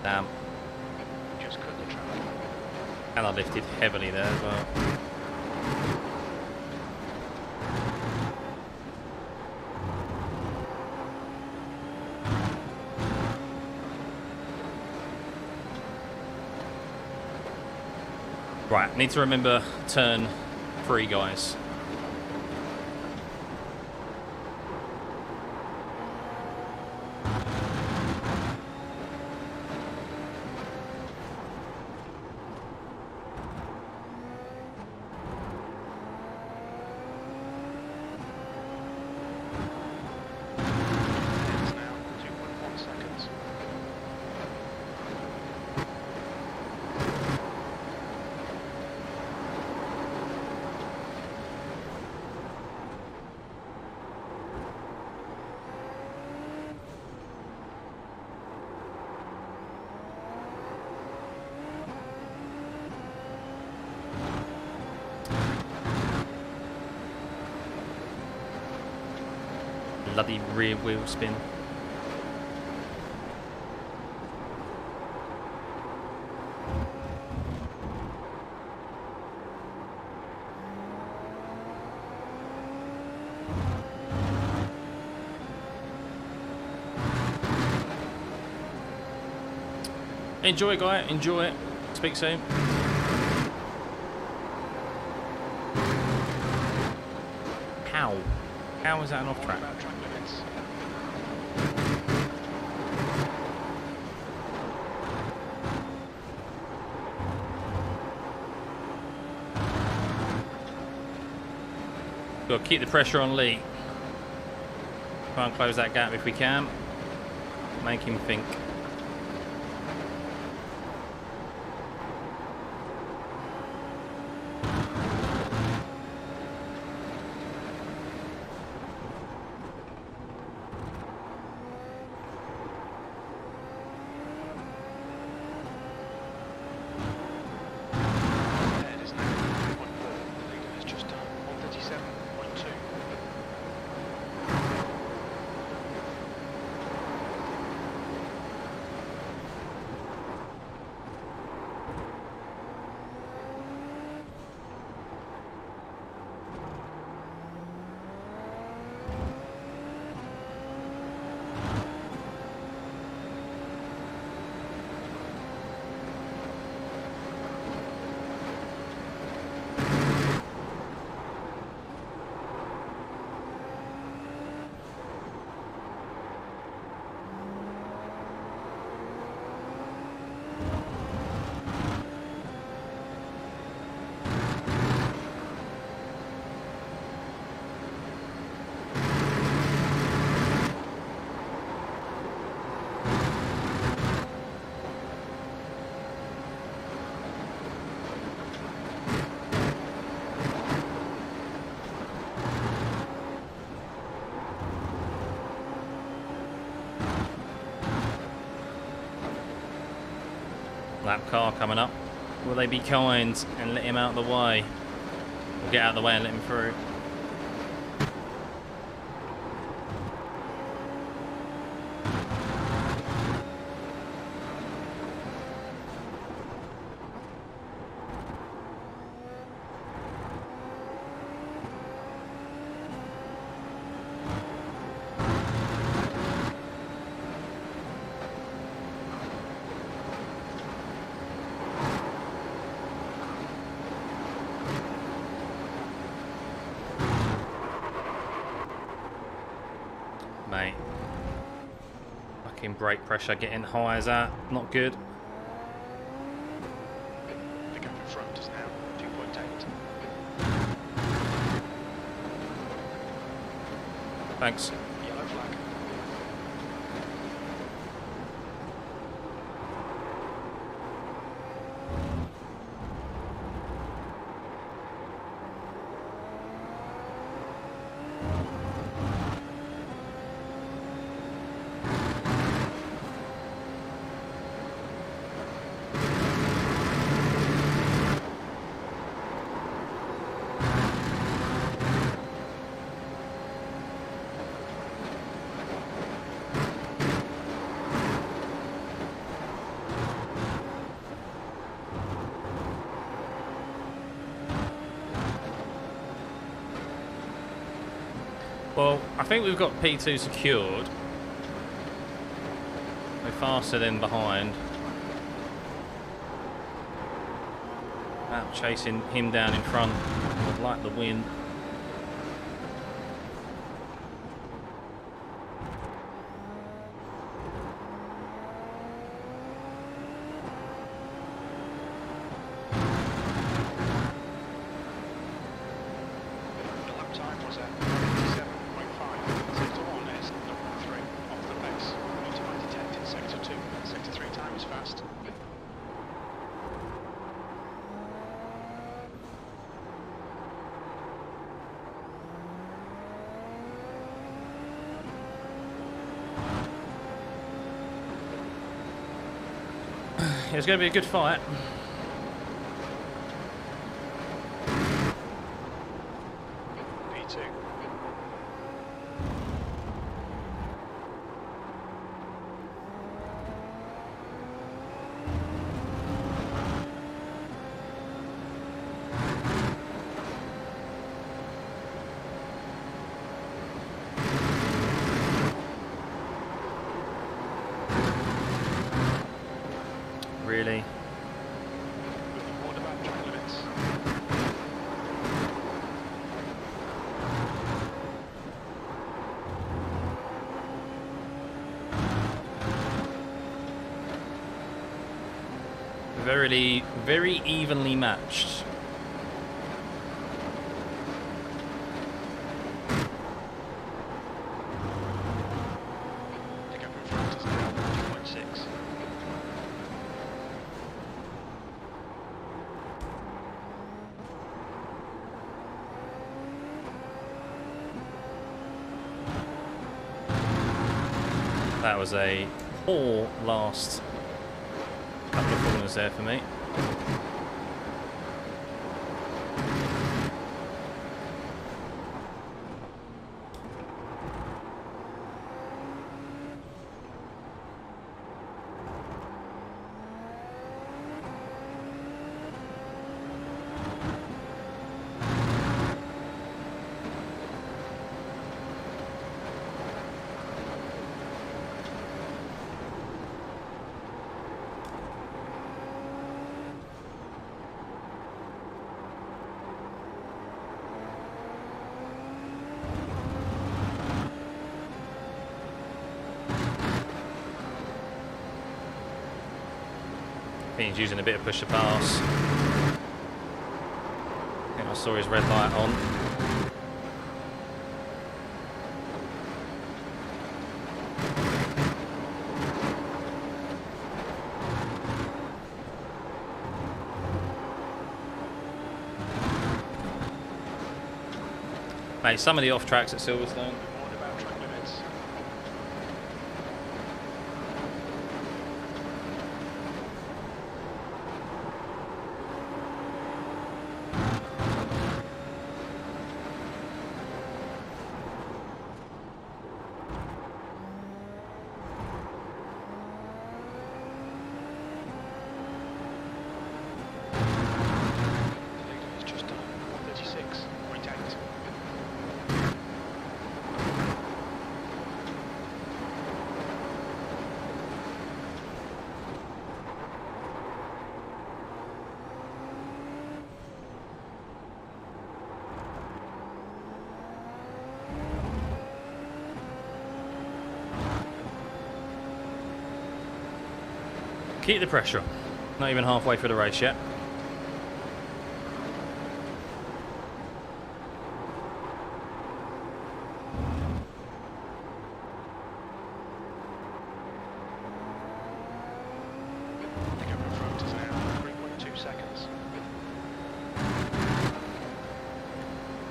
Speaker 1: Damn.
Speaker 3: Just cut the track.
Speaker 1: And I lifted heavily there as well. Right, need to remember turn 3, guys.
Speaker 3: It's now 2.1 seconds.
Speaker 1: Bloody rear wheel spin. Enjoy it, guy. Enjoy it. Speak soon. How? How is that an off track?
Speaker 3: About track limits.
Speaker 1: Got to keep the pressure on Lee. Try and close that gap if we can. Make him think.
Speaker 3: Ahead is now 3.4. The leader has just done 137.2.
Speaker 1: Lap car coming up. Will they be kind and let him out of the way? Or get out of the way and let him through? Mate, fucking brake pressure getting high as that. Not good.
Speaker 3: The gap in front is now 2.8.
Speaker 1: Thanks.
Speaker 3: Yellow flag.
Speaker 1: Well, I think we've got P2 secured. We're faster than behind. About chasing him down in front. I'd like the win.
Speaker 3: The lap time was at 87.5. Sector 1 is 0.3 off the pace. Ultrawide detected sector 2. Sector 3 time is fast.
Speaker 1: It's going to be a good fight.
Speaker 3: P2.
Speaker 1: Really?
Speaker 3: What about track limits?
Speaker 1: Very evenly matched.
Speaker 3: The gap in front is now 2.6.
Speaker 1: That was a poor last couple of corners there for me. I think he's using a bit of push to pass. I think I saw his red light on. Mate, some of the off tracks at Silverstone.
Speaker 3: What about track limits?
Speaker 1: Keep the pressure on. Not even halfway through the race yet.
Speaker 3: The gap in front is now 3.2 seconds.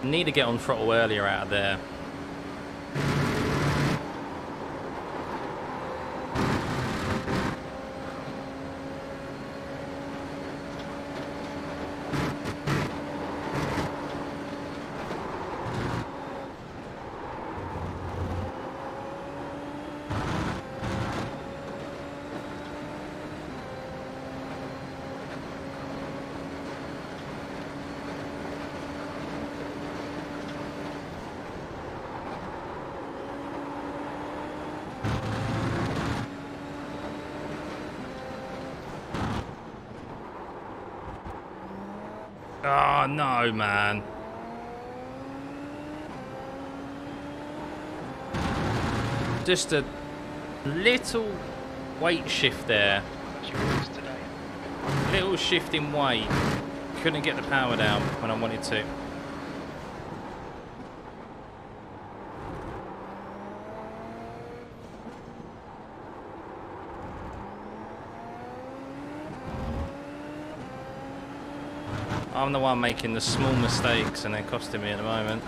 Speaker 1: Need to get on throttle earlier out of there. Oh, no, man. Just a little weight shift there.
Speaker 3: That's your race today.
Speaker 1: Little shift in weight. Couldn't get the power down when I wanted to. I'm the one making the small mistakes and they're costing me at the moment.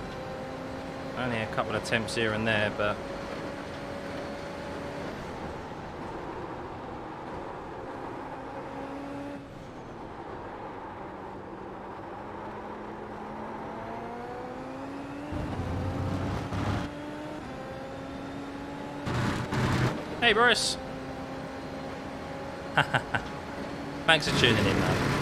Speaker 1: Only a couple of attempts here and there, but hey, Boris. Thanks for tuning in, man.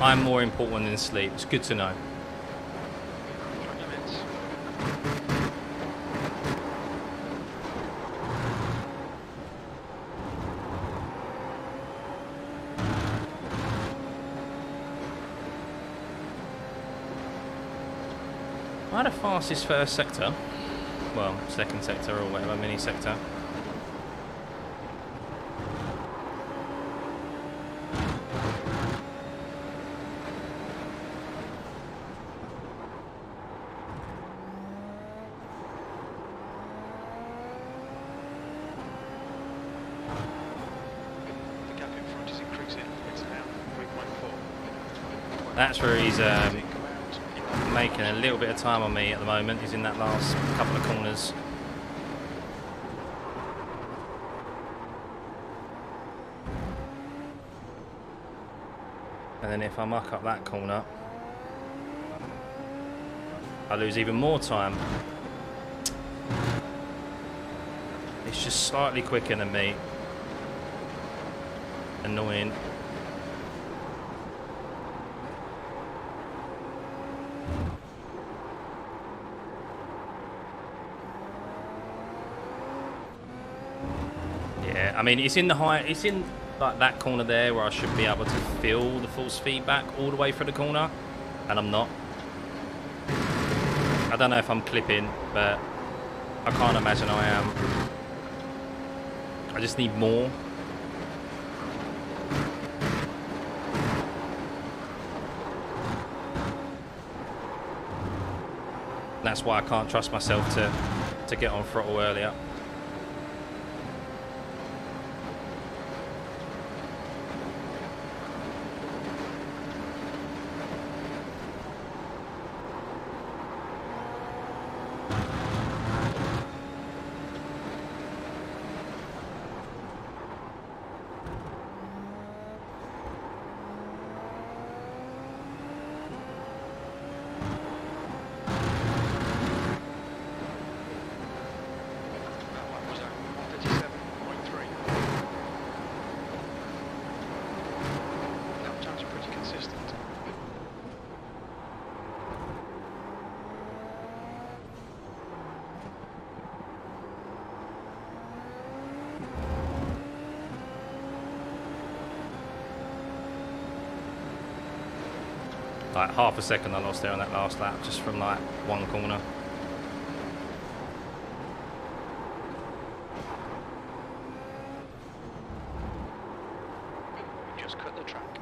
Speaker 1: I'm more important than sleep. It's good to know.
Speaker 3: Join your mitts.
Speaker 1: I had the fastest first sector. Well, second sector or whatever, mini sector.
Speaker 3: The gap in front is increasing. It's now 3.4.
Speaker 1: That's where he's
Speaker 3: Come out.
Speaker 1: making a little bit of time on me at the moment. He's in that last couple of corners. And then if I muck up that corner, I lose even more time. It's just slightly quicker than me. Annoying. Yeah, I mean, it's in the high, it's in like that corner there where I should be able to feel the force feedback all the way through the corner, and I'm not. I don't know if I'm clipping, but I can't imagine I am. I just need more. That's why I can't trust myself to get on throttle earlier. Like half a second I lost there on that last lap, just from like one corner.
Speaker 3: track.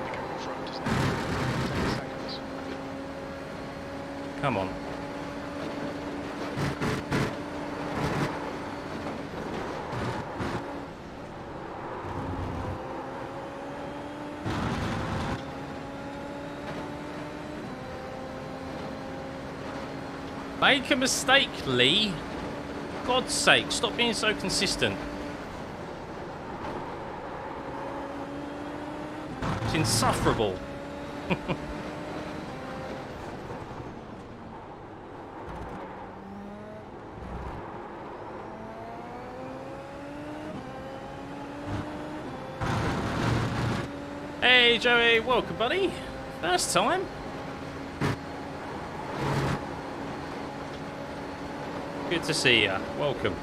Speaker 3: The front is now 10 seconds.
Speaker 1: Come on. Make a mistake, Lee. God's sake, stop being so consistent. It's insufferable. Hey, Joey, welcome, buddy. First time. Good to see ya. Welcome.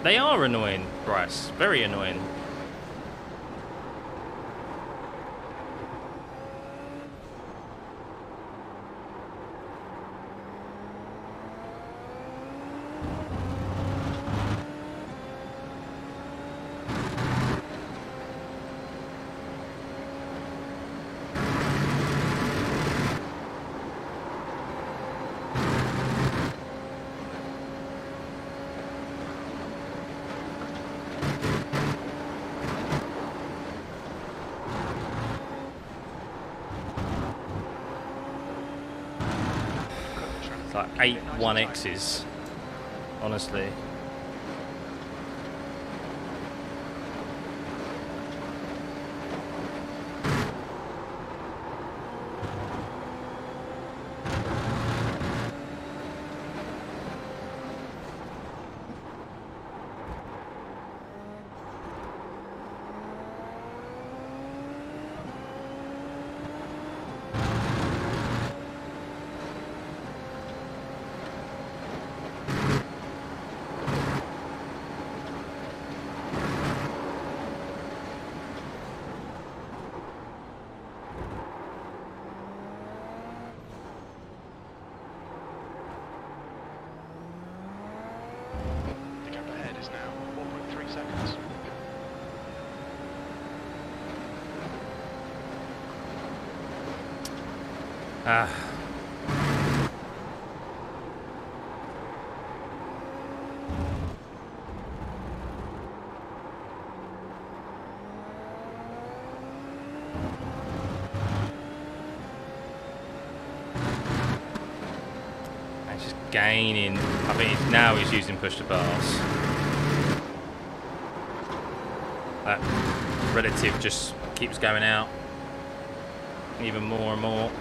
Speaker 1: They are annoying, Bryce. Very annoying. It's like 8 1Xs, honestly.
Speaker 3: The gap ahead is now 1.3 seconds.
Speaker 1: Ah. He's just gaining. I think now he's using push to pass. That relative just keeps going out even more and more.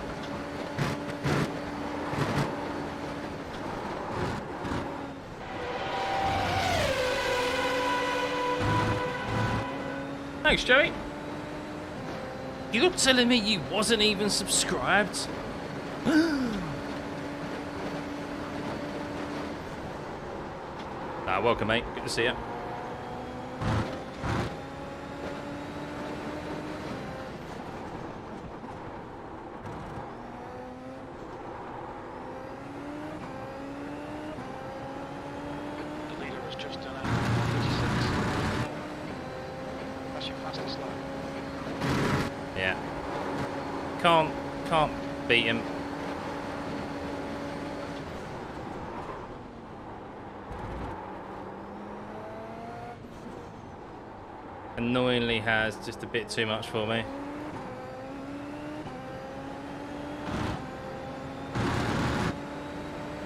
Speaker 1: Thanks, Joey. You're telling me you wasn't even subscribed? Welcome, mate. Good to see you.
Speaker 3: The leader has just done a 136. That's your fastest lap.
Speaker 1: Yeah. Can't beat him. Annoyingly has just a bit too much for me.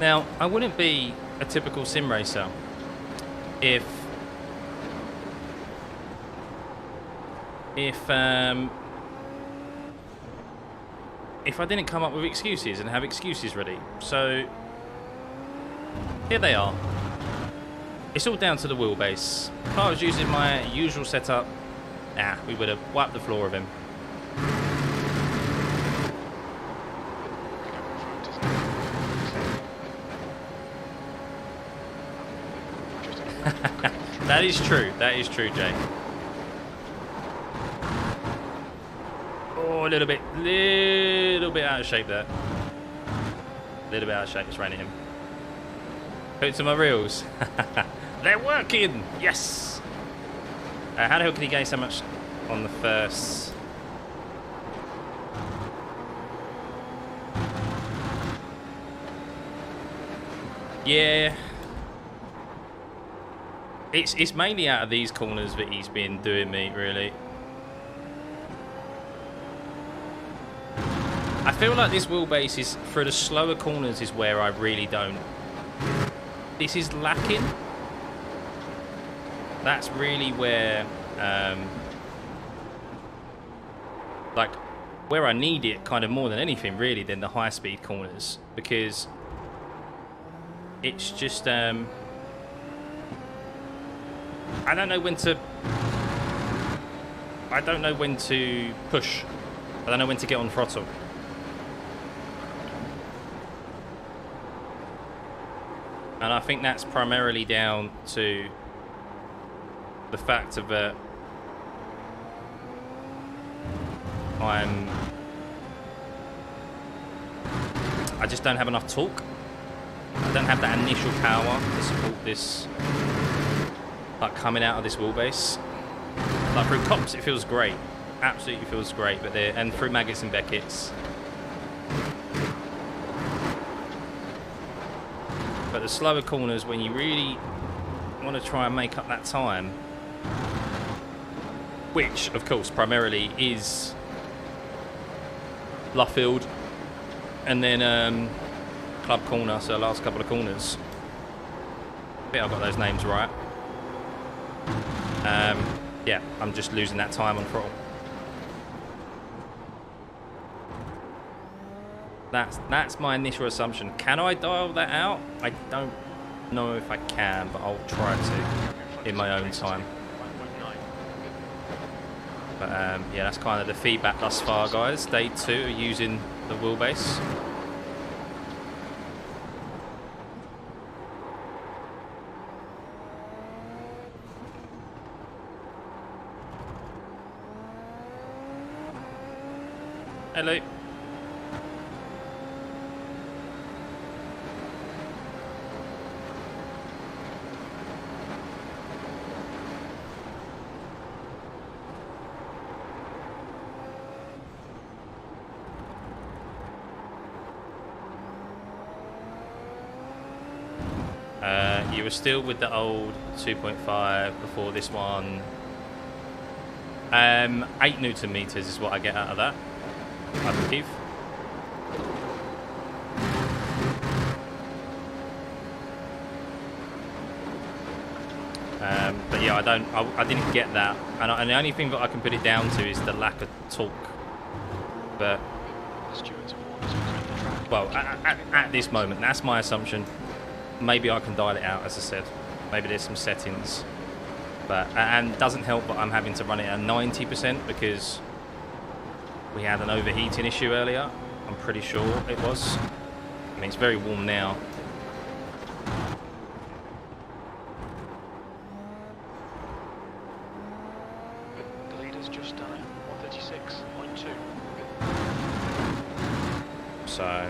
Speaker 1: Now, I wouldn't be a typical sim racer if I didn't come up with excuses and have excuses ready. So here they are. It's all down to the wheelbase. If I was using my usual setup, Nah, we would have wiped the floor of him. That is true. That is true, Jay. Oh, a little bit out of shape there. A little bit out of shape. It's raining him. Put some of my reels. They're working. Yes. How the hell can he gain so much on the first? Yeah. It's mainly out of these corners that he's been doing me, really. I feel like this wheelbase is, for the slower corners, is where I really don't. This is lacking. That's really where, like, where I need it kind of more than anything, really, than the high-speed corners. Because it's just, I don't know when to push. I don't know when to get on throttle. And I think that's primarily down to the fact of I just don't have enough torque. I don't have that initial power to support this, like, coming out of this wheelbase. Like, through cops it feels great, absolutely feels great, but and through Maggots and Beckett's. But the slower corners, when you really want to try and make up that time, which of course primarily is Luffield and then Club Corner, so the last couple of corners. I think I've got those names right. Yeah, I'm just losing that time on throttle. That's my initial assumption. Can I dial that out? I don't know if I can, but I'll try to in my own time. But yeah, that's kind of the feedback thus far, guys. Day 2 using the wheelbase. Hello. You were still with the old 2.5 before this one. 8 Newton meters is what I get out of that, I believe. But yeah, I didn't get that, and the only thing that I can put it down to is the lack of torque. But well, at this moment, that's my assumption. Maybe I can dial it out, as I said. Maybe there's some settings, but and doesn't help that I'm having to run it at 90% because we had an overheating issue earlier. I'm pretty sure it was. I mean, it's very warm now.
Speaker 3: The leader's just done it. 136.2.
Speaker 1: So.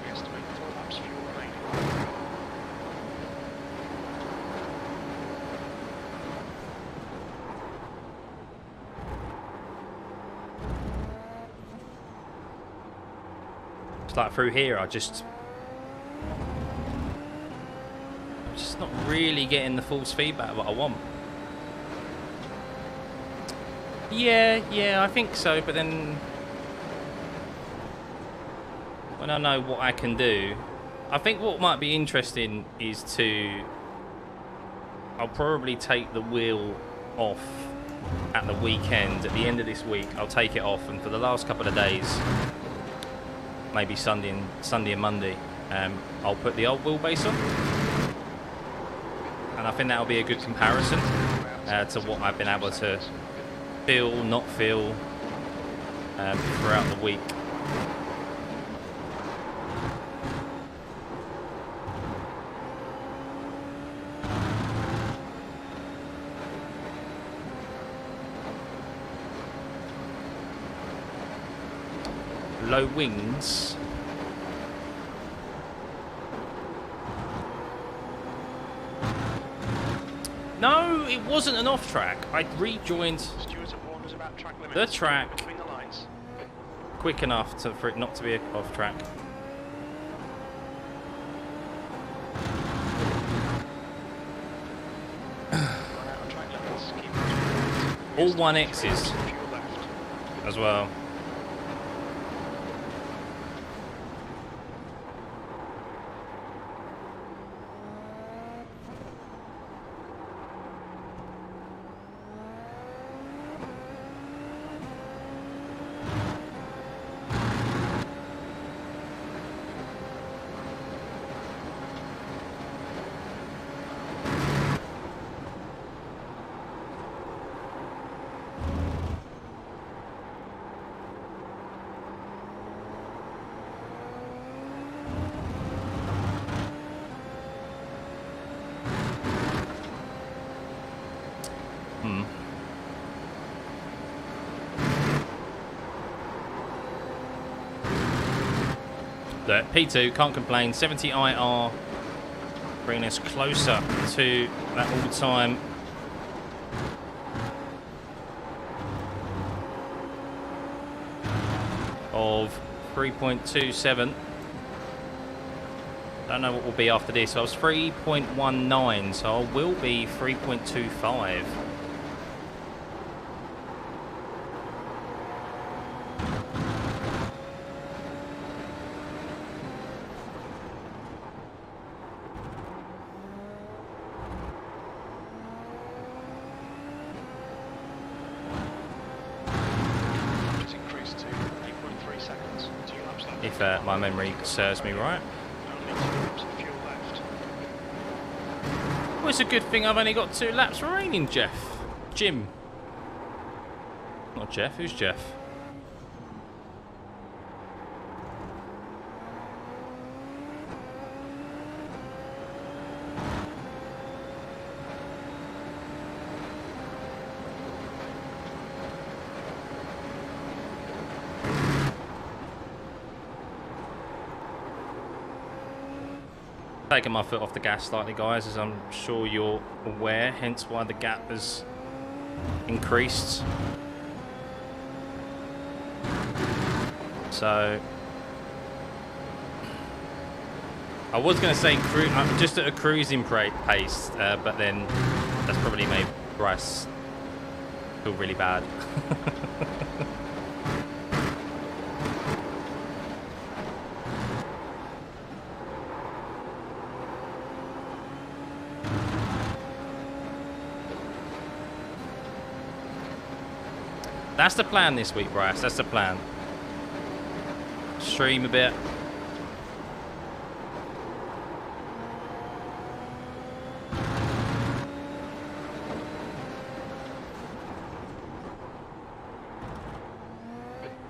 Speaker 3: We estimate 4 laps fuel remaining.
Speaker 1: It's like through here, I'm just not really getting the false feedback that I want. Yeah, I think so, but then when I know what I can do, I think what might be interesting is I'll probably take the wheel off at the weekend. At the end of this week, I'll take it off, and for the last couple of days, maybe Sunday and Monday, I'll put the old wheelbase on, and I think that'll be a good comparison. to what I've been able to feel, not feel throughout the week. Low wings. No, it wasn't an off track. I rejoined the track quick enough for it not to be an off track. All 1Xs as well. The P2, can't complain. 70 IR, bringing us closer to that all-time of 3.27. Don't know what will be after this. I was 3.19, so I will be 3.25. If my memory serves me right. Well, it's a good thing I've only got 2 laps remaining, Jeff. Jim. Not Jeff, who's Jeff? Taking my foot off the gas slightly, guys, as I'm sure you're aware, hence why the gap has increased. So I was going to say just at a cruising pace, but then that's probably made Bryce feel really bad. That's the plan this week, Bryce. That's the plan. Stream a bit.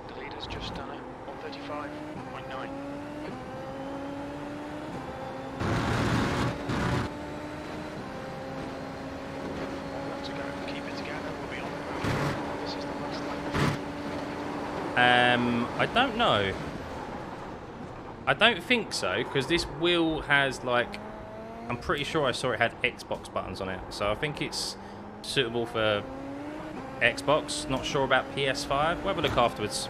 Speaker 3: The leader's just done it. 135.9. To go. Keep it together. We'll be on the road. This is the last lap.
Speaker 1: I don't know. I don't think so, because this wheel has, like, I'm pretty sure I saw it had Xbox buttons on it, so I think it's suitable for Xbox. Not sure about PS5. We'll have a look afterwards.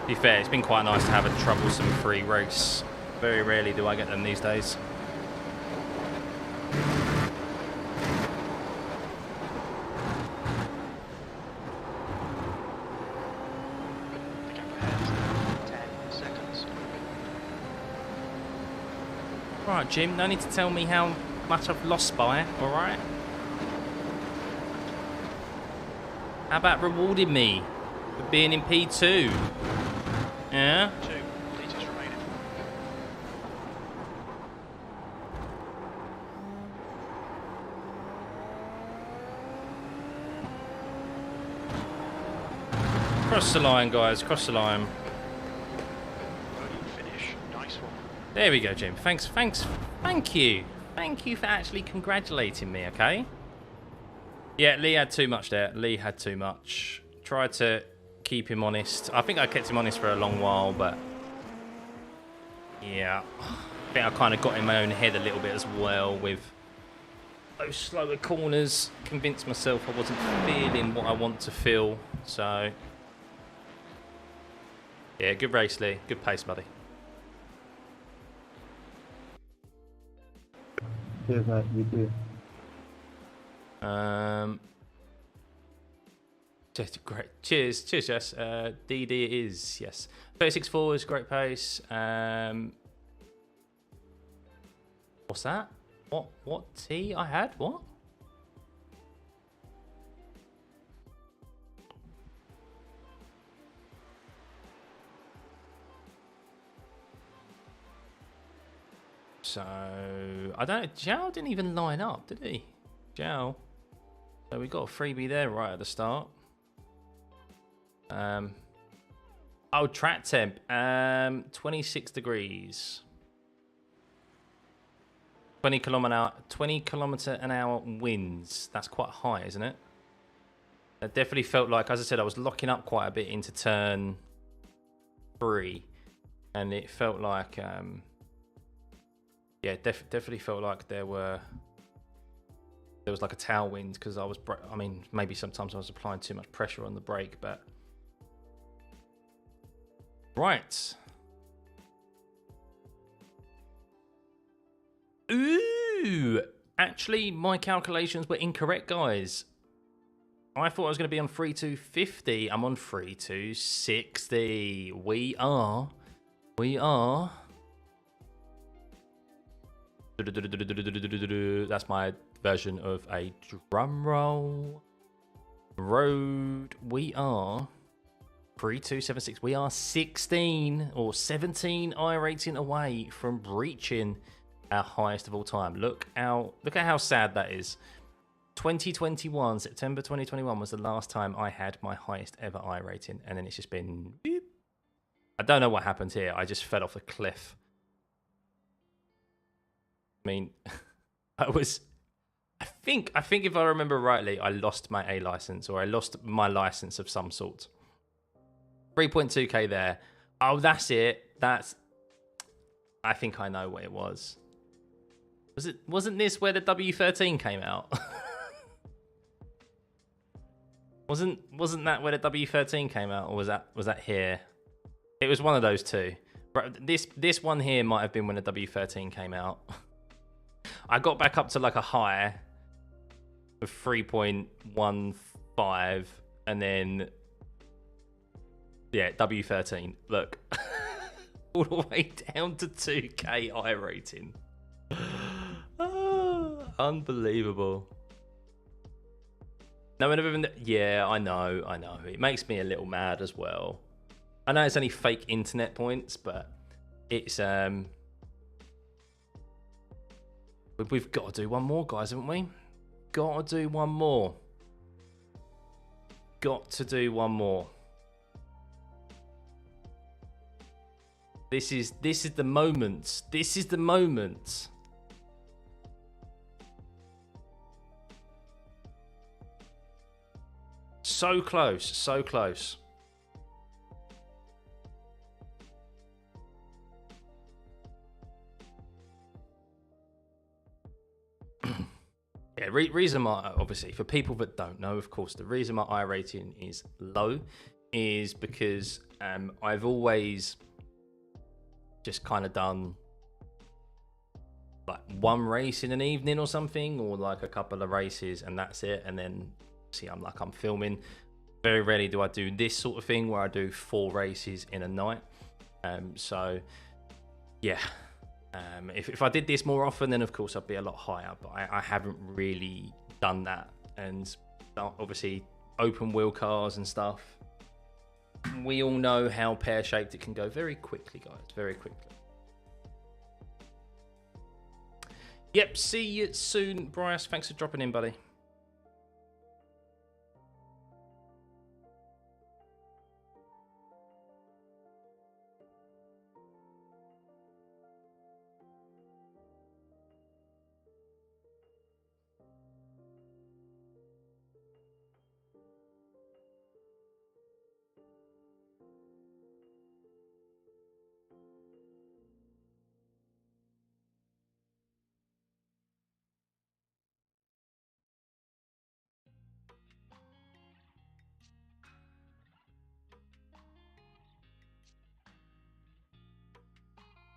Speaker 1: To be fair, it's been quite nice to have a troublesome free race. Very rarely do I get them these days. Right, Jim, no need to tell me how much I've lost by, alright? How about rewarding me for being in P2? Yeah?
Speaker 3: 2 litres remaining.
Speaker 1: Cross the line, guys, cross the line.
Speaker 3: Podium finish. Nice one.
Speaker 1: There we go, Jim. Thank you. Thank you for actually congratulating me, okay? Yeah, Lee had too much there. Lee had too much. Tried to keep him honest. I think I kept him honest for a long while, but... yeah. I think I kind of got in my own head a little bit as well with those slower corners. Convinced myself I wasn't feeling what I want to feel, so... yeah, good race, Lee. Good pace, buddy.
Speaker 2: Cheers, mate. You too.
Speaker 1: Just great. Cheers, Jess. DD it is, yes. 36.4 is great pace. What's that? What T I had? What? So I don't know. Zhao didn't even line up, did he? Zhao. So we got a freebie there right at the start. Oh, track temp. 26 degrees. 20 kilometer an hour winds. That's quite high, isn't it? It definitely felt like, as I said, I was locking up quite a bit into turn 3, and it felt like, yeah, definitely felt like there was like a tailwind because I mean, maybe sometimes I was applying too much pressure on the brake, but right. Ooh, actually, my calculations were incorrect, guys. I thought I was going to be on 3250. I'm on 3260. We are. That's my version of a drum roll. Road. We are 3276. We are 16 or 17 iRating away from reaching our highest of all time. Look at how sad that is. 2021, September 2021 was the last time I had my highest ever iRating, and then it's just been beep. I don't know what happened here. I just fell off a cliff. I mean, I think if I remember rightly, I lost my A license, or I lost my license of some sort. 3.2k there. Oh, that's it. I think I know what it was. Wasn't this where the W13 came out? Wasn't that where the W13 came out, or was that here? It was one of those two. But this one here might have been when the W13 came out. I got back up to like a high of 3.15, and then yeah, W13. Look, all the way down to 2k iRating. Unbelievable. No one ever. Yeah, I know. It makes me a little mad as well. I know it's only fake internet points, but it's we've got to do one more, guys, haven't we? Got to do one more. Got to do one more. This is the moment. This is the moment. So close, so close. Yeah, reason why, obviously, for people that don't know, of course, the reason my iRating is low is because I've always just kind of done like one race in an evening or something, or like a couple of races, and that's it. And then see, I'm filming. Very rarely do I do this sort of thing where I do 4 races in a night. So yeah, If I did this more often, then of course I'd be a lot higher, but I haven't really done that. And obviously open wheel cars and stuff, we all know how pear-shaped it can go very quickly, guys, very quickly. Yep, see you soon, Bryce. Thanks for dropping in, buddy.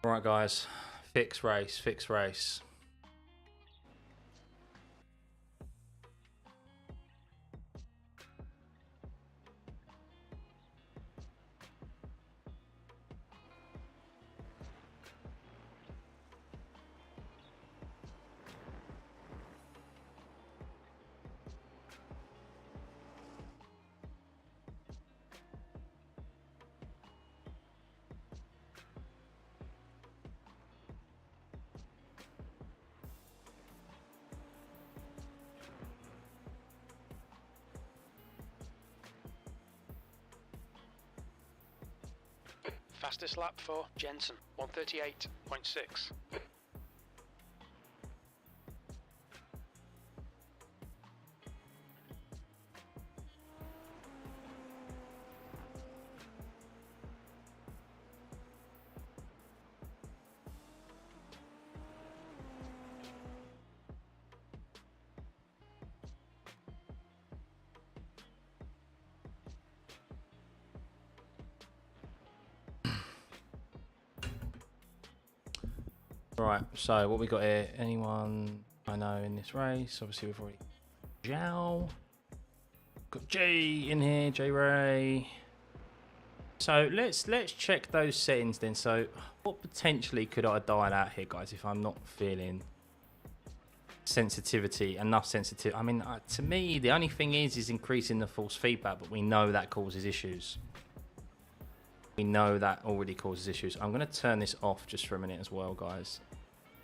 Speaker 1: All right, guys, fix race, fix race.
Speaker 3: Fastest lap for Jensen, 138.6.
Speaker 1: Right, so what we got here? Anyone I know in this race? Obviously, we've already Zhao. Got Jay in here, J Ray. So let's check those settings then. So what potentially could I dial out here, guys, if I'm not feeling sensitivity, enough sensitivity? I mean, to me, the only thing is increasing the force feedback, but we know that causes issues. We know that already causes issues. I'm going to turn this off just for a minute as well, guys.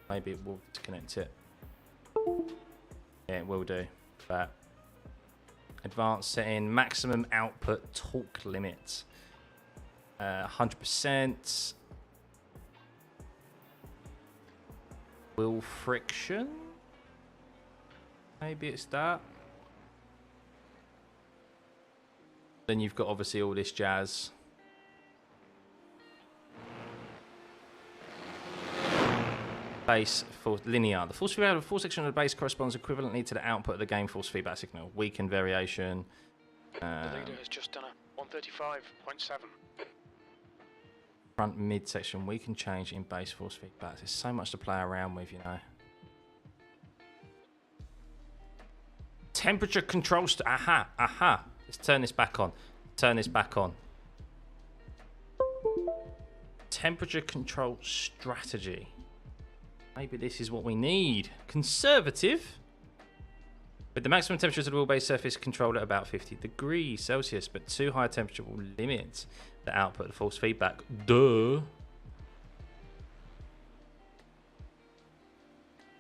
Speaker 1: Maybe it will disconnect it. Yeah, it will do. But advanced setting, maximum output torque limit. 100%. Wheel friction. Maybe it's that. Then you've got obviously all this jazz. Base for linear. The force feedback of the full section of the base corresponds equivalently to the output of the game force feedback signal. Weakened variation.
Speaker 3: The leader has just done a 135.7.
Speaker 1: Front mid section. We can change in base force feedback. There's so much to play around with, you know. Temperature control. Aha. Let's turn this back on. Turn this back on. Temperature control strategy. Maybe this is what we need. Conservative. With the maximum temperature of the wheelbase surface controlled at about 50 degrees Celsius, but too high a temperature will limit the output of force feedback. Duh.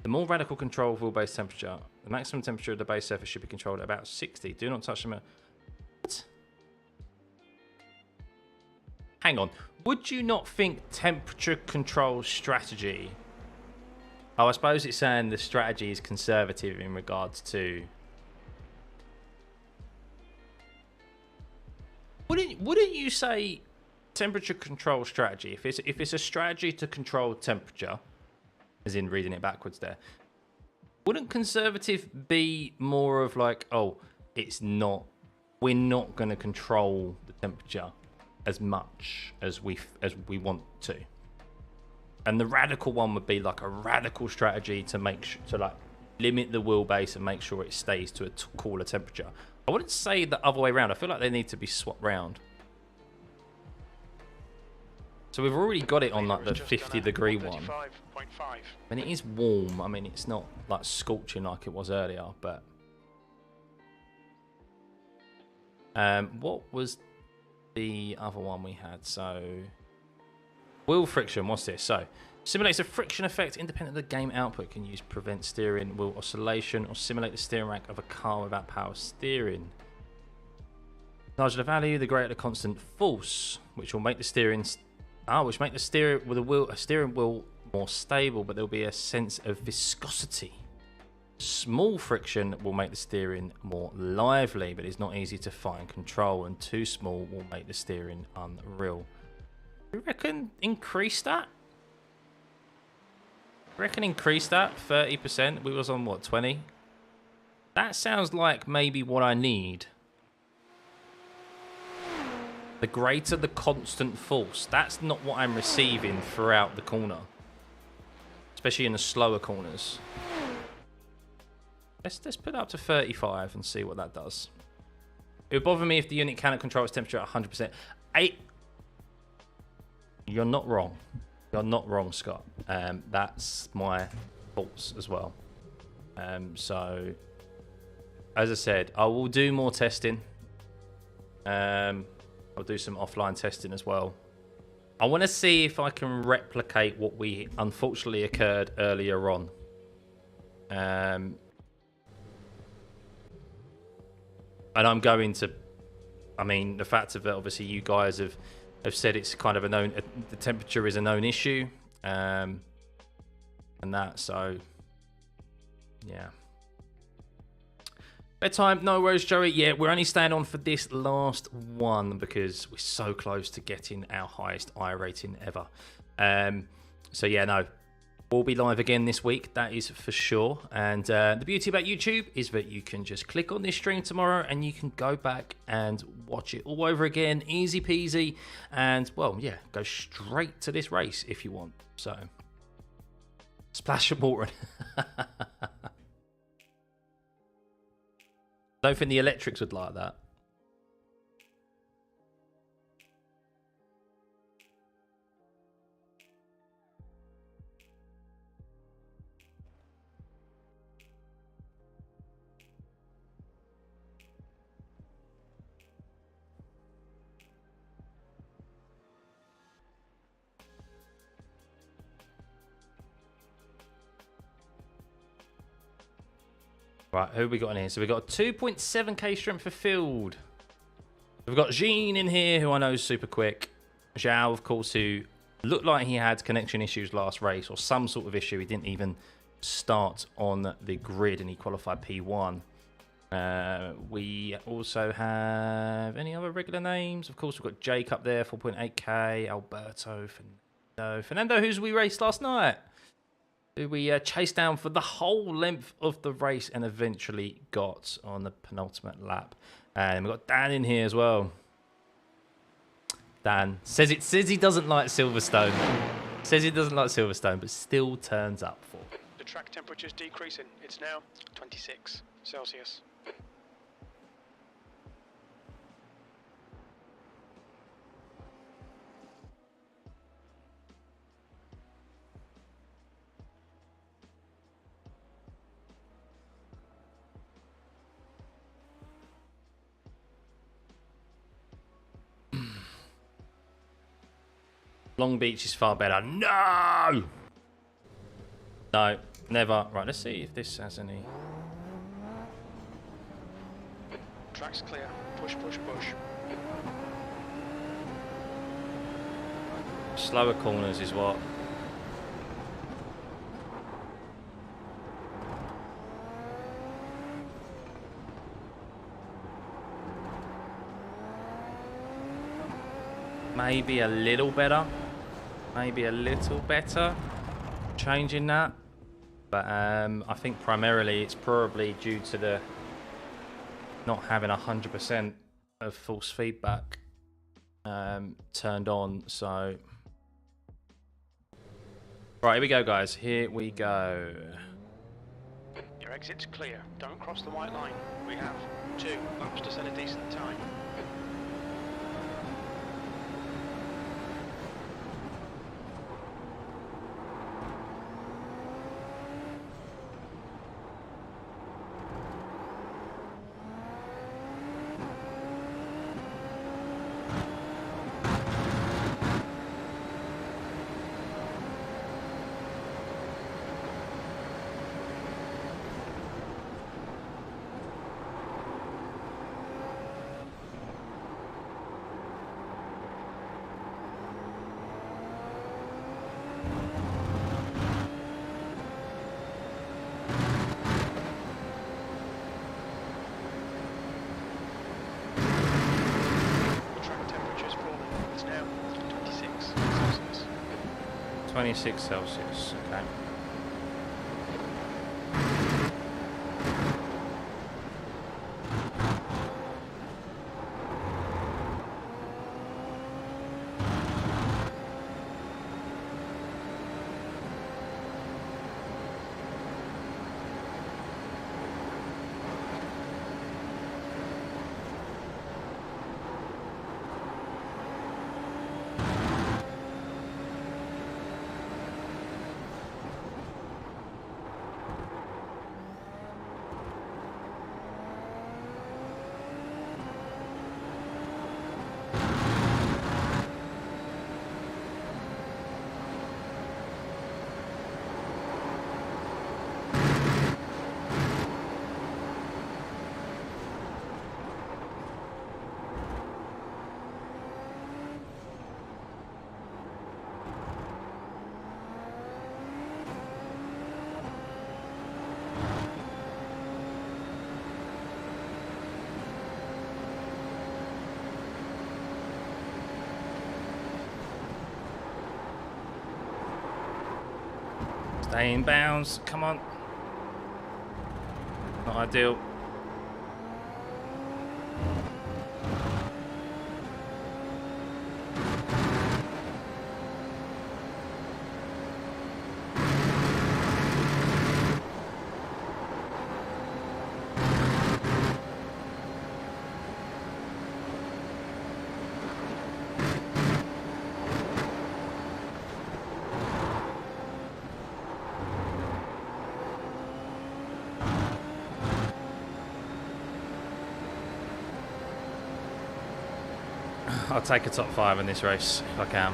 Speaker 1: The more radical control of wheelbase temperature, the maximum temperature of the base surface should be controlled at about 60. Do not touch them. What? Hang on. Would you not think temperature control strategy? Oh, I suppose it's saying the strategy is conservative in regards to. Wouldn't you say temperature control strategy? If it's a strategy to control temperature, as in reading it backwards there, wouldn't conservative be more of like, oh, it's not. We're not going to control the temperature as much as we want to. And the radical one would be like a radical strategy to make sure to like limit the wheelbase and make sure it stays to a cooler temperature. I wouldn't say the other way around. I feel like they need to be swapped round. So we've already got it on like the 50-degree one.
Speaker 3: I
Speaker 1: mean, it is warm. I mean, it's not like scorching like it was earlier, but what was the other one we had? So wheel friction, what's this? So simulates a friction effect independent of the game output, can use prevent steering wheel oscillation or simulate the steering rack of a car without power steering. The larger the value, the greater the constant force, which will make the steering steering wheel more stable, but there'll be a sense of viscosity. Small friction will make the steering more lively, but it's not easy to find control, and too small will make the steering unreal. You reckon increase that? Increase that 30%? We was on what, 20? That sounds like maybe what I need. The greater the constant force. That's not what I'm receiving throughout the corner, especially in the slower corners. Let's put it up to 35 and see what that does. It would bother me if the unit cannot control its temperature at 100%. You're not wrong. You're not wrong, Scott. That's my thoughts as well. So, as I said, I will do more testing. I'll do some offline testing as well. I want to see if I can replicate what we unfortunately occurred earlier on. And I'm going to, I mean, the fact of it, obviously you guys have said it's kind of a known, the temperature is a known issue, and that, so yeah. Bedtime, no worries, Joey. Yeah, we're only staying on for this last one because we're so close to getting our highest iRating ever. So yeah, no, we'll be live again this week, that is for sure. And the beauty about YouTube is that you can just click on this stream tomorrow and you can go back and watch it all over again, easy peasy. And well, yeah, go straight to this race if you want. So, splash of water. Don't think the electrics would like that. Right, who have we got in here? So we've got 2.7k strength for field. We've got Jean in here, who I know is super quick. Zhao, of course, who looked like he had connection issues last race, or some sort of issue. He didn't even start on the grid, and he qualified P1. We also have any other regular names? Of course, we've got Jake up there, 4.8k. Alberto, Fernando, who's we raced last night. Who we chased down for the whole length of the race and eventually got on the penultimate lap. And we've got Dan in here as well. Dan says he doesn't like Silverstone. Says he doesn't like Silverstone, but still turns up for.
Speaker 3: The track temperature's decreasing. It's now 26 Celsius.
Speaker 1: Long Beach is far better. No! No, never. Right, let's see if this has any.
Speaker 3: Track's clear. Push, push, push.
Speaker 1: Slower corners is what. Maybe a little better. Maybe a little better. Changing that. But I think primarily it's probably due to the not having 100% of force feedback turned on. So, right, here we go, guys. Here we go.
Speaker 3: Your exit's clear. Don't cross the white line. We have 2 laps to set a decent time.
Speaker 1: 26 Celsius. Okay. Stay in bounds. Come on. Not ideal. I'll take a top 5 in this race if I can.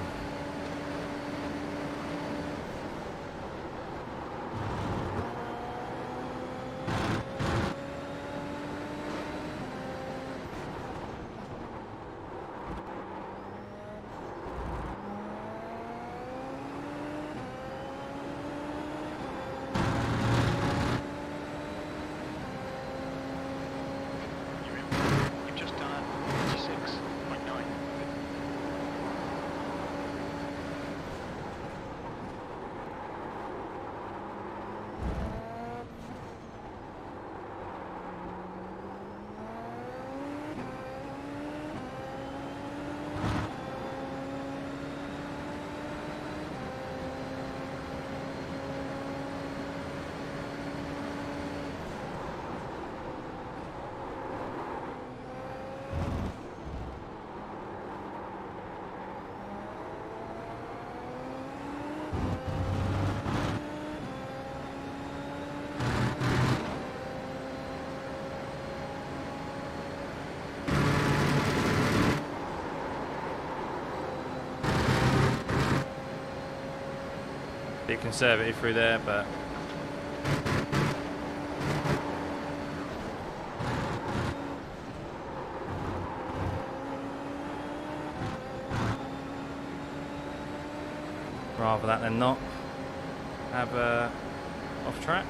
Speaker 3: You've just done a 26.9.
Speaker 1: Bit conservative through there, but rather that than not have off track.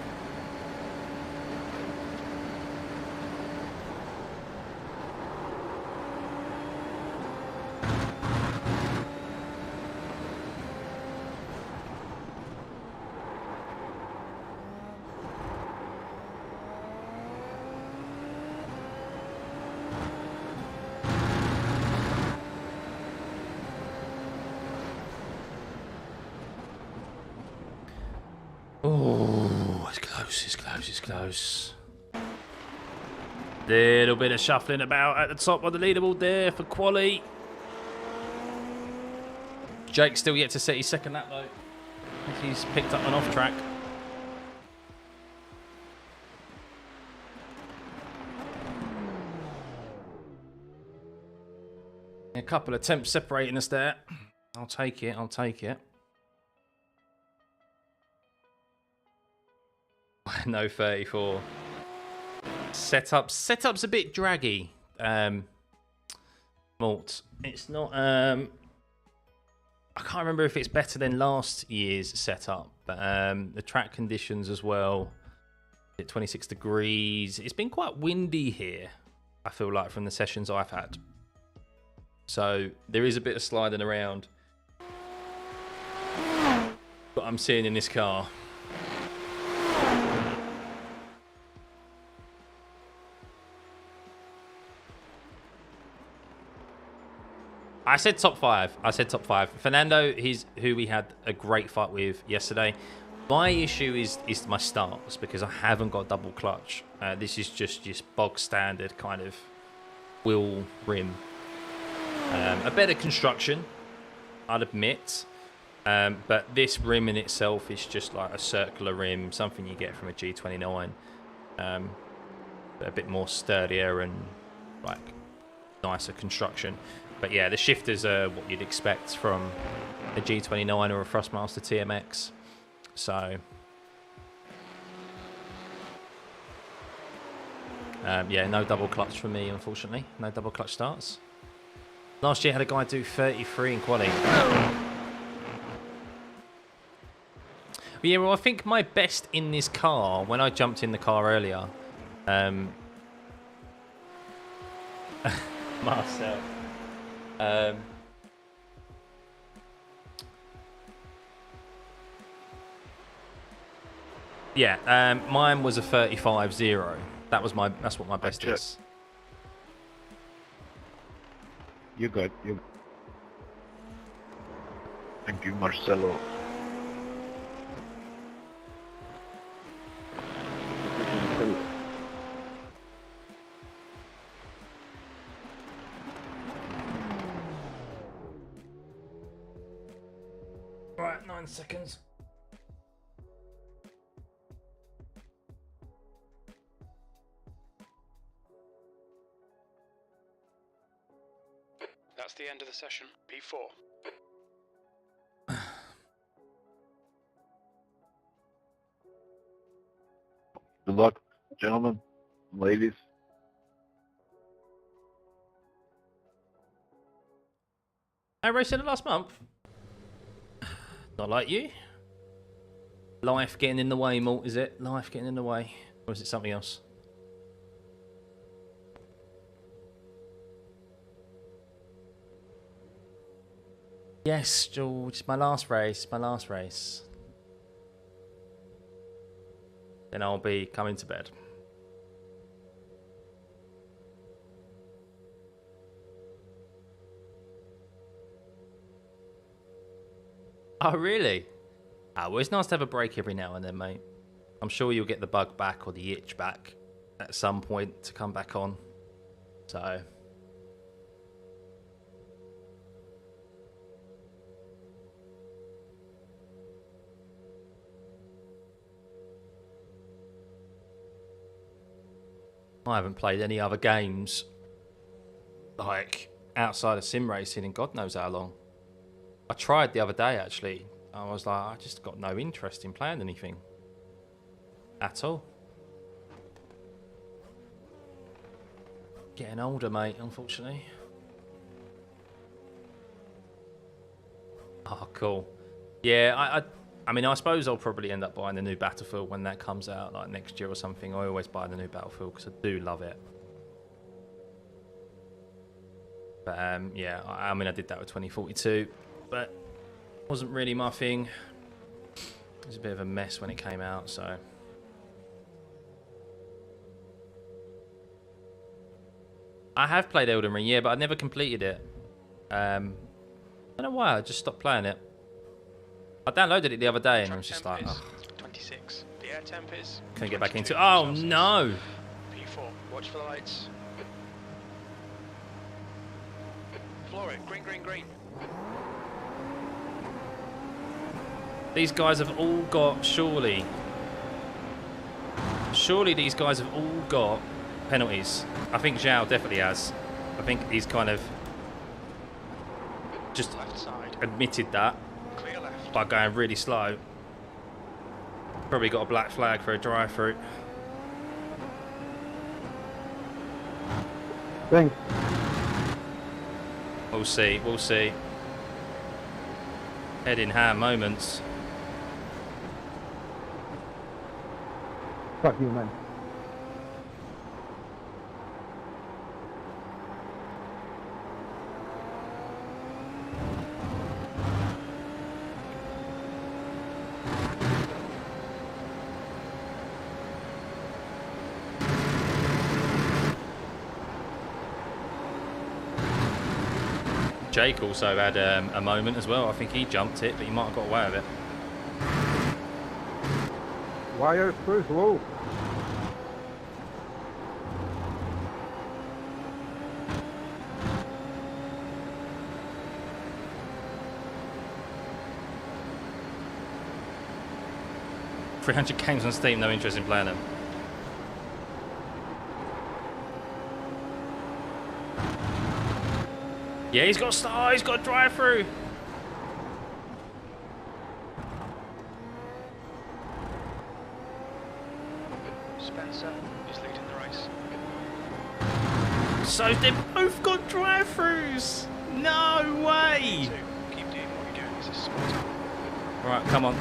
Speaker 1: Oh, it's close, it's close, it's close. Little bit of shuffling about at the top of the leaderboard there for quali. Jake's still yet to set his second lap though. He's picked up an off track. A couple of attempts separating us there. I'll take it, I'll take it. No 34. Setup's a bit draggy. Malt. It's not I can't remember if it's better than last year's setup, but the track conditions as well. At 26 degrees. It's been quite windy here, I feel like, from the sessions I've had. So there is a bit of sliding around. what I'm seeing in this car. I said top 5. I said top 5. Fernando, he's who we had a great fight with yesterday. My issue is my starts because I haven't got double clutch. This is just bog standard kind of wheel rim. A better construction, I'd admit. But this rim in itself is just like a circular rim, something you get from a G29. A bit more sturdier and like nicer construction. But yeah, the shifters are what you'd expect from a G29 or a Thrustmaster TMX. So, yeah, no double clutch for me, unfortunately. No double clutch starts. Last year, I had a guy do 33 in quali. Yeah, well, I think my best in this car, when I jumped in the car earlier, Marcel. Yeah, mine was a 35.0. That's what my best is.
Speaker 4: You got you. Thank you, Marcelo.
Speaker 1: Right, 9 seconds.
Speaker 3: That's the end of the session. P4.
Speaker 4: Good luck, gentlemen, ladies.
Speaker 1: I raced in it last month. Not like you. Life getting in the way, Malt, is it? Life getting in the way. Or is it something else? Yes, George. My last race. My last race. Then I'll be coming to bed. Oh, really? Ah, well, it's nice to have a break every now and then, mate. I'm sure you'll get the bug back or the itch back at some point to come back on. So... I haven't played any other games, like, outside of sim racing in God knows how long. I tried the other day, actually. I was like, I just got no interest in playing anything. At all. Getting older, mate, unfortunately. Oh, cool. Yeah, I mean, I suppose I'll probably end up buying the new Battlefield when that comes out, like next year or something. I always buy the new Battlefield because I do love it. But yeah, I mean, I did that with 2042, but it wasn't really my thing. It was a bit of a mess when it came out, so. I have played Elden Ring, yeah, but I never completed it. I don't know why, I just stopped playing it. I downloaded it the other day and I was just like, oh.
Speaker 3: 26. The air temp is.
Speaker 1: Couldn't get back into it. Oh no!
Speaker 3: P4. Watch for the lights. Floor it. Green, green, green.
Speaker 1: These guys have all got, surely these guys have all got penalties. I think Zhao definitely has. I think he's kind of just
Speaker 3: Left side.
Speaker 1: admitted that
Speaker 3: Clear left.
Speaker 1: by going really slow. Probably got a black flag for a drive-through.
Speaker 2: Thanks.
Speaker 1: We'll see, we'll see. Head in hand moments.
Speaker 2: Fuck you, man.
Speaker 1: Jake also had a moment as well. I think he jumped it, but he might have got away with it.
Speaker 5: Why are so slow?
Speaker 1: $300 games on Steam, no interest in playing them. Yeah, he's got a star, he's got a drive-through.
Speaker 3: Spencer is leading the race.
Speaker 1: So they've both got drive-throughs. No way.
Speaker 3: Keep doing what you're doing. This is spot on.
Speaker 1: Right, come on.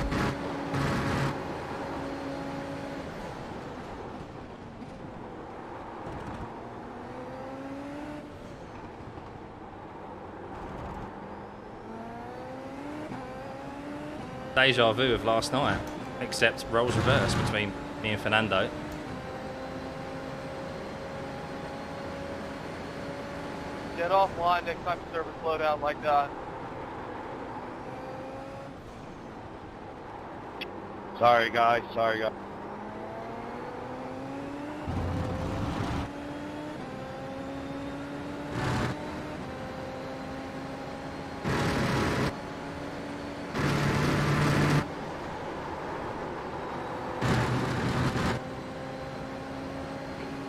Speaker 1: Deja vu of last night, except roles reversed between me and Fernando.
Speaker 6: Get offline next time service loadout like that.
Speaker 4: Sorry guys, sorry guys.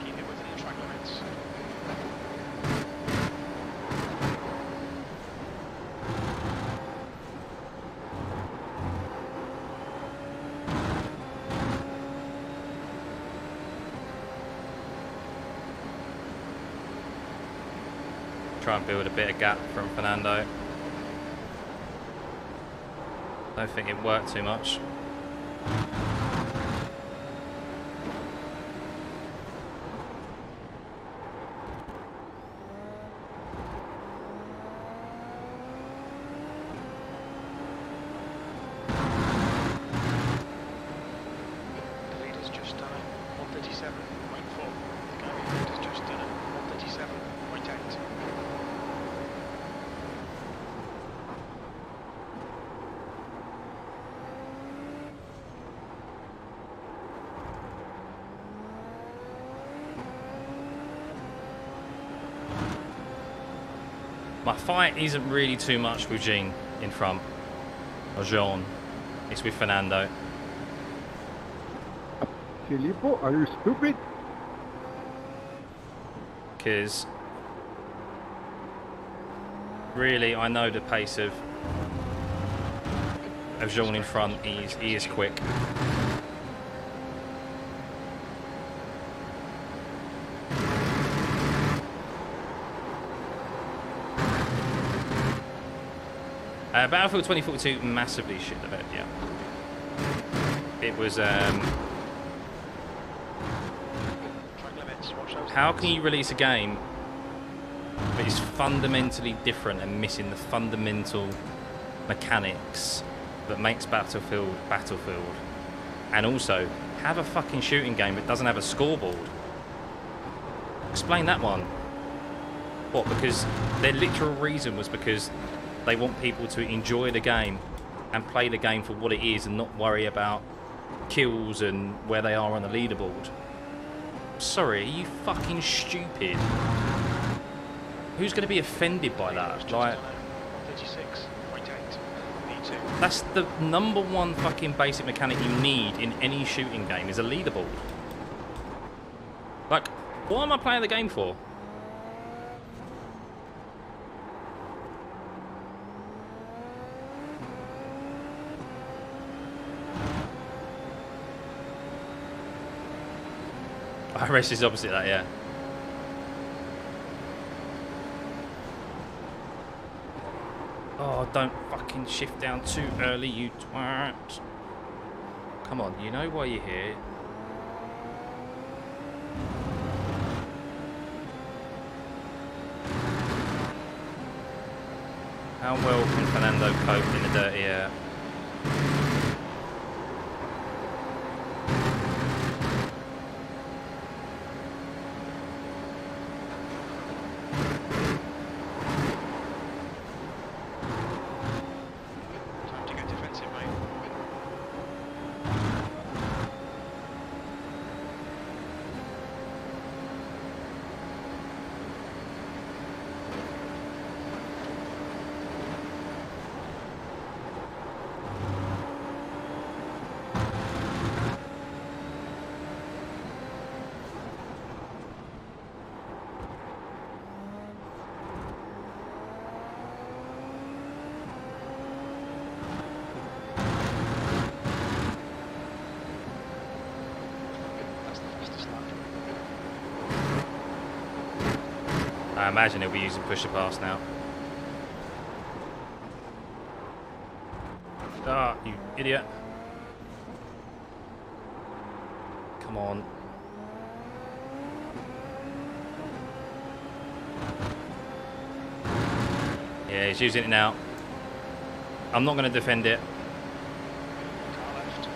Speaker 3: Keep it within the track limits.
Speaker 1: Try and build a bit of gap from Fernando. Don't think it worked too much.
Speaker 3: The leader's just done it. 137.4. The guy behind has just done it. 137.8.
Speaker 1: My fight isn't really too much with Jean in front, or Jean. It's with Fernando.
Speaker 5: Filippo, are you stupid?
Speaker 1: Because really, I know the pace of Jean in front. He is quick. Battlefield 2042 massively shit the bed, yeah. It was, how can you release a game that is fundamentally different and missing the fundamental mechanics that makes Battlefield Battlefield, and also have a fucking shooting game that doesn't have a scoreboard? Explain that one. What, because their literal reason was because they want people to enjoy the game and play the game for what it is and not worry about kills and where they are on the leaderboard. Sorry, are you fucking stupid? Who's going to be offended by that? Like,
Speaker 3: 136.8.
Speaker 1: that's the #1 fucking basic mechanic you need in any shooting game, is a leaderboard. Like, what am I playing the game for? iRacing is opposite that, yeah. Oh, don't fucking shift down too early, you twat. Come on, you know why you're here. How well can Fernando cope in the dirty air? I imagine he'll be using push to pass now. Ah, you idiot. Come on. Yeah, he's using it now. I'm not going to defend it.
Speaker 3: Car left.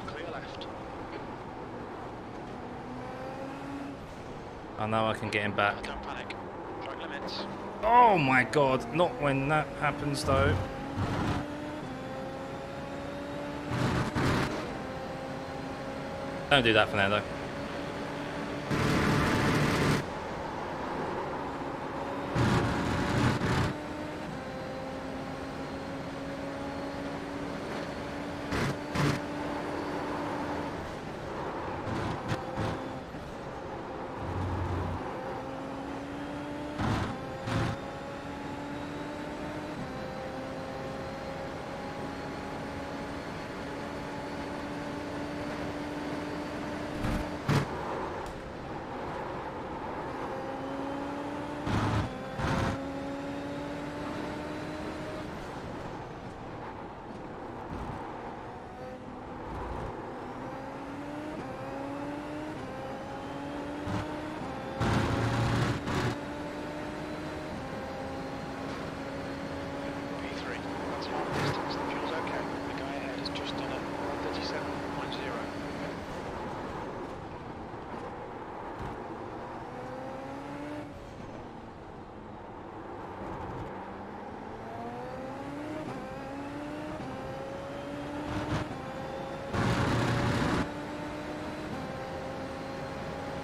Speaker 3: Clear left.
Speaker 1: I know I can get him back.
Speaker 3: Don't panic. Track limits.
Speaker 1: Oh my god, not when that happens though. Don't do that, Fernando.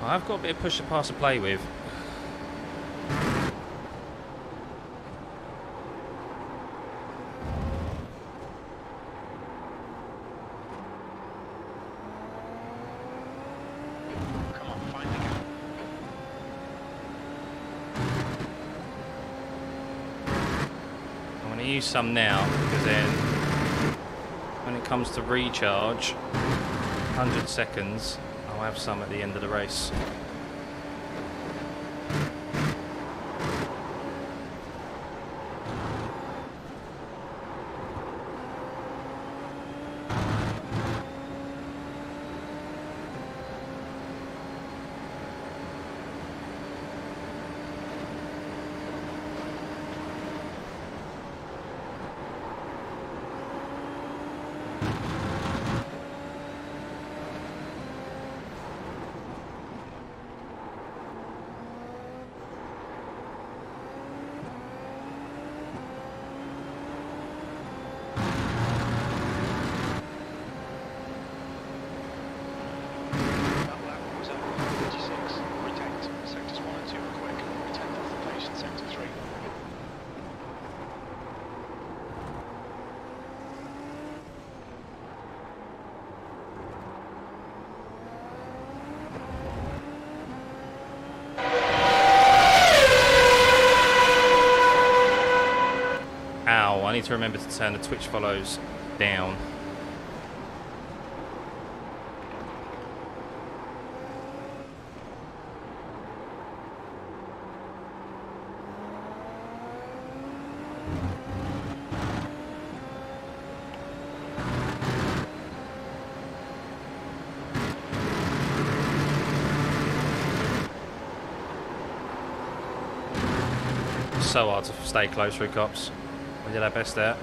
Speaker 1: I've got a bit of push to pass to play with.
Speaker 3: Come on, find the gap.
Speaker 1: I'm going to use some now because then when it comes to recharge, 100 seconds, I'll have some at the end of the race. I need to remember to turn the Twitch follows down. So hard to stay close through cops. We did our best there.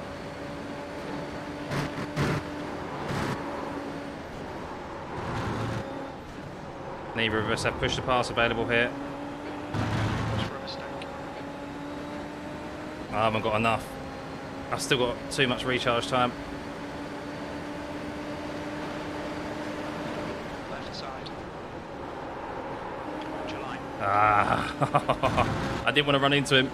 Speaker 1: Neither of us have push to pass available here. I haven't got enough. I've still got too much recharge time.
Speaker 3: Left side. July.
Speaker 1: Ah, I didn't want to run into him.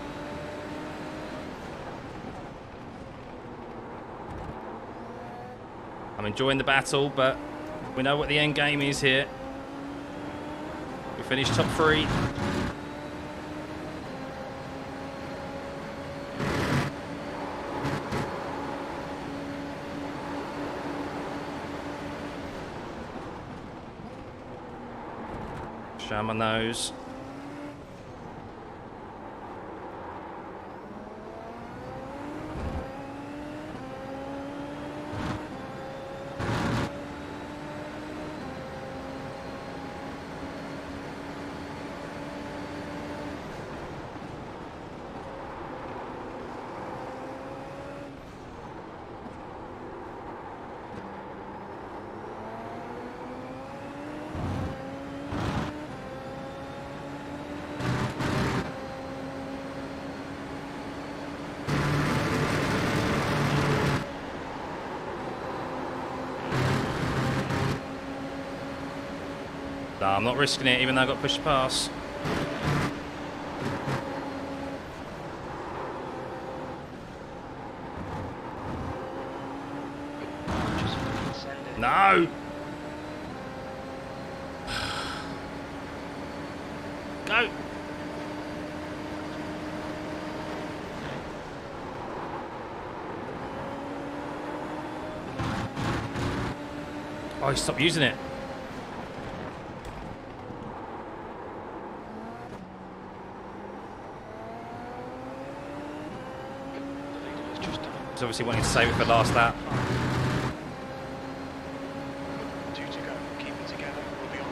Speaker 1: I'm enjoying the battle, but we know what the end game is here. We finished top 3. Show my nose. No, I'm not risking it, even though I got pushed past. No! Go! Oh, he stopped using it. He's obviously wanting to save it for last lap.
Speaker 3: 2 to go. Keep it together. We'll be on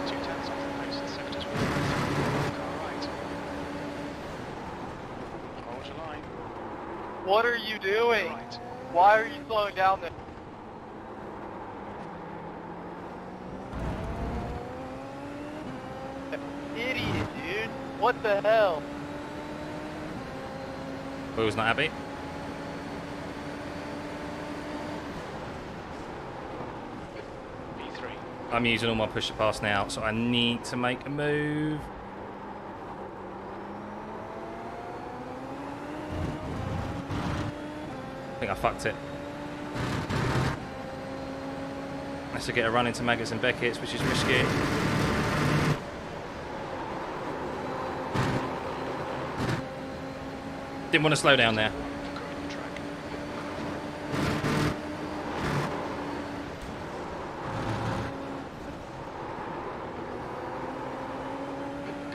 Speaker 3: 2 tenths off the pace. The sector's car right. Hold your line.
Speaker 6: What are you doing?
Speaker 3: Right.
Speaker 6: Why are you slowing down there? Idiot, dude. What the hell?
Speaker 1: Will's not happy.
Speaker 3: P3.
Speaker 1: I'm using all my push to pass now, so I need to make a move. I think I fucked it. Let's get a run into Maggots and Beckett's, which is risky. Didn't want to slow down there.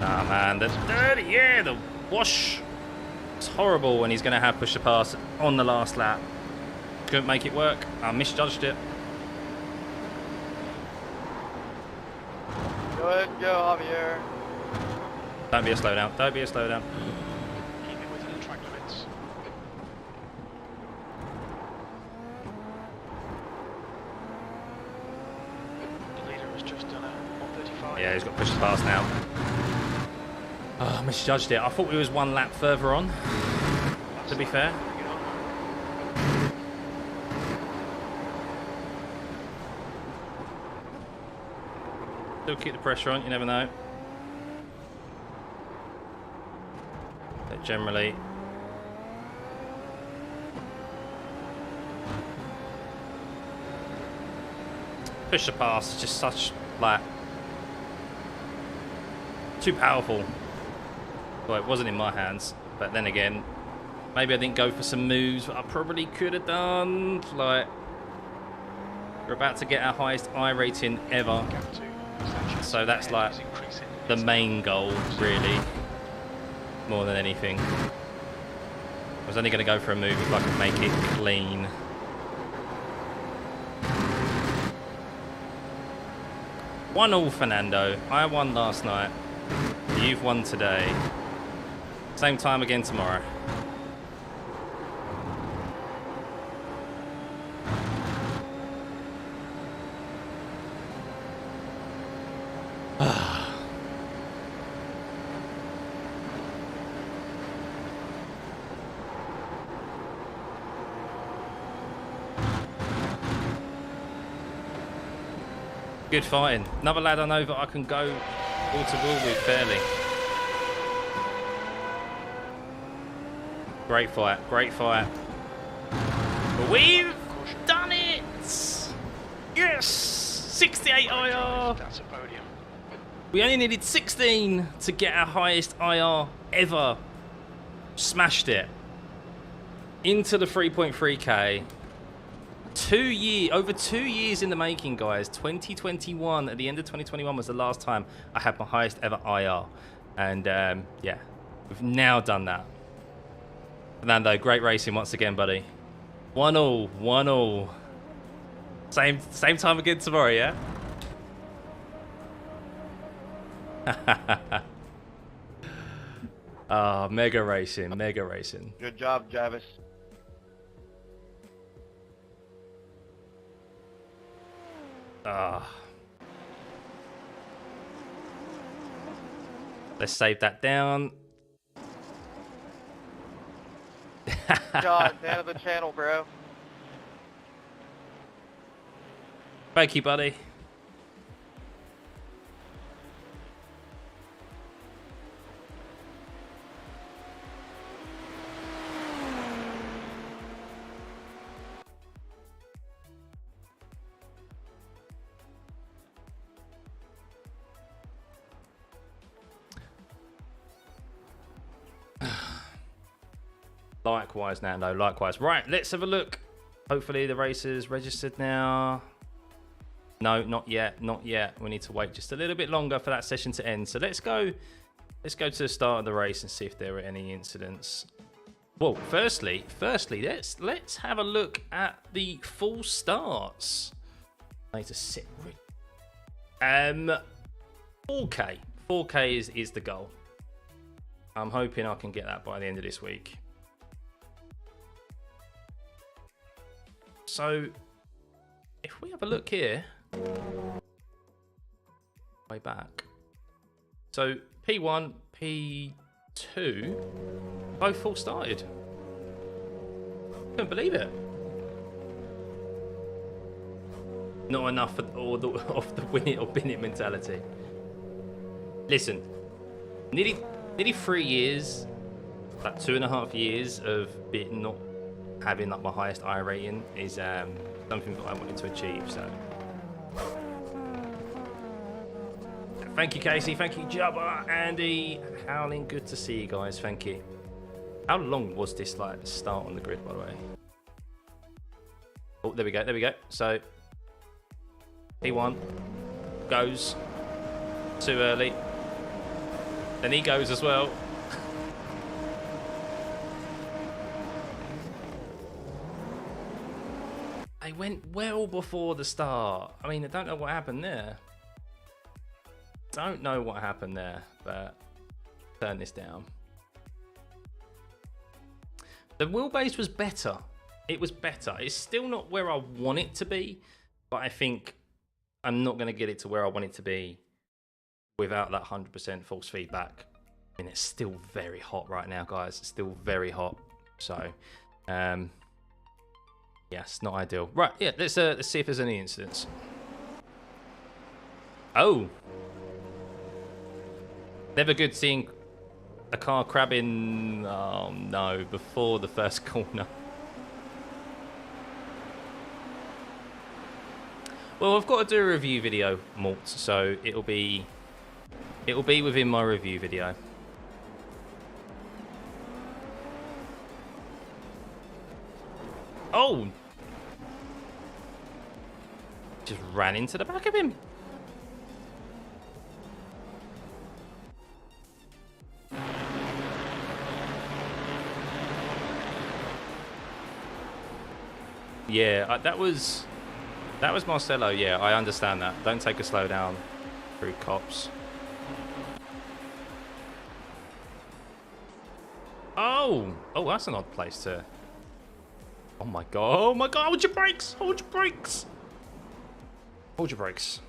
Speaker 1: Ah man, the dirty, yeah, the wash. It's horrible when he's going to have push to pass on the last lap. Couldn't make it work. I misjudged it.
Speaker 6: Go ahead, go, Javier.
Speaker 1: Don't be a slowdown. Don't be a slowdown.
Speaker 3: Keep it within the track limits. The leader has just done a 135.
Speaker 1: Yeah, he's got push to pass now. Oh, I misjudged it. I thought we was one lap further on, to be fair. Still keep the pressure on, you never know. But generally, push to pass is just such, like, too powerful. Well, it wasn't in my hands, but then again, maybe I didn't go for some moves that I probably could have done. Like, we're about to get our highest iRating ever, so that's like the main goal, really, more than anything. I was only going to go for a move if I could make it clean. One all, Fernando. I won last night. You've won today. Same time again tomorrow. Good fighting. Another lad I know that I can go wall to wall with fairly. Great fight, great fight. But we've done it! Yes! 68 IR!
Speaker 3: That's a podium.
Speaker 1: We only needed 16 to get our highest IR ever. Smashed it. Into the 3.3k. Over 2 years in the making, guys. 2021, at the end of 2021 was the last time I had my highest ever IR. And yeah, we've now done that. Fernando, great racing once again, buddy. 1-1, 1-1. Same time again tomorrow, yeah? Ah, mega racing, mega racing.
Speaker 4: Good job, Jarvis.
Speaker 1: Ah. Let's save that down.
Speaker 6: God, man of the channel, bro.
Speaker 1: Thank you, buddy. Likewise, Nando. Likewise. Right, let's have a look. Hopefully the race is registered now. No, not yet. Not yet. We need to wait just a little bit longer for that session to end. So let's go. Let's go to the start of the race and see if there are any incidents. Well, firstly, let's have a look at the full starts. I need to sit. 4K. 4K is the goal. I'm hoping I can get that by the end of this week. So, if we have a look here, way back. So, P1, P2, both full started. Couldn't believe it. Not enough of the win it or bin it mentality. Listen, nearly 3 years, like 2.5 years of not having like my highest iRating is something that I wanted to achieve. So, thank you, Casey. Thank you, Jabba, Andy, Howling. Good to see you guys. Thank you. How long was this like start on the grid, by the way? Oh, there we go. There we go. So, P1 goes too early. Then he goes as well. They went well before the start. I mean, I don't know what happened there. Don't know what happened there, but turn this down. The wheelbase was better. It was better. It's still not where I want it to be, but I think I'm not going to get it to where I want it to be without that 100% false feedback. I mean, it's still very hot right now, guys. It's still very hot. So, yes, not ideal. Right, yeah, let's see if there's any incidents. Oh. Never good seeing a car crabbing, oh no, before the first corner. Well, I've got to do a review video, Malt, so it'll be within my review video. Oh! Just ran into the back of him. Yeah, that was Marcelo. Yeah, I understand that. Don't take a slow down through cops. Oh, that's an odd place to. Oh my god! Hold your brakes! Hold your brakes! Hold your brakes.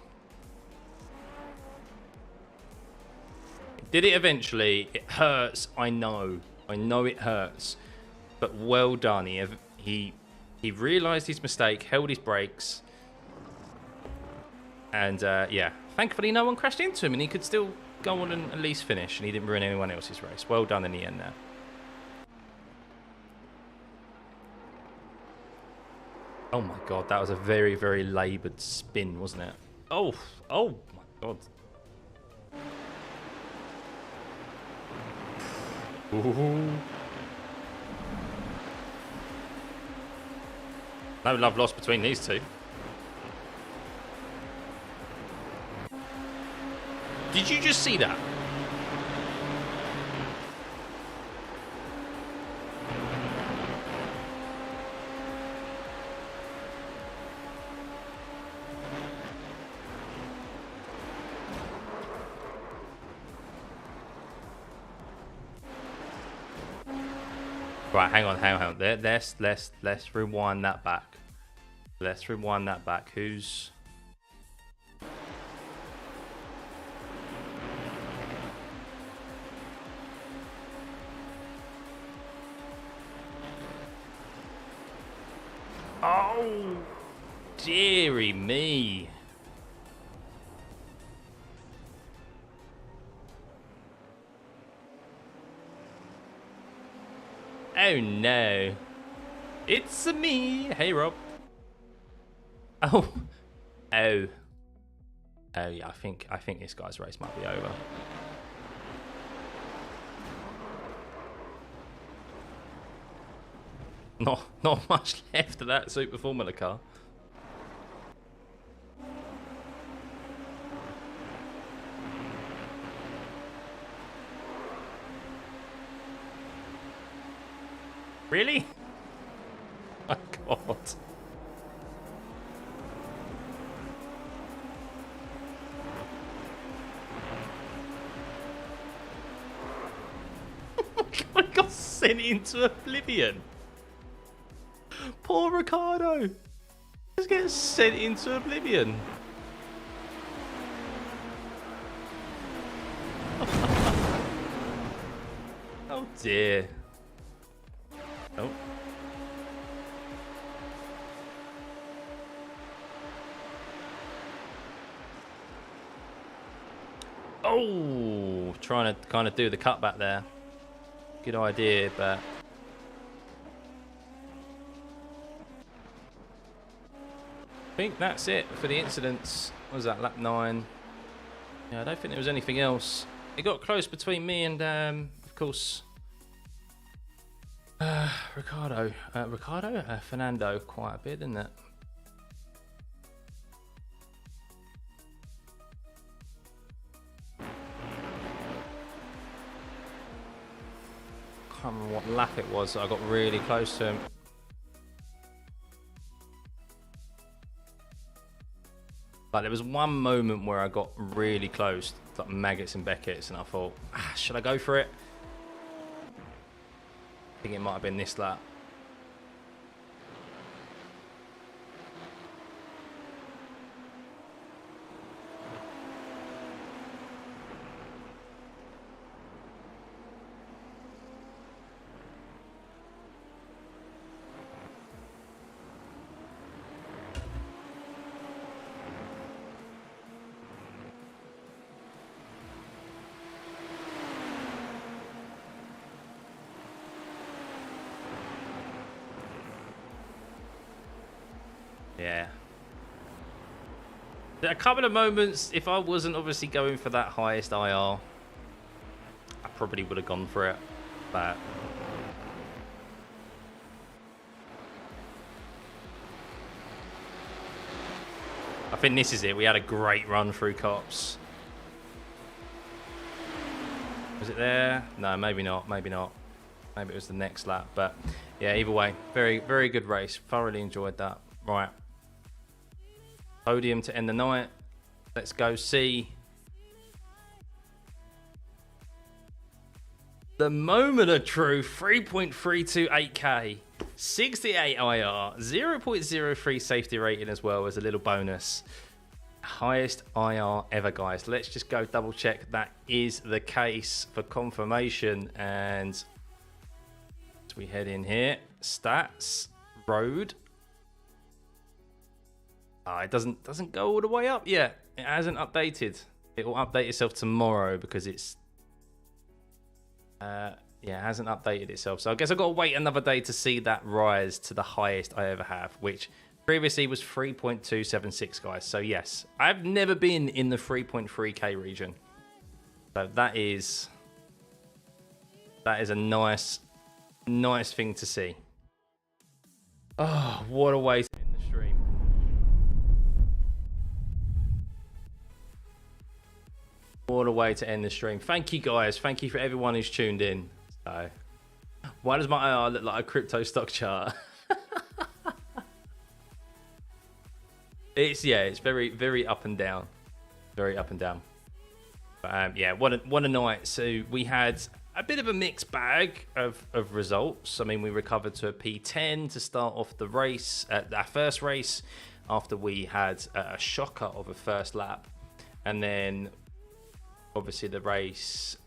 Speaker 1: Did it eventually? It hurts. I know it hurts. But well done. He realised his mistake, held his brakes, and yeah, thankfully no one crashed into him, and he could still go on and at least finish, and he didn't ruin anyone else's race. Well done in the end there. Oh my god, that was a very, very laboured spin, wasn't it? Oh my god. Ooh. No love lost between these two. Did you just see that? Right, hang on. Let's rewind that back. Let's rewind that back. Who's... Oh, dearie me. Oh no. It's me. Hey Rob. Oh yeah, I think this guy's race might be over. Not much left of that Super Formula car. Really? My God. I got sent into oblivion. Poor Ricardo. Just gets sent into oblivion. Oh dear. Oh. Oh, trying to kind of do the cutback there. Good idea, but I think that's it for the incidents. What was that, lap 9? Yeah, I don't think there was anything else. It got close between me and, of course, Fernando, quite a bit, didn't it? I can't remember what lap it was that I got really close to him. Like, there was one moment where I got really close, like Maggots and Beckett's, and I thought, should I go for it? I think it might have been this lap. Yeah. A couple of moments, if I wasn't obviously going for that highest IR, I probably would have gone for it, but I think this is it. We had a great run through Cops. Was it there? No, maybe not. Maybe not. Maybe it was the next lap. But yeah, either way, very, very good race. Thoroughly enjoyed that. Right. Podium to end the night. Let's go see the moment of truth. 3.328k, 68 IR, 0.03 safety rating as well as a little bonus. Highest IR ever, guys. Let's just go double check that is the case for confirmation. And as we head in here, stats, road. It doesn't go all the way up yet. It hasn't updated. It will update itself tomorrow because it's yeah, it hasn't updated itself. So I guess I've got to wait another day to see that rise to the highest I ever have, which previously was 3.276, guys. So yes, I've never been in the 3.3k region. So that is a nice thing to see. Oh, what a way to end the stream. What a way to end the stream. Thank you, guys. Thank you for everyone who's tuned in. So, why does my IR look like a crypto stock chart? It's very, very up and down. Very up and down. But yeah, what a night. So we had a bit of a mixed bag of results. I mean, we recovered to a P10 to start off the race, our first race, after we had a shocker of a first lap. And then obviously the race,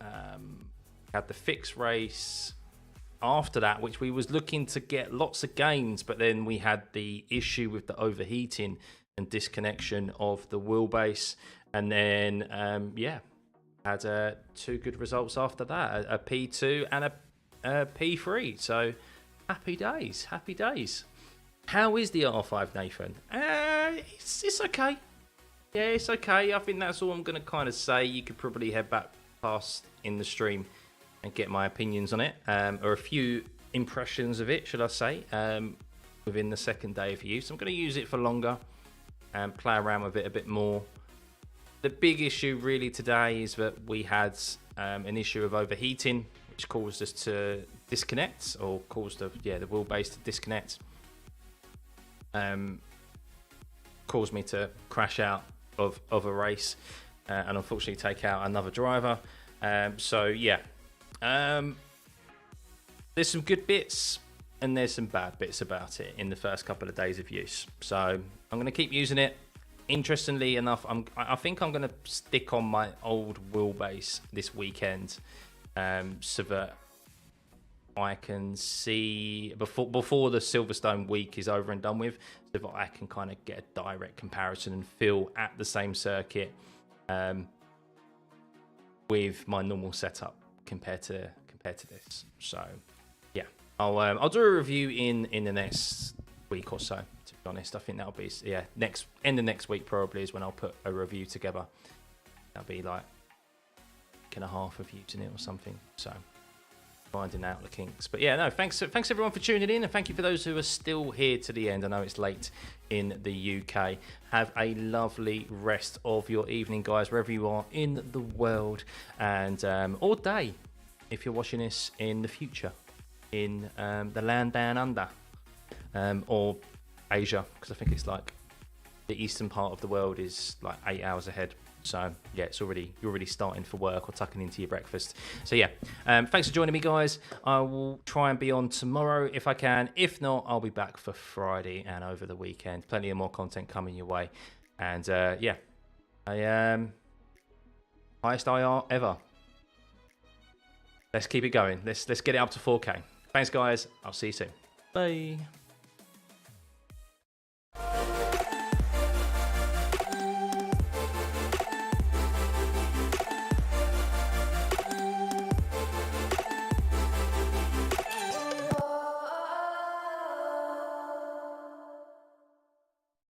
Speaker 1: had the fixed race after that, which we was looking to get lots of gains, but then we had the issue with the overheating and disconnection of the wheelbase. And then, yeah, had two good results after that, a P2 and a P3. So happy days, happy days. How is the R5, Nathan? It's okay. Yeah, it's okay. I think that's all I'm going to kind of say. You could probably head back past in the stream and get my opinions on it, or a few impressions of it, should I say, within the second day of use. I'm going to use it for longer and play around with it a bit more. The big issue really today is that we had an issue of overheating, which caused us to disconnect, or caused the wheelbase to disconnect. Caused me to crash out of a race and unfortunately take out another driver. So yeah, there's some good bits and there's some bad bits about it in the first couple of days of use. So I'm going to keep using it. Interestingly enough, I think I'm going to stick on my old wheelbase this weekend, so that I can see before the Silverstone week is over and done with, so that I can kind of get a direct comparison and feel at the same circuit with my normal setup compared to this. So yeah, I'll do a review in the next week or so. To be honest, I think that'll be end of next week probably is when I'll put a review together. That'll be like a week and a half of using it or something. So finding out the kinks. But yeah, no, thanks everyone for tuning in, and thank you for those who are still here to the end. I know it's late in the UK. Have a lovely rest of your evening, guys, wherever you are in the world, and or day if you're watching this in the future in the land down under, or Asia, because I think it's like the eastern part of the world is like 8 hours ahead. So yeah, you're already starting for work or tucking into your breakfast. So yeah, thanks for joining me, guys. I will try and be on tomorrow if I can. If not, I'll be back for Friday and over the weekend. Plenty of more content coming your way. And yeah, highest IR ever. Let's keep it going. Let's get it up to 4K. Thanks, guys. I'll see you soon. Bye.